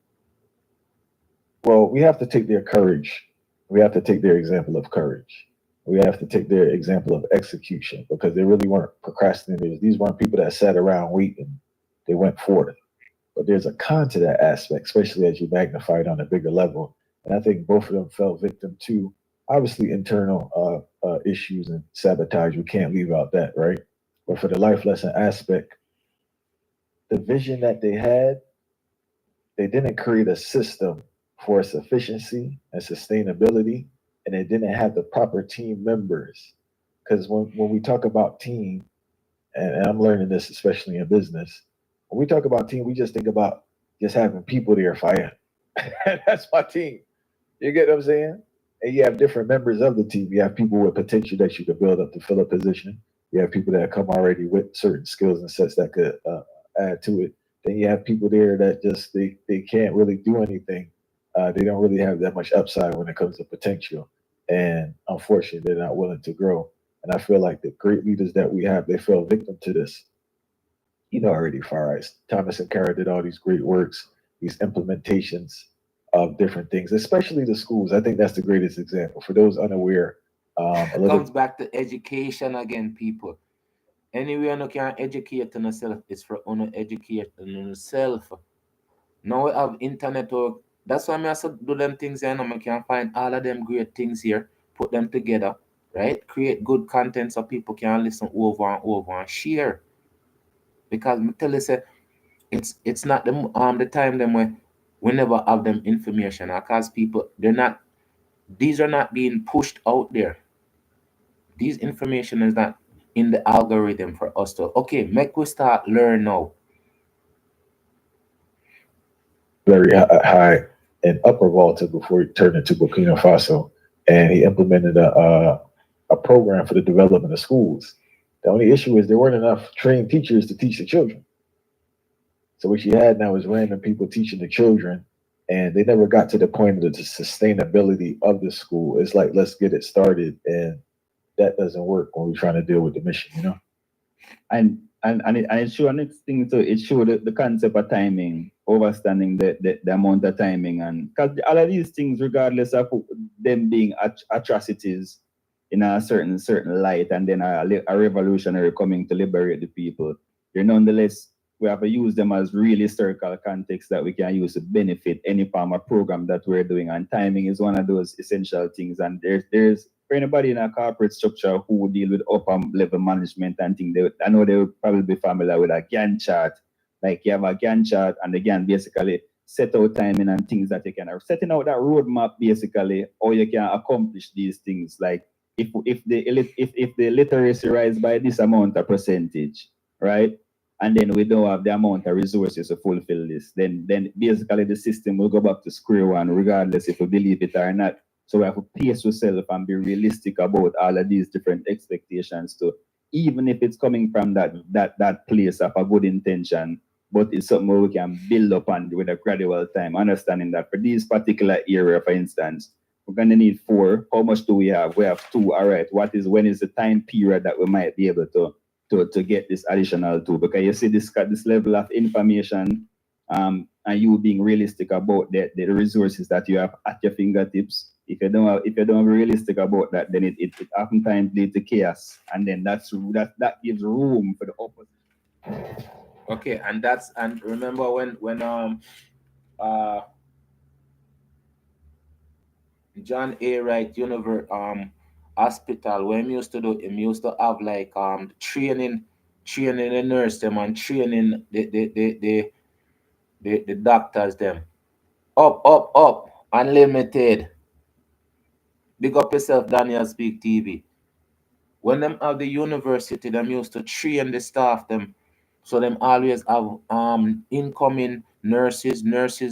Well, we have to take their courage. We have to take their example of courage. We have to take their example of execution because they really weren't procrastinators. These weren't people that sat around waiting. They went forth. But there's a con to that aspect, especially as you magnify it on a bigger level. And I think both of them fell victim to obviously internal issues and sabotage. We can't leave out that, right? But for the life lesson aspect, the vision that they had, they didn't create a system for its efficiency and sustainability, and they didn't have the proper team members. Because when we talk about team, and I'm learning this especially in business, when we talk about team, we just think about just having people there fighting. That's my team. You get what I'm saying? And you have different members of the team. You have people with potential that you could build up to fill a position. You have people that come already with certain skills and sets that could add to it. Then you have people there that just they can't really do anything. They don't really have that much upside when it comes to potential, and unfortunately, they're not willing to grow. And I feel like the great leaders that we have, they fell victim to this. Already Far Eyes. Thomas and Kara did all these great works, these implementations of different things, especially the schools. I think that's the greatest example. For those unaware, a little Comes back to education again, people. Anywhere you can educate on yourself, it's for on educate on yourself. Now we have internet work. That's why I have to do them things here. I can find all of them great things here, put them together, right? Create good content so people can listen over and over and share. Because me tell you, say, it's not the time them where we never have them information because people they're not these are not being pushed out there. These information is not in the algorithm for us to okay, make we start learn now. very high in Upper Volta before he turned into Burkina Faso, and he implemented a program for the development of schools. The only issue is there weren't enough trained teachers to teach the children. So what you had now is random people teaching the children, and they never got to the point of the sustainability of the school. It's like let's get it started, and that doesn't work when we're trying to deal with the mission. And it showed next thing too, it showed the concept of timing, overstanding the amount of timing, and because all of these things, regardless of them being atrocities in a certain light, and then a revolutionary coming to liberate the people, they're nonetheless we have to use them as really historical context that we can use to benefit any form of program that we're doing. And timing is one of those essential things. And there's for anybody in a corporate structure who deal with upper level management and things, I know they would probably be familiar with a Gantt chart. Like you have a Gantt chart, and again, basically set out timing and things that you can setting out that roadmap basically, or you can accomplish these things. Like if the literacy rise by this amount of percentage, right? And then we don't have the amount of resources to fulfill this, then basically the system will go back to square one, regardless if we believe it or not. So we have to pace ourselves and be realistic about all of these different expectations to even if it's coming from that place of a good intention, but it's something we can build upon with a gradual time, understanding that for this particular area, for instance, we're gonna need 4. How much do we have? We have 2. All right. When is the time period that we might be able to get this additional 2? Because you see this level of information, and you being realistic about the resources that you have at your fingertips. If you don't be realistic about that, then it oftentimes leads to chaos, and then that gives room for the opposite. Okay, and remember when uh John A. Wright Univer Hospital, when he used to have like training the nurse them and training the doctors them. Up, unlimited. Big up yourself, Daniel Speak TV. When them have the university, them used to train the staff them, so them always have incoming nurses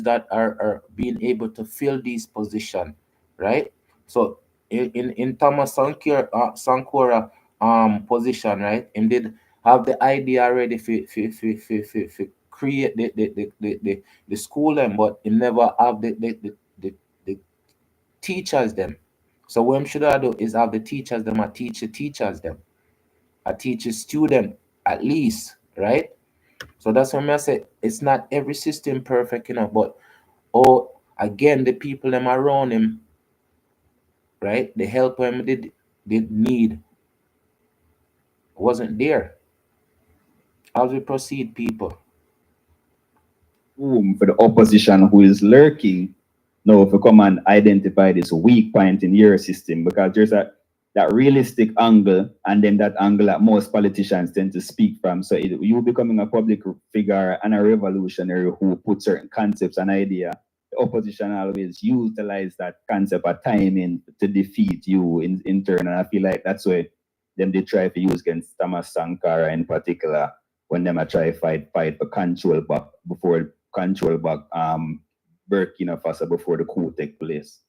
that are being able to fill these positions, right? So in Thomas Sankora position, right? And did have the idea already for create the school them, but he never have the teachers them. So what should I do is have the teachers them, a teacher teachers them, a teacher student at least, right? So that's what I say. It's not every system perfect, but oh, again, the people them around him, right? The help him did need wasn't there. As we proceed, people. Room for the opposition who is lurking now to come and identify this weak point in your system, because there's that realistic angle and then that angle that most politicians tend to speak from. So you becoming a public figure and a revolutionary who put certain concepts and idea, the opposition always utilize that concept of timing to defeat you in turn. And I feel like that's why they try to use against Thomas Sankara in particular when them try fight for control back before control back Burkina Faso before the coup take place.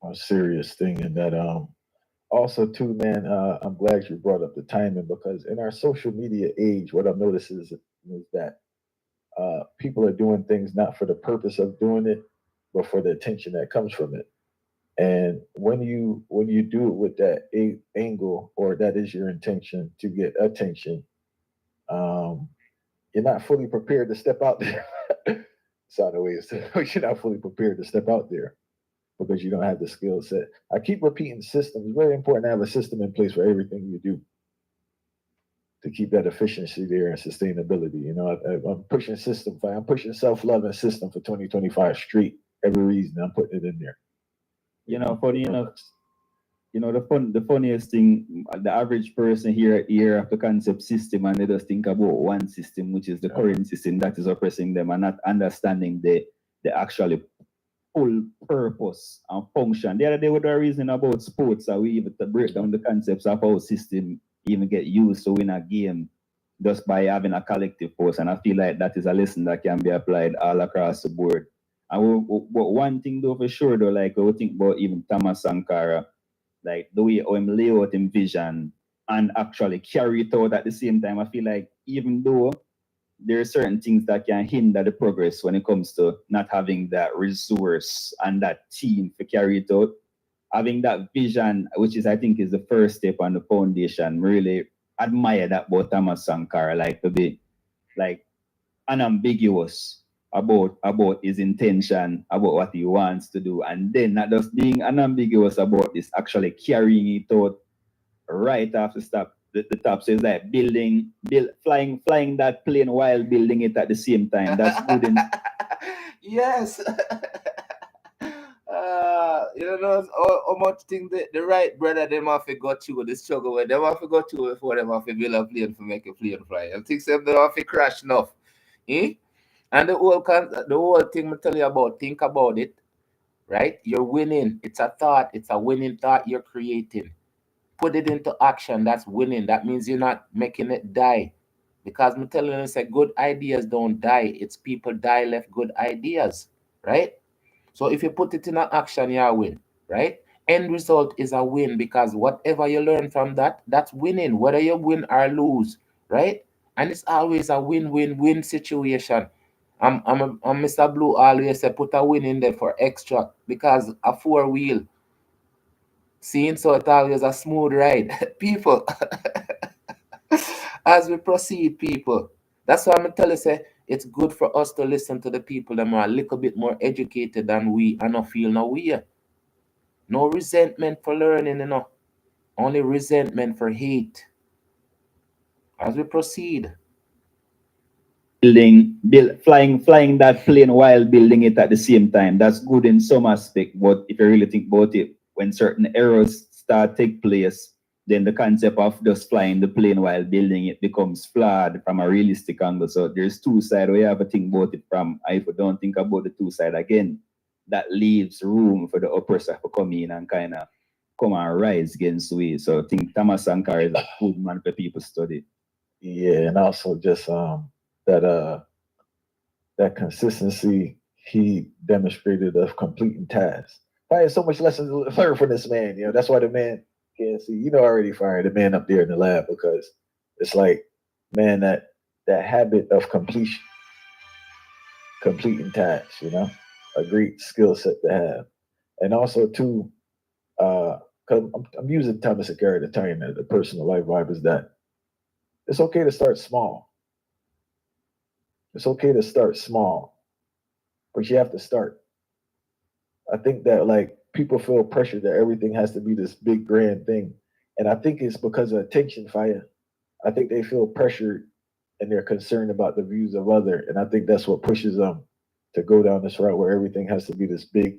A serious thing. And that also too, man, I'm glad you brought up the timing, because in our social media age, what I've noticed is that people are doing things not for the purpose of doing it, but for the attention that comes from it. And when you do it with that angle, or that is your intention to get attention, um, you're not fully prepared to step out there. Sound ways you're not fully prepared to step out there because you don't have the skill set. I keep repeating systems. It's very important to have a system in place for everything you do to keep that efficiency there and sustainability. I'm pushing system. I'm pushing self-love and system for 2025 straight. Every reason I'm putting it in there. Funny enough, the funniest thing, the average person here of the concept system, and they just think about one system, which is the current system that is oppressing them, and not understanding the actually full purpose and function. The other day we were reasoning about sports, so we even to break down the concepts of how system even get used to win a game just by having a collective force. And I feel like that is a lesson that can be applied all across the board. And but one thing though for sure though, like we think about even Thomas Sankara, like the way how him lay out him vision and actually carry it out at the same time. I feel like even though there are certain things that can hinder the progress when it comes to not having that resource and that team to carry it out, having that vision, which is I think is the first step on the foundation. Really admire that about Thomas Sankara, like to be like unambiguous about his intention, about what he wants to do, and then not just being unambiguous about this, actually carrying it out right after the top. So it's like flying that plane while building it at the same time. That's good. Yes. How much thing the right brother them have to go through the struggle with them have to go through before them have to build a plane to make a plane fly. I think them have to crash enough. And the whole thing I tell you about, think about it, right? You're winning. It's a thought. It's a winning thought you're creating. Put it into action. That's winning. That means you're not making it die. Because I'm telling you, say good ideas don't die. It's people die left good ideas, right? So if you put it in action, you win, right? End result is a win because whatever you learn from that, that's winning, whether you win or lose, right? And it's always a win-win-win situation. I'm Mr. Blue always say put a win in there for extra because a four-wheel, seeing so it always a smooth ride. People, as we proceed, people. That's why I'm tell you say it's good for us to listen to the people that are a little bit more educated than we and not feel no way. No resentment for learning, Only resentment for hate. As we proceed. Flying that plane while building it at the same time. That's good in some aspect, but if you really think about it, when certain errors start take place, then the concept of just flying the plane while building it becomes flawed from a realistic angle. So there's two sides. We have to think about it from. If we don't think about the two sides again, that leaves room for the oppressor to come in and kind of come and rise against we. So I think Thomas Sankara is a good man for people to study. Yeah, and also just that that consistency he demonstrated of completing tasks. I had so much lessons to learn from this man. You know, that's why the man can't see. You know, I already fired the man up there in the lab because it's like, man, that habit of completing tasks. You know, a great skill set to have, and also too, because I'm using Thomas Aguirre to tie in the personal life vibe is that it's okay to start small. It's okay to start small, but you have to start. I think that like people feel pressure that everything has to be this big grand thing. And I think it's because of attention fire. I think they feel pressured and they're concerned about the views of other. And I think that's what pushes them to go down this route where everything has to be this big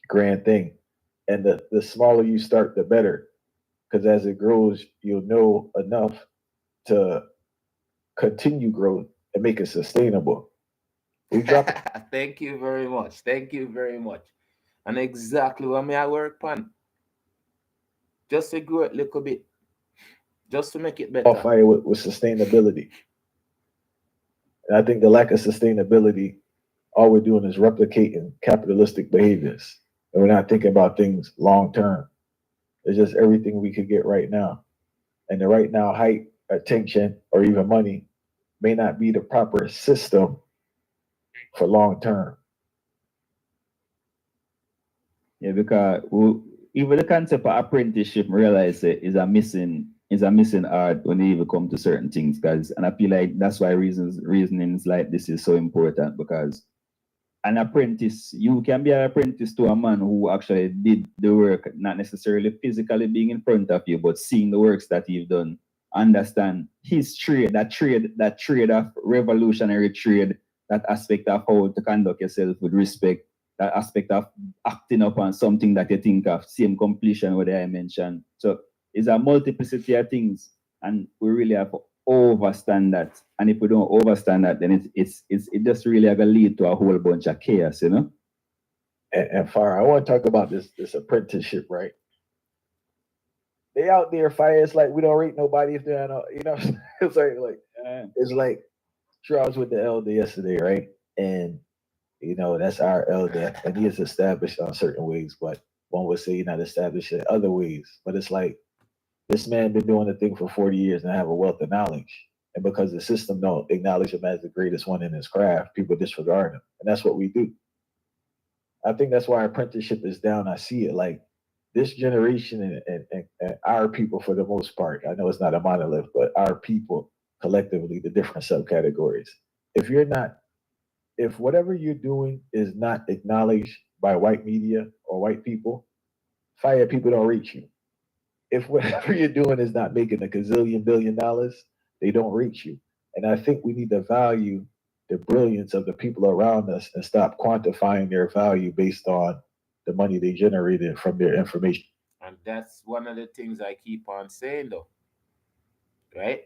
grand thing. And the smaller you start, the better. Because as it grows, you'll know enough to continue growth and make it sustainable. We drop Thank you very much. Thank you very much. And exactly what me I work on. Just to grow it a little bit. Just to make it off better. fire with sustainability. And I think the lack of sustainability, all we're doing is replicating capitalistic behaviors. And we're not thinking about things long term. It's just everything we could get right now. And the right now height, attention, or even money may not be the proper system for long term. Yeah, because even the concept of apprenticeship, realize it is a missing art when you even come to certain things. Because and I feel like that's why reasonings like this is so important because an apprentice, you can be an apprentice to a man who actually did the work, not necessarily physically being in front of you, but seeing the works that you've done, understand his trade, that trade of revolutionary trade, that aspect of how to conduct yourself with respect, that aspect of acting upon something that you think of, same completion what I mentioned. So it's a multiplicity of things, and we really have to overstand that. And if we don't overstand that, then it just really gonna lead to a whole bunch of chaos, you know. And fire, I want to talk about this apprenticeship, right? They out there fire. It's like we don't rate nobody if they're not, you know. It's like it's like sure I was with the elder yesterday, right? And you know, that's our elder, and he is established on certain ways, but one would say he's not established in other ways. But it's like this man been doing the thing for 40 years and have a wealth of knowledge. And because the system don't acknowledge him as the greatest one in his craft, people disregard him. And that's what we do. I think that's why apprenticeship is down. I see it like this generation and our people for the most part. I know it's not a monolith, but our people collectively, the different subcategories. If you're not, if whatever you're doing is not acknowledged by white media or white people, fire people don't reach you. If whatever you're doing is not making a gazillion billion dollars, they don't reach you. And I think we need to value the brilliance of the people around us and stop quantifying their value based on the money they generated from their information. And that's one of the things I keep on saying though. Right?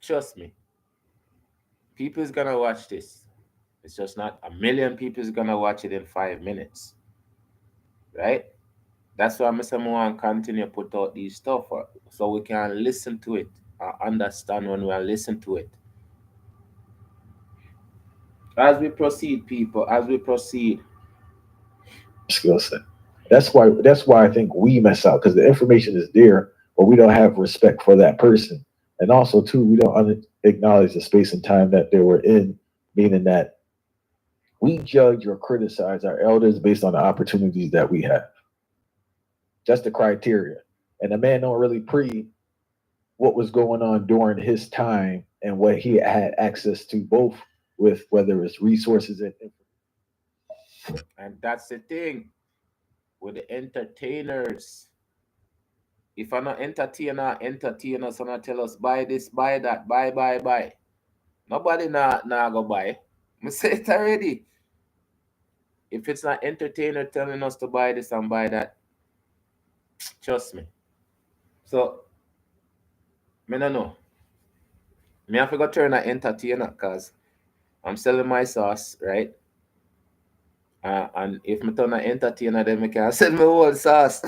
Trust me. People is gonna watch this. It's just not a million people is gonna watch it in 5 minutes. Right? That's why Mr. Moan continue put out these stuff so we can listen to it and understand when we are listening to it. As we proceed, people, as we proceed. Skill set. That's why I think we mess out because the information is there, but we don't have respect for that person. And also too, we don't acknowledge the space and time that they were in, meaning that we judge or criticize our elders based on the opportunities that we have. That's the criteria. And the man don't really pre what was going on during his time and what he had access to, both with whether it's resources and And that's the thing with the entertainers. If I'm not entertainers gonna tell us buy this, buy that, buy. Nobody nah go buy. I say it already. If it's not entertainer telling us to buy this and buy that, trust me. So me no know. Me have to go turn an entertainer cause I'm selling my sauce, right? And if me turn an entertainer, then me can sell my own sauce.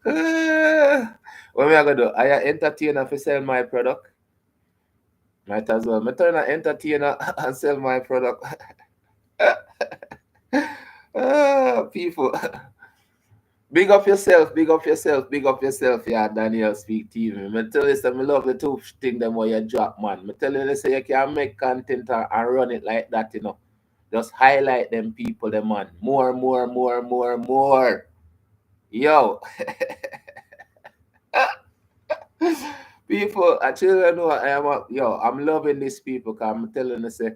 What me I gonna do? I a entertainer for sell my product. Might as well. Me turn an entertainer and sell my product. People. Big up yourself, big up yourself, big up yourself, yeah, Daniel Speak TV. Me tell you, say, me love the two thing them where you drop, man. Me tell you, say, you can make content and run it like that, you know. Just highlight them people, them man. More, more, more, more, more. Yo. People, actually, know I'm loving these people because I'm telling you, say,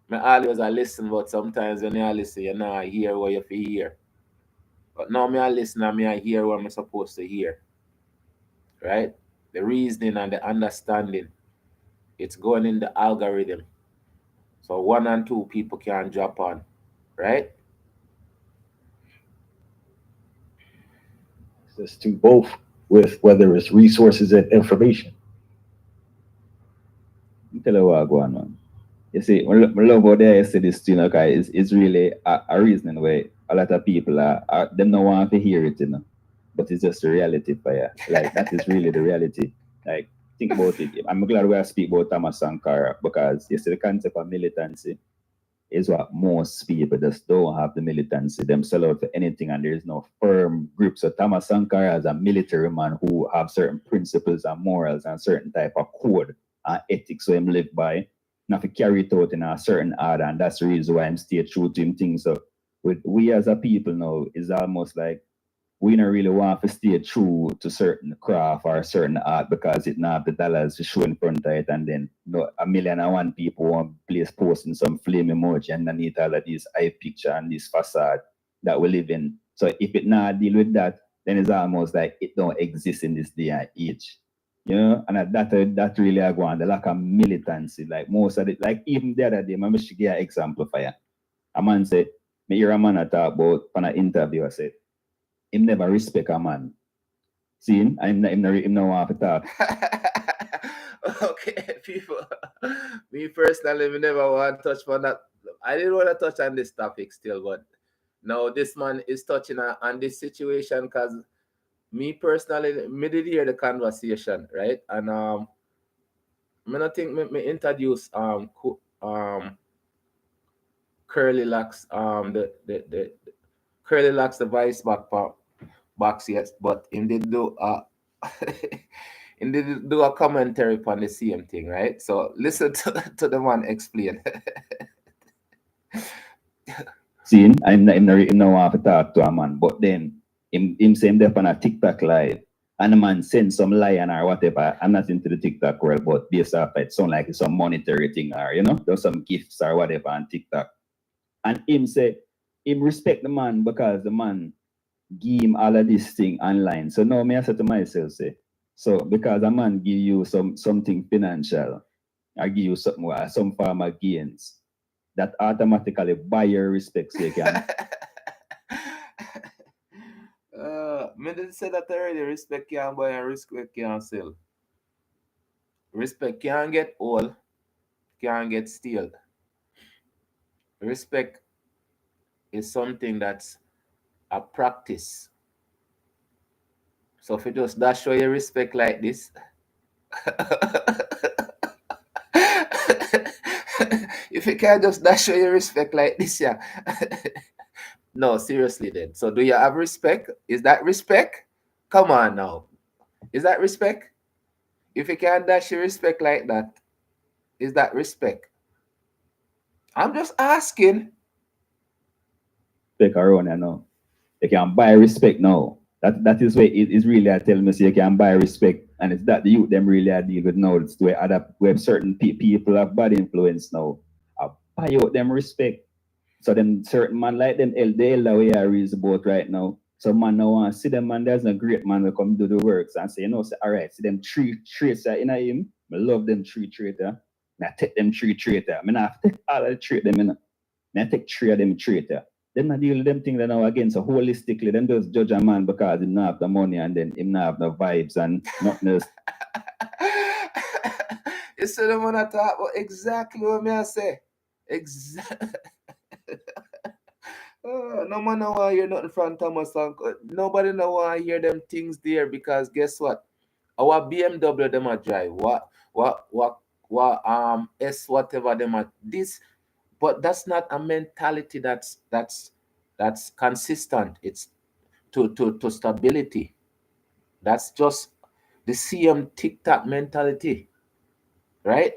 me always I listen, but sometimes when you listen, you know, I hear what you feel hear. But now me I listen and me I hear what I'm supposed to hear. Right? The reasoning and the understanding. It's going in the algorithm. So one and two people can jump on. Right? Access to both with whether it's resources and information. Tell you what going on. You see, I love how they say this, you know, guys. It's really a reasoning where a lot of people them don't want to hear it, you know. But it's just the reality for you. Like that is really the reality. Like think about it. I'm glad we speak about Thomas Sankara because you see the concept of militancy is what most people just don't have the militancy. Them sell out for anything and there is no firm group. So Thomas Sankara is a military man who have certain principles and morals and certain type of code and ethics so him live by. Not to carry it out in a certain order, and that's the reason why I'm stay true to him things. So with we as a people now is almost like we don't really want to stay true to certain craft or certain art because it not have the dollars to show in front of it, and then a million and one people want place posting some flame emoji underneath all of these eye picture and this facade that we live in. So if it not deal with that, then it's almost like it don't exist in this day and age. You know, and that really I go on the lack of militancy. Like most of it, like even the other day, I should give an example for you. A man said, me hear a man I talk about on an interview, I said, him never respect a man. See him? Him no want to talk. Okay, people. Me personally, me never want to touch on that. I didn't want to touch on this topic still, but now this man is touching on this situation because me personally, me did hear the conversation, right? And me not think me introduce Curly Locks the Curly Locks the vice box yes, but him did do him did do a commentary on the same thing, right? So listen to the man explain. See him? Him no want to talk to a man. But then him say him there on a TikTok live. And the man send some lion or whatever. I'm not into the TikTok world, but based off it sound like it's some monetary thing or you know, there's some gifts or whatever on TikTok. And him say him respect the man because the man give him all of this thing online. So now me I say to myself, say, so because a man give you something financial, I give you something some form of gains, that automatically buy your respect so you can. Me did say that already. Respect can't buy and respect can't sell. Respect can't get old, can't get steal. Respect is something that's a practice. So if you just dash show your respect like this, if you can't just dash show your respect like this, yeah. No, seriously then. So do you have respect? Is that respect? Come on now. Is that respect? If you can't dash your respect like that, is that respect? I'm just asking. Respect around you know. You can buy respect now. That is where it is really I tell me so you can buy respect. And it's that the youth them really are deal with now. It's where other where certain people have bad influence now. I buy out them respect. So then certain man like them the elder way I reason about right now. So man now want see them man, there's a great man will come do the works and say, you know, say, all right, see them three traits in him. I love them three traits. And I take them three traits. I mean I have to take all of the traits them in. I take three of them traits. Them not deal with them things that now again. So holistically, them just judge a man because he not have the money and then him not have the vibes and nothing else. You see them wanna talk about exactly what me I say. Exactly. No man no want hear nothing from Thomas Uncle. Nobody no want hear them things there because guess what? Our BMW them a drive. S whatever them are. This, but that's not a mentality that's consistent. It's to stability. That's just the CM TikTok mentality, right?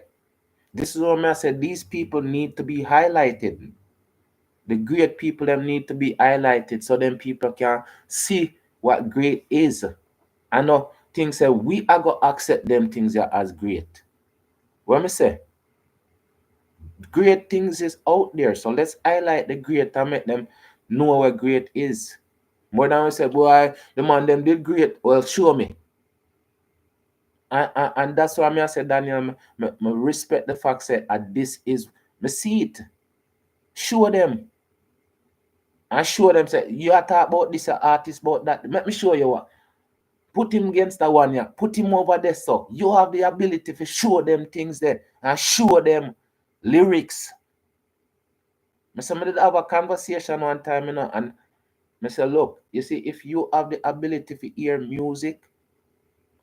This is what I said. These people need to be highlighted. The great people them need to be highlighted so then people can see what great is. I know things say we are gonna accept them things as great. What me say? Great things is out there. So let's highlight the great and make them know what great is. More than we say, boy, the man them did great. Well, show me. And that's why I say, Daniel, I respect the fact that this is me see it. Show them. And show them say, you are talk about this artist, about that. Let me show you what. Put him against the one, yeah. Put him over there, so you have the ability to show them things there and show them lyrics. I did have a conversation one time, and I said, look, you see, if you have the ability to hear music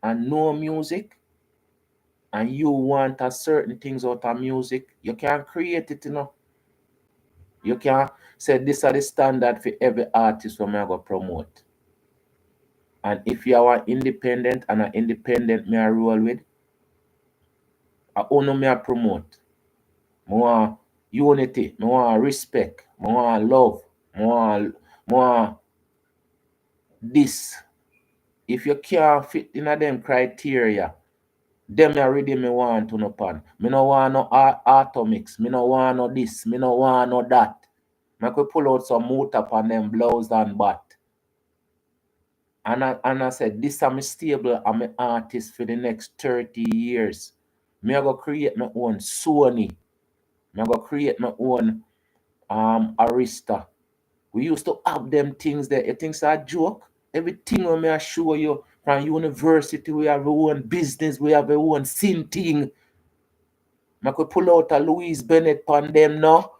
and know music, and you want a certain things out of music, you can create it, You can say this are the standard for every artist who may go promote. And if you are independent and an independent me I roll with, I only me I promote. I want unity, I want respect, I want love, I want this. If you can't fit in them criteria, them already me want to no pan. Me no want no atomics, me no want no this, me no want no that. I could pull out some motor upon them blouse and bat. And I said, this am stable, I'm an artist for the next 30 years. Me I go create my own Sony. Me I go create my own Arista. We used to have them things there. You think it's a joke? Everything when me I show you from university, we have our own business, we have our own sin thing. I could pull out a Louise Bennett on them now.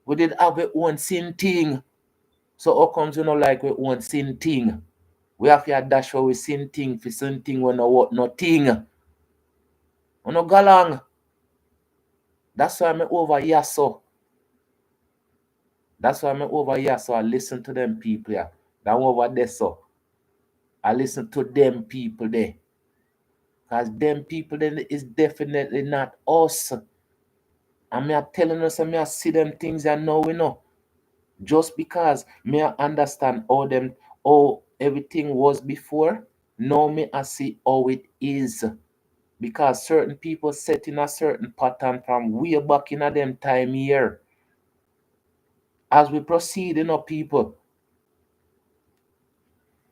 We did have our own sin thing. So how comes you know like we own sin thing? We have to dash for we sin thing for sin thing when no what nothing. We no go along. That's why I'm over here so. That's why I'm over here so I listen to them people here. That over there so. I listen to them people there. Because them people then is definitely not us. And me are telling us and me I see them things and now we know. Just because me I understand how everything was before, now me I see how it is. Because certain people set in a certain pattern from way back in a them time here. As we proceed, people.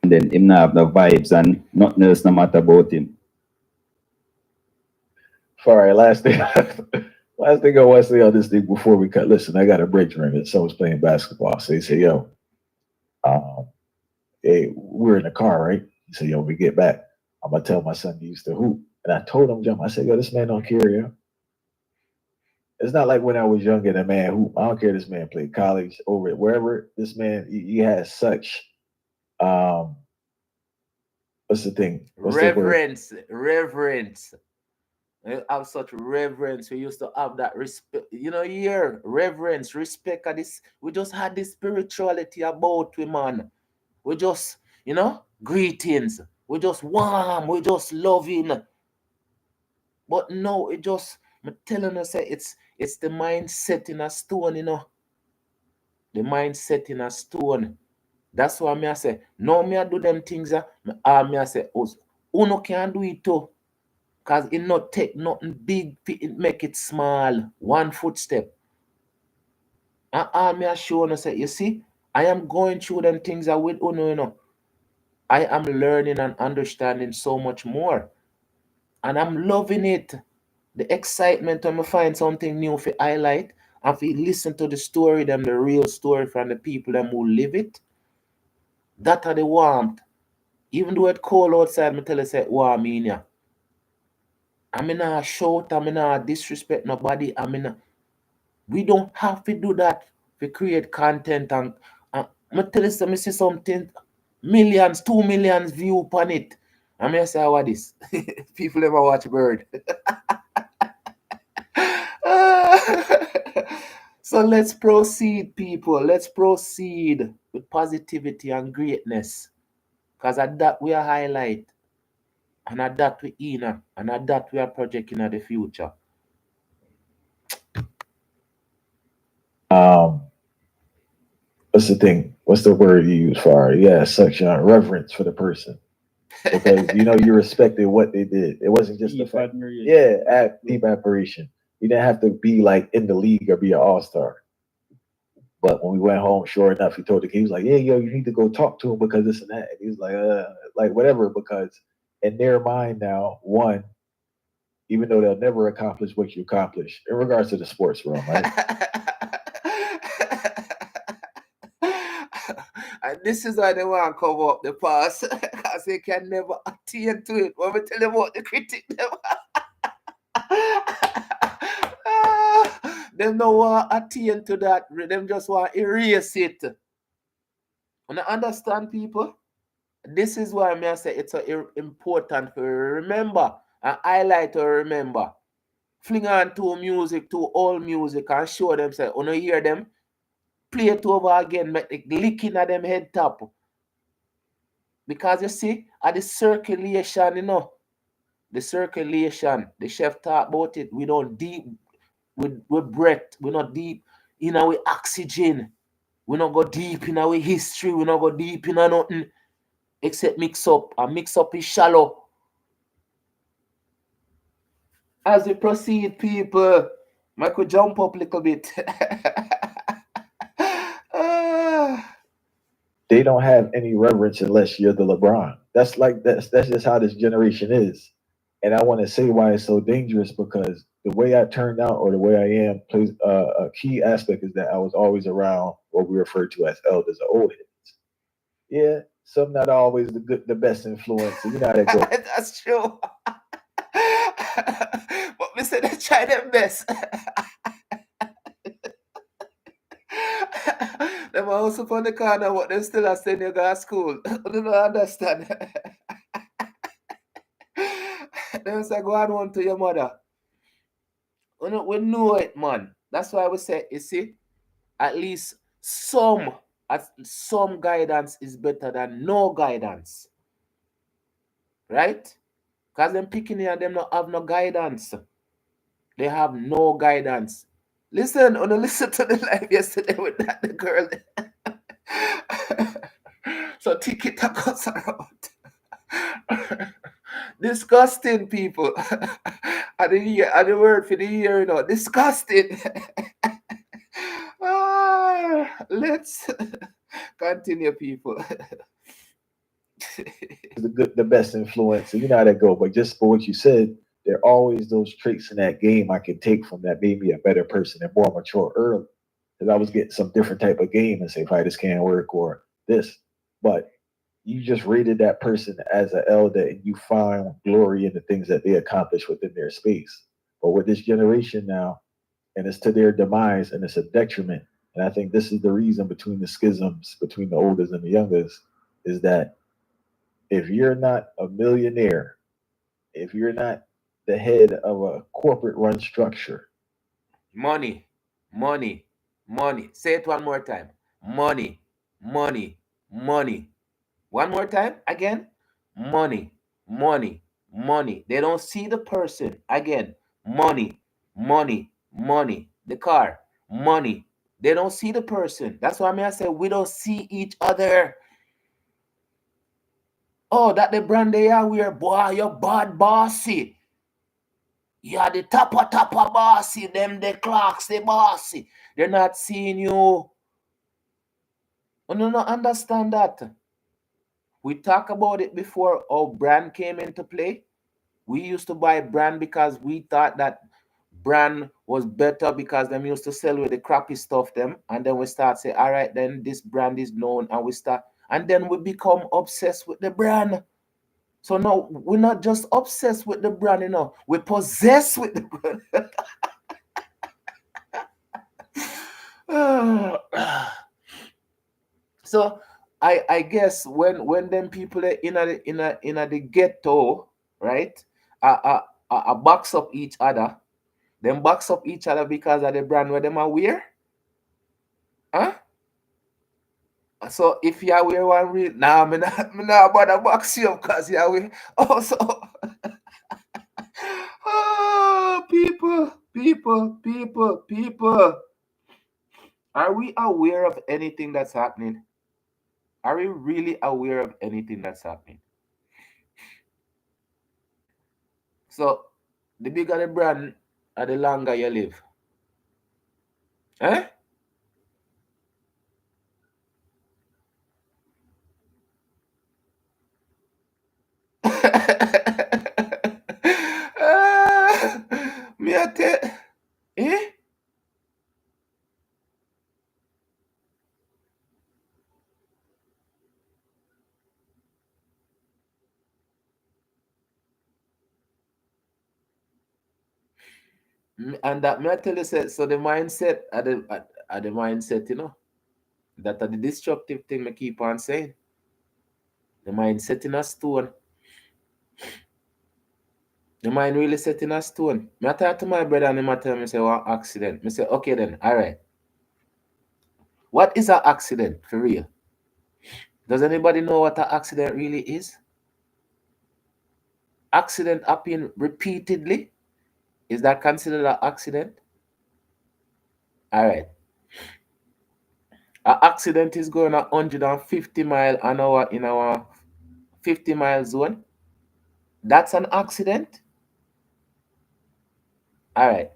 And then him not have the vibes and nothing else no matter about him. Sorry, last thing, last thing I want to say on this thing before we cut. Listen, I got a break room and someone's playing basketball. So he said, yo, hey, we're in the car, right? He said, yo, when we get back, I'm gonna tell my son he used to hoop. And I told him, jump. I said, yo, this man don't care, yo. It's not like when I was young and a man hoop. I don't care. This man played college over it, wherever. This man, he has such what's the thing? What's reverence. Reverence. We have such reverence. We used to have that respect. Here, reverence, respect. This. We just had this spirituality about we, man. We just, greetings. We just warm. We just loving. But no, it just, I'm telling you, say it's the mindset in a stone, The mindset in a stone. That's why me I say, no, me I do them things, me I say, uno can do it too. Because it not take nothing big, it make it small. One footstep. And me I show you, say, you see, I am going through them things with uno, I am learning and understanding so much more. And I'm loving it. The excitement when I find something new for highlight and for listen to the story, the real story from the people them who live it. That are the warmth. Even though it cold outside, me tell you say warm in ya. I mean not shout, I mean not disrespect nobody. We don't have to do that to create content and me tell you me see something millions, 2 million view upon it. I say what this? People ever watch Bird. So let's proceed, people. Let's proceed with positivity and greatness. Because at that we are highlight. And at that we in. And at that we are projecting at the future. What's the thing? What's the word you use for it? Yeah, such reverence for the person. Because you respected what they did. It wasn't just the Deep fact. admiration. Yeah, deep admiration. You didn't have to be like in the league or be an all-star. But when we went home, sure enough, he told the kid, he was like, "Yeah, yo, you need to go talk to him because this and that." And he was like whatever, because in their mind now, one, even though they'll never accomplish what you accomplish in regards to the sports realm, right? And this is why they want to cover up the past, because they can never attain to it. When we tell them about the critic, them no want attain to that. Them just want erase it. And I understand, people. This is why I say it's important for you to remember and highlight or remember. Fling on to music, to old music, and show them, say, when you hear them, play it over again, make the licking at them head top. Because you see, at the circulation, the circulation, the chef talk about it, we don't deep with breath, we're not deep in our oxygen. We not go deep in our history, we not go deep in nothing except mix up. And mix up is shallow. As we proceed, people, I could jump up a little bit. They don't have any reverence unless you're the LeBron. That's just how this generation is. And I want to say why it's so dangerous, because the way I turned out or the way I am plays a key aspect is that I was always around what we refer to as elders or old heads. Yeah, some not always the best influence. You know how that goes. That's true. But we said they try their best. Them house up on the corner, what them still are saying you go to school. You don't understand. Them say go on home to your mother. We know it, man. That's why we say, you see, at least some guidance is better than no guidance. Right? Because them picking here, them not have no guidance. They have no guidance. Listen, when I listen to the live yesterday with that the girl. So ticket goes around. Disgusting, people. And the word for the year, disgusting. Let's continue, people. The best influence. And you know how that go. But just for what you said, there are always those traits in that game I can take from that made me a better person and more mature early. Because I was getting some different type of game and say, "If this can't work," or this. But you just rated that person as an elder and you find glory in the things that they accomplish within their space. But with this generation now, and it's to their demise and it's a detriment. And I think this is the reason between the schisms between the oldest and the youngest is that if you're not a millionaire, if you're not the head of a corporate run structure, money, money, money. Say it one more time. Money, money, money. One more time again. Money, money, money. They don't see the person. Again, money, money, money. The car, money. They don't see the person. That's why I say we don't see each other. Oh, that the brand they are wear, boy, you're bad bossy. Yeah, the topper bossy, them the clocks, the bossy. They're not seeing you. Oh, no, no, understand that. We talk about it before our brand came into play. We used to buy brand because we thought that brand was better because them used to sell with the crappy stuff them. And then we start say, all right, then this brand is known, and we start, and then we become obsessed with the brand. So now we're not just obsessed with the brand, we're possessed with the brand. So I guess when them people are in the ghetto, right, box up each other, Them box up each other because of the brand where them are wear? Huh? So if you wear one real, nah, me not about to box you up because you wear. Also, oh, people. Are we aware of anything that's happening? Are we really aware of anything that's happening? So the bigger the brand, the longer you live. Eh? Me I tell, eh? And that me I tell you, so the mindset, the mindset, that are the destructive thing me keep on saying. The mind set in a stone. The mind really set in a stone. Me I talk to my brother and him tell me say what accident. Me say, okay then, all right. What is an accident for real? Does anybody know what an accident really is? Accident happen repeatedly. Is that considered an accident? All right. An accident is going at 150 mile an hour in our 50-mile zone. That's an accident. All right.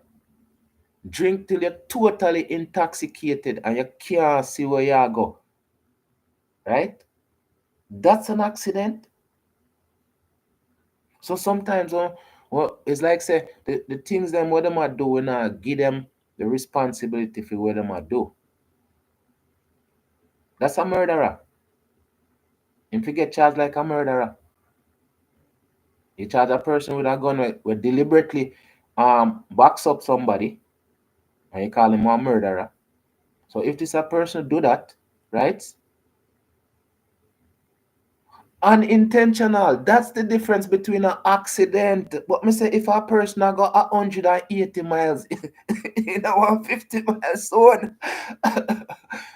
Drink till you're totally intoxicated and you can't see where you go. Right? That's an accident. So sometimes, well, it's like say the things them what them are doing, give them the responsibility for what them are do. That's a murderer. If you get charged like a murderer, you charge a person with a gun where deliberately backs up somebody, and you call him a murderer. So if this a person do that, right? Unintentional. That's the difference between an accident. But me say if a person a go 180 miles in a 150 miles zone,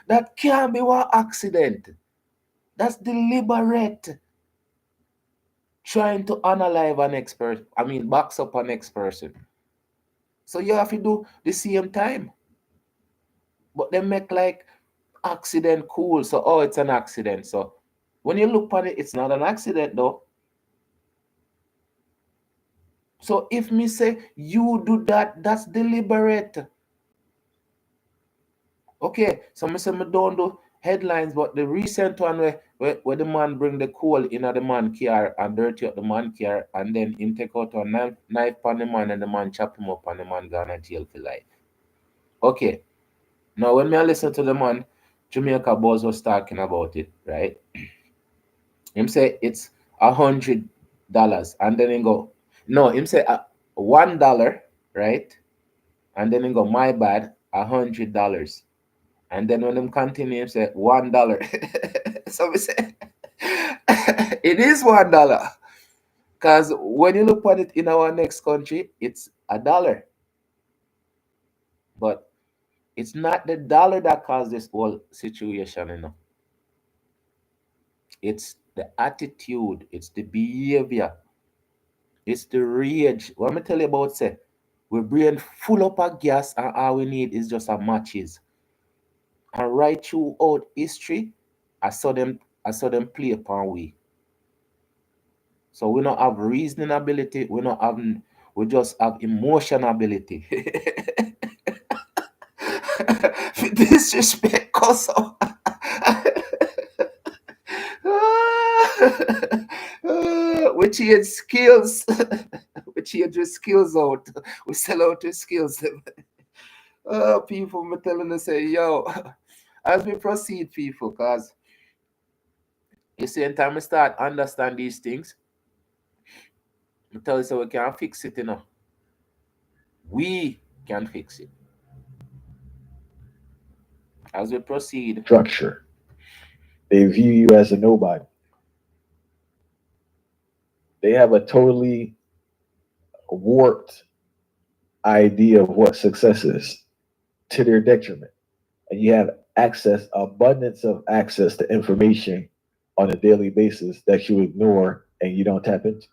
that can't be one accident. That's deliberate. Trying to unalive an next person. I mean, box up an next person. So you have to do the same time. But they make like accident cool. So, oh, it's an accident. So when you look at it, it's not an accident though. So if me say you do that, that's deliberate. Okay, so me say me don't do headlines, but the recent one where the man bring the coal in the man car and dirty up the man car, and then him take out a knife on the man and the man chop him up and the man gone to jail for life. Okay, now when me I listen to the man, Jamaica boss was talking about it, right? Him say it's $100, and then he go, no, him say $1, right? And then he go, my bad, $100. And then when them continue, him say $1. So we say it is $1. Because when you look at it in our next country, it's $1. But it's not the dollar that caused this whole situation. It's the attitude, it's the behavior, it's the rage. What me tell you about say, we brain full up of gas and all we need is just a matches. And right throughout history, I saw them play upon we. So we don't have reasoning ability, we just have emotion ability. Disrespect also. We change skills. We change the skills out. We sell out the skills. People me telling us say, yo, as we proceed, people, because you see, in time we start understand these things, I tell you so we can fix it. We can fix it. As we proceed. Structure. They view you as a nobody. They have a totally warped idea of what success is to their detriment. And you have abundance of access to information on a daily basis that you ignore and you don't tap into.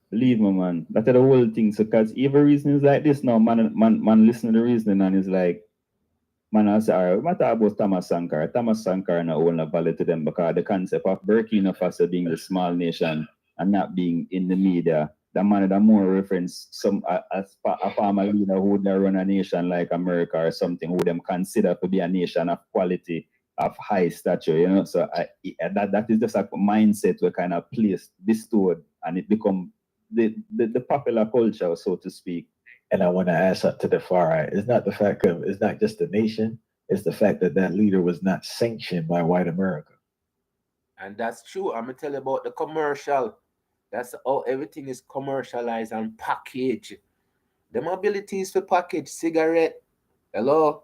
Believe me, man. That's the whole thing. So, cause even reasons like this now, man, listen to the reasoning and it's like, man, I say, all right, we might talk about Thomas Sankara. Thomas Sankara not hold no value to them because the concept of Burkina Faso being a small nation and not being in the media, that man that more reference a former leader who would run a nation like America or something who them consider to be a nation of quality, of high stature, you know. So that is just a mindset we kind of placed, bestowed, and it become the popular culture, so to speak. And I want to add something to the far right. It's not the fact of, it's not just the nation, it's the fact that that leader was not sanctioned by white America. And that's true. I'm gonna tell you about the commercial. That's all, everything is commercialized and packaged. Them abilities to package cigarette. Hello?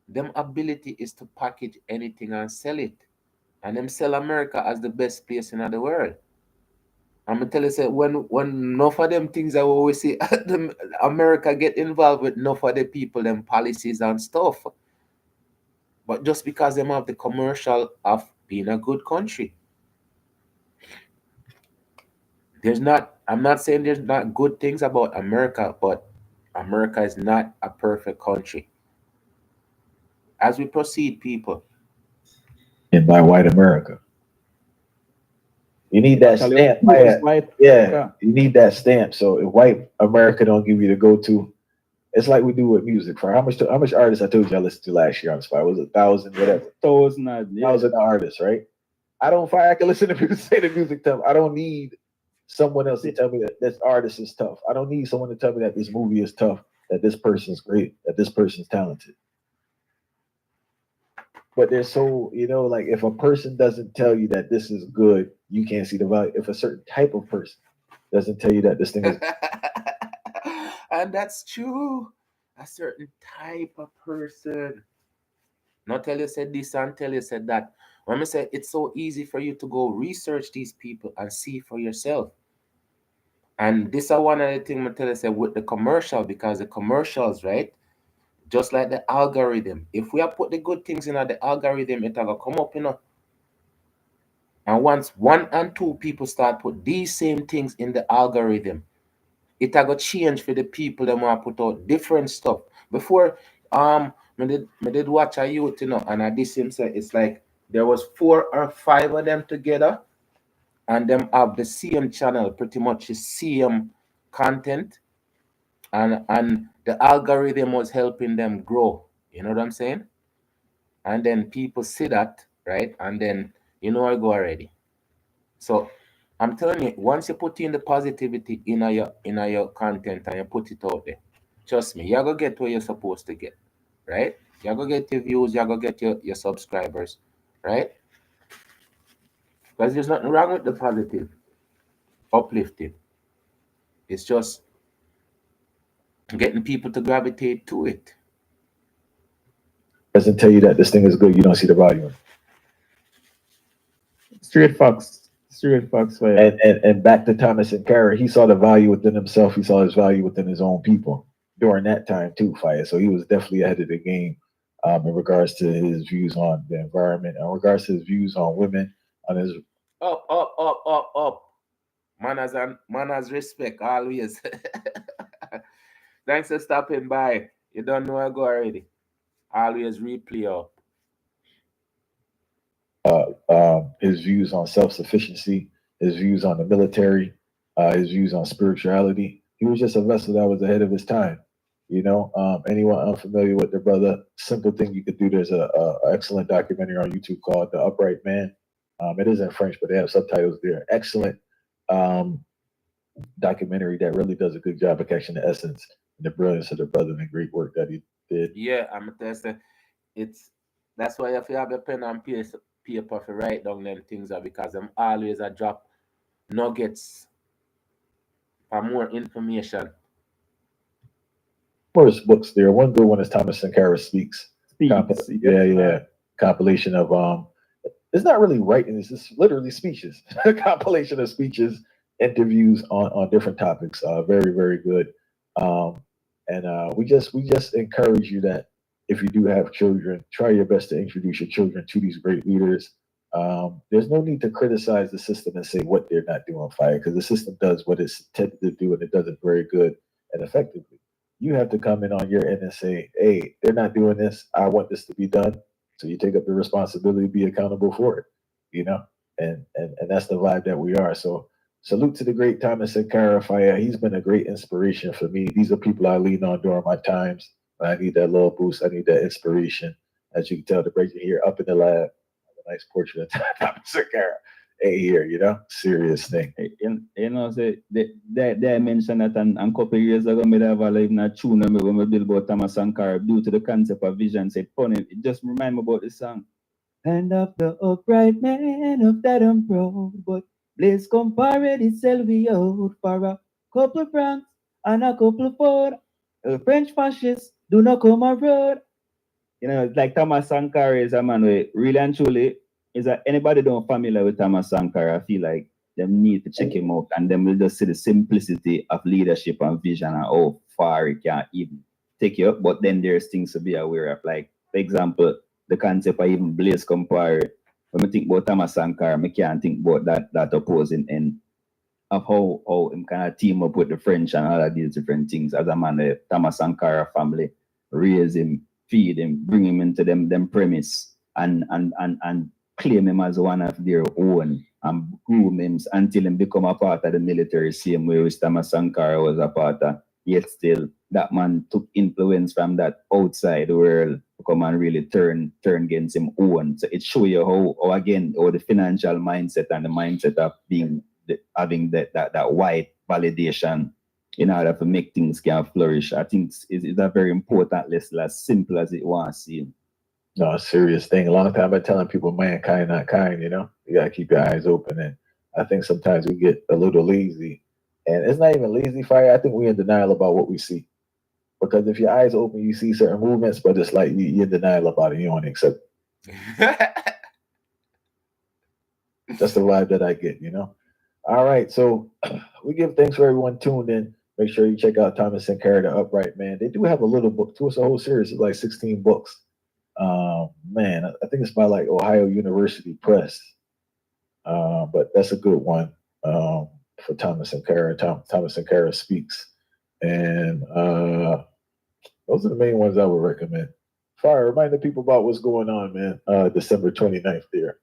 Them ability is to package anything and sell it. And them sell America as the best place in the world. I'm gonna tell you, say, when enough of them things that we always see America get involved with enough of the people, them policies and stuff. But just because them have the commercial of being a good country. I'm not saying there's not good things about America, but America is not a perfect country. As we proceed, people. And by white America. You need that Actually, stamp. it's white Yeah, America. you need that stamp. So if white America don't give you the go-to, it's like we do with music. For how much artists I told you I listened to last year on Spotify? Was it 1,000, whatever? Yeah. 1,000 artists, right? I don't find I can listen to people say the music tough. I don't need someone else to tell me that this artist is tough. I don't need someone to tell me that this movie is tough, that this person's great, that this person's talented. But they're so, like if a person doesn't tell you that this is good, you can't see the value. If a certain type of person doesn't tell you that this thing is, And that's true. A certain type of person. Not tell you said this and tell you said that. When I say it's so easy for you to go research these people and see for yourself. And this is one of the things I tell you say with the commercial, because the commercials, right? Just like the algorithm. If we have put the good things in the algorithm, it will come up, And once one and two people start put these same things in the algorithm, it will change for the people that want to put out different stuff. Before, me did watch a youth, and I did him say it's like there was 4 or 5 of them together, and them have the same channel, pretty much the same content, and the algorithm was helping them grow. You know what I'm saying? And then people see that, right? And then I go already. So I'm telling you, once you put in the positivity in your content and you put it out there, trust me, you're gonna get where you're supposed to get, right? You're gonna get your views, you're gonna get your subscribers, right? Because there's nothing wrong with the positive, uplifting. It's just getting people to gravitate to it. doesn't tell you that this thing is good, you don't see the value. Straight facts. Straight facts. And back to Thomas Sankara, he saw the value within himself. He saw his value within his own people during that time too, Fire. So he was definitely ahead of the game in regards to his views on the environment, in regards to his views on women, on his Up, up, up, up, up. Manners respect always. Thanks for stopping by. You don't know I go already. Always replay up. his views on self-sufficiency, his views on the military, his views on spirituality. He was just a vessel that was ahead of his time. Anyone unfamiliar with the brother, simple thing you could do. There's a excellent documentary on YouTube called The Upright Man. It is in French, but they have subtitles there. Excellent documentary that really does a good job of catching the essence and the brilliance of the brother and the great work that he did. Yeah, I'm testing. That's why if you have a pen and paper to write down them things are because I'm always a drop nuggets for more information. First books there. One good one is Thomas Sankara Speaks. Compilation of it's not really writing, it's just literally speeches. A compilation of speeches interviews on different topics. Very, very good. And we just encourage you that if you do have children, try your best to introduce your children to these great leaders. There's no need to criticize the system and say what they're not doing fire, because the system does what it's intended to do, and it does it very good and effectively. You have to come in on your end and say, hey, they're not doing this. I want this to be done. So you take up the responsibility, be accountable for it, you know? And that's the vibe that we are. So salute to the great Thomas Sankara Fire. He's been a great inspiration for me. These are people I lean on during my times when I need that little boost. I need that inspiration. As you can tell, the breaking here up in the lab. A nice portrait of Thomas Sankara. Hey, here, you know, serious thing. You know, say they mentioned that and couple of years ago, me have a live in a tune when we build about Thomas Sankara due to the concept of vision. Say funny, it just remind me about the song. Hand up the upright man of that I'm proud, but let's compare it sell we out for a couple francs and a couple for French fascists do not come abroad. You know, it's like Thomas Sankara is a man who really and truly is that anybody don't familiar with Thomas Sankara, I feel like them need to check him out and then we'll just see the simplicity of leadership and vision and how far it can even take you up. But then there's things to be aware of. Like, for example, the concept of even Blaise Compaoré. When I think about Thomas Sankara, I can't think about that opposing end of how him kind of team up with the French and all of these different things. As a man, the Thomas Sankara family raise him, feed him, bring him into them premise and claim him as one of their own and groom him until him become a part of the military, same way which Thomas Sankara was a part of. Yet still, that man took influence from that outside world to come and really turn against him own. So it shows you how again, how the financial mindset and the mindset of being having that white validation in order to make things can flourish. I think it's a very important lesson, as simple as it was seen. No, a serious thing. A long time I've been telling people, mankind not kind, you know? You gotta keep your eyes open. And I think sometimes we get a little lazy. And it's not even lazy fire. I think we're in denial about what we see. Because if your eyes open, you see certain movements, but it's like you're in denial about it. You don't accept it. That's the vibe that I get, you know? All right. So we give thanks for everyone tuned in. Make sure you check out Thomas Sankara, The Upright Man. They do have a little book too. It's a whole series. It's like 16 books. Man, I think it's by like Ohio University Press. But that's a good one for Thomas Sankara. Thomas Sankara Speaks. And those are the main ones I would recommend. Fire, remind the people about what's going on, man. December 29th there.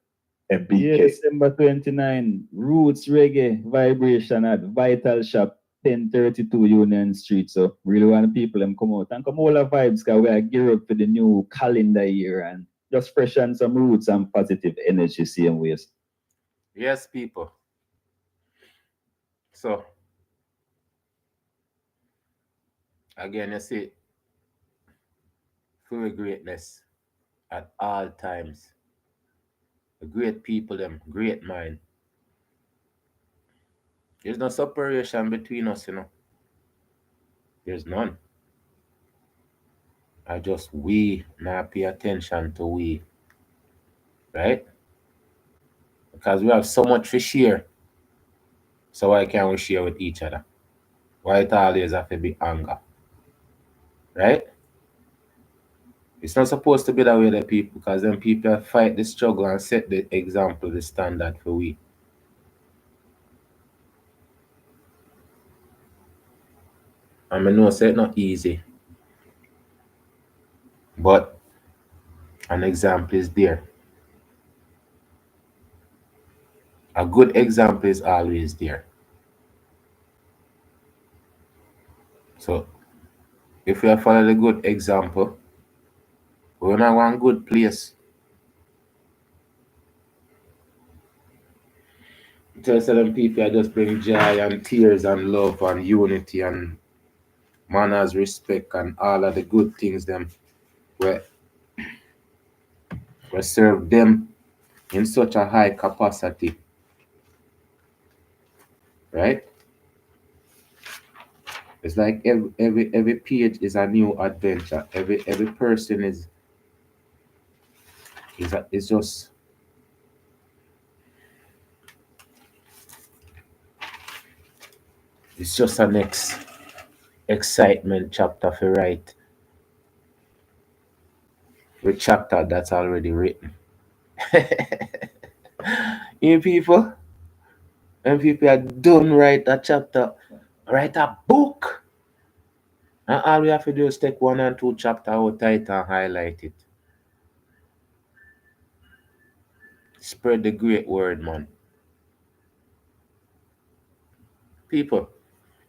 And BK. Yeah, December 29, Roots Reggae Vibration at Vital Shop, 1032 Union Street. So really want the people them come out and come all the vibes because we are geared up for the new calendar year and just freshen some roots and positive energy same ways. Yes, people. So again, you see, full greatness at all times. The great people, them great mind. There's no separation between us, you know. There's none. I just we not pay attention to we, right? Because we have so much to share. So why can't we share with each other? Why it always have to be anger? Right? It's not supposed to be that way, the people, because then people fight the struggle and set the example, the standard for we. And I know say it's not easy. But an example is there. A good example is always there. So if we follow the good example, we're not one good place. Tell certain people I just bring joy and tears and love and unity and manners, respect and all of the good things them where we serve them in such a high capacity. Right? It's like every page is a new adventure. Every person is just It's just a next excitement chapter for write with chapter that's already written. You people, when people are done write a chapter, write a book. And all we have to do is take one and two chapter out tight and highlight it. Spread the great word, man. People,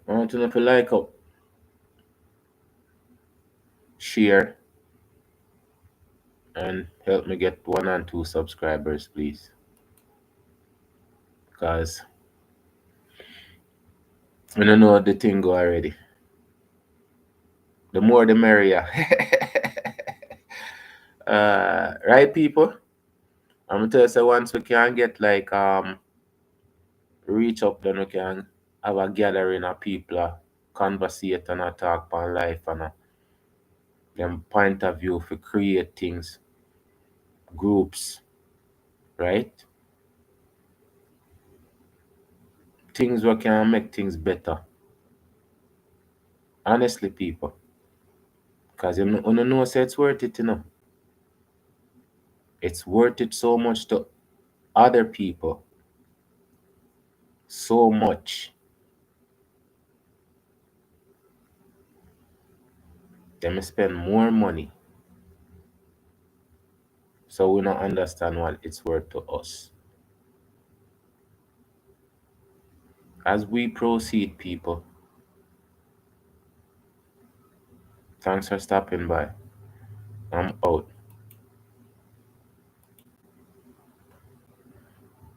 I want to know if you like up, share, and help me get one and two subscribers, please. Because we don't know the thing go already. The more the merrier. Right, people? I'm gonna tell you, so once we can get like reach up, then we can have a gathering of people, conversate and a talk on life and them point of view for create things, groups, right? Things we can make things better. Honestly, people. Because you know say it's worth it, you know. It's worth it so much to other people. So much. Them spend more money. So we don't understand what it's worth to us. As we proceed, people, thanks for stopping by. I'm out.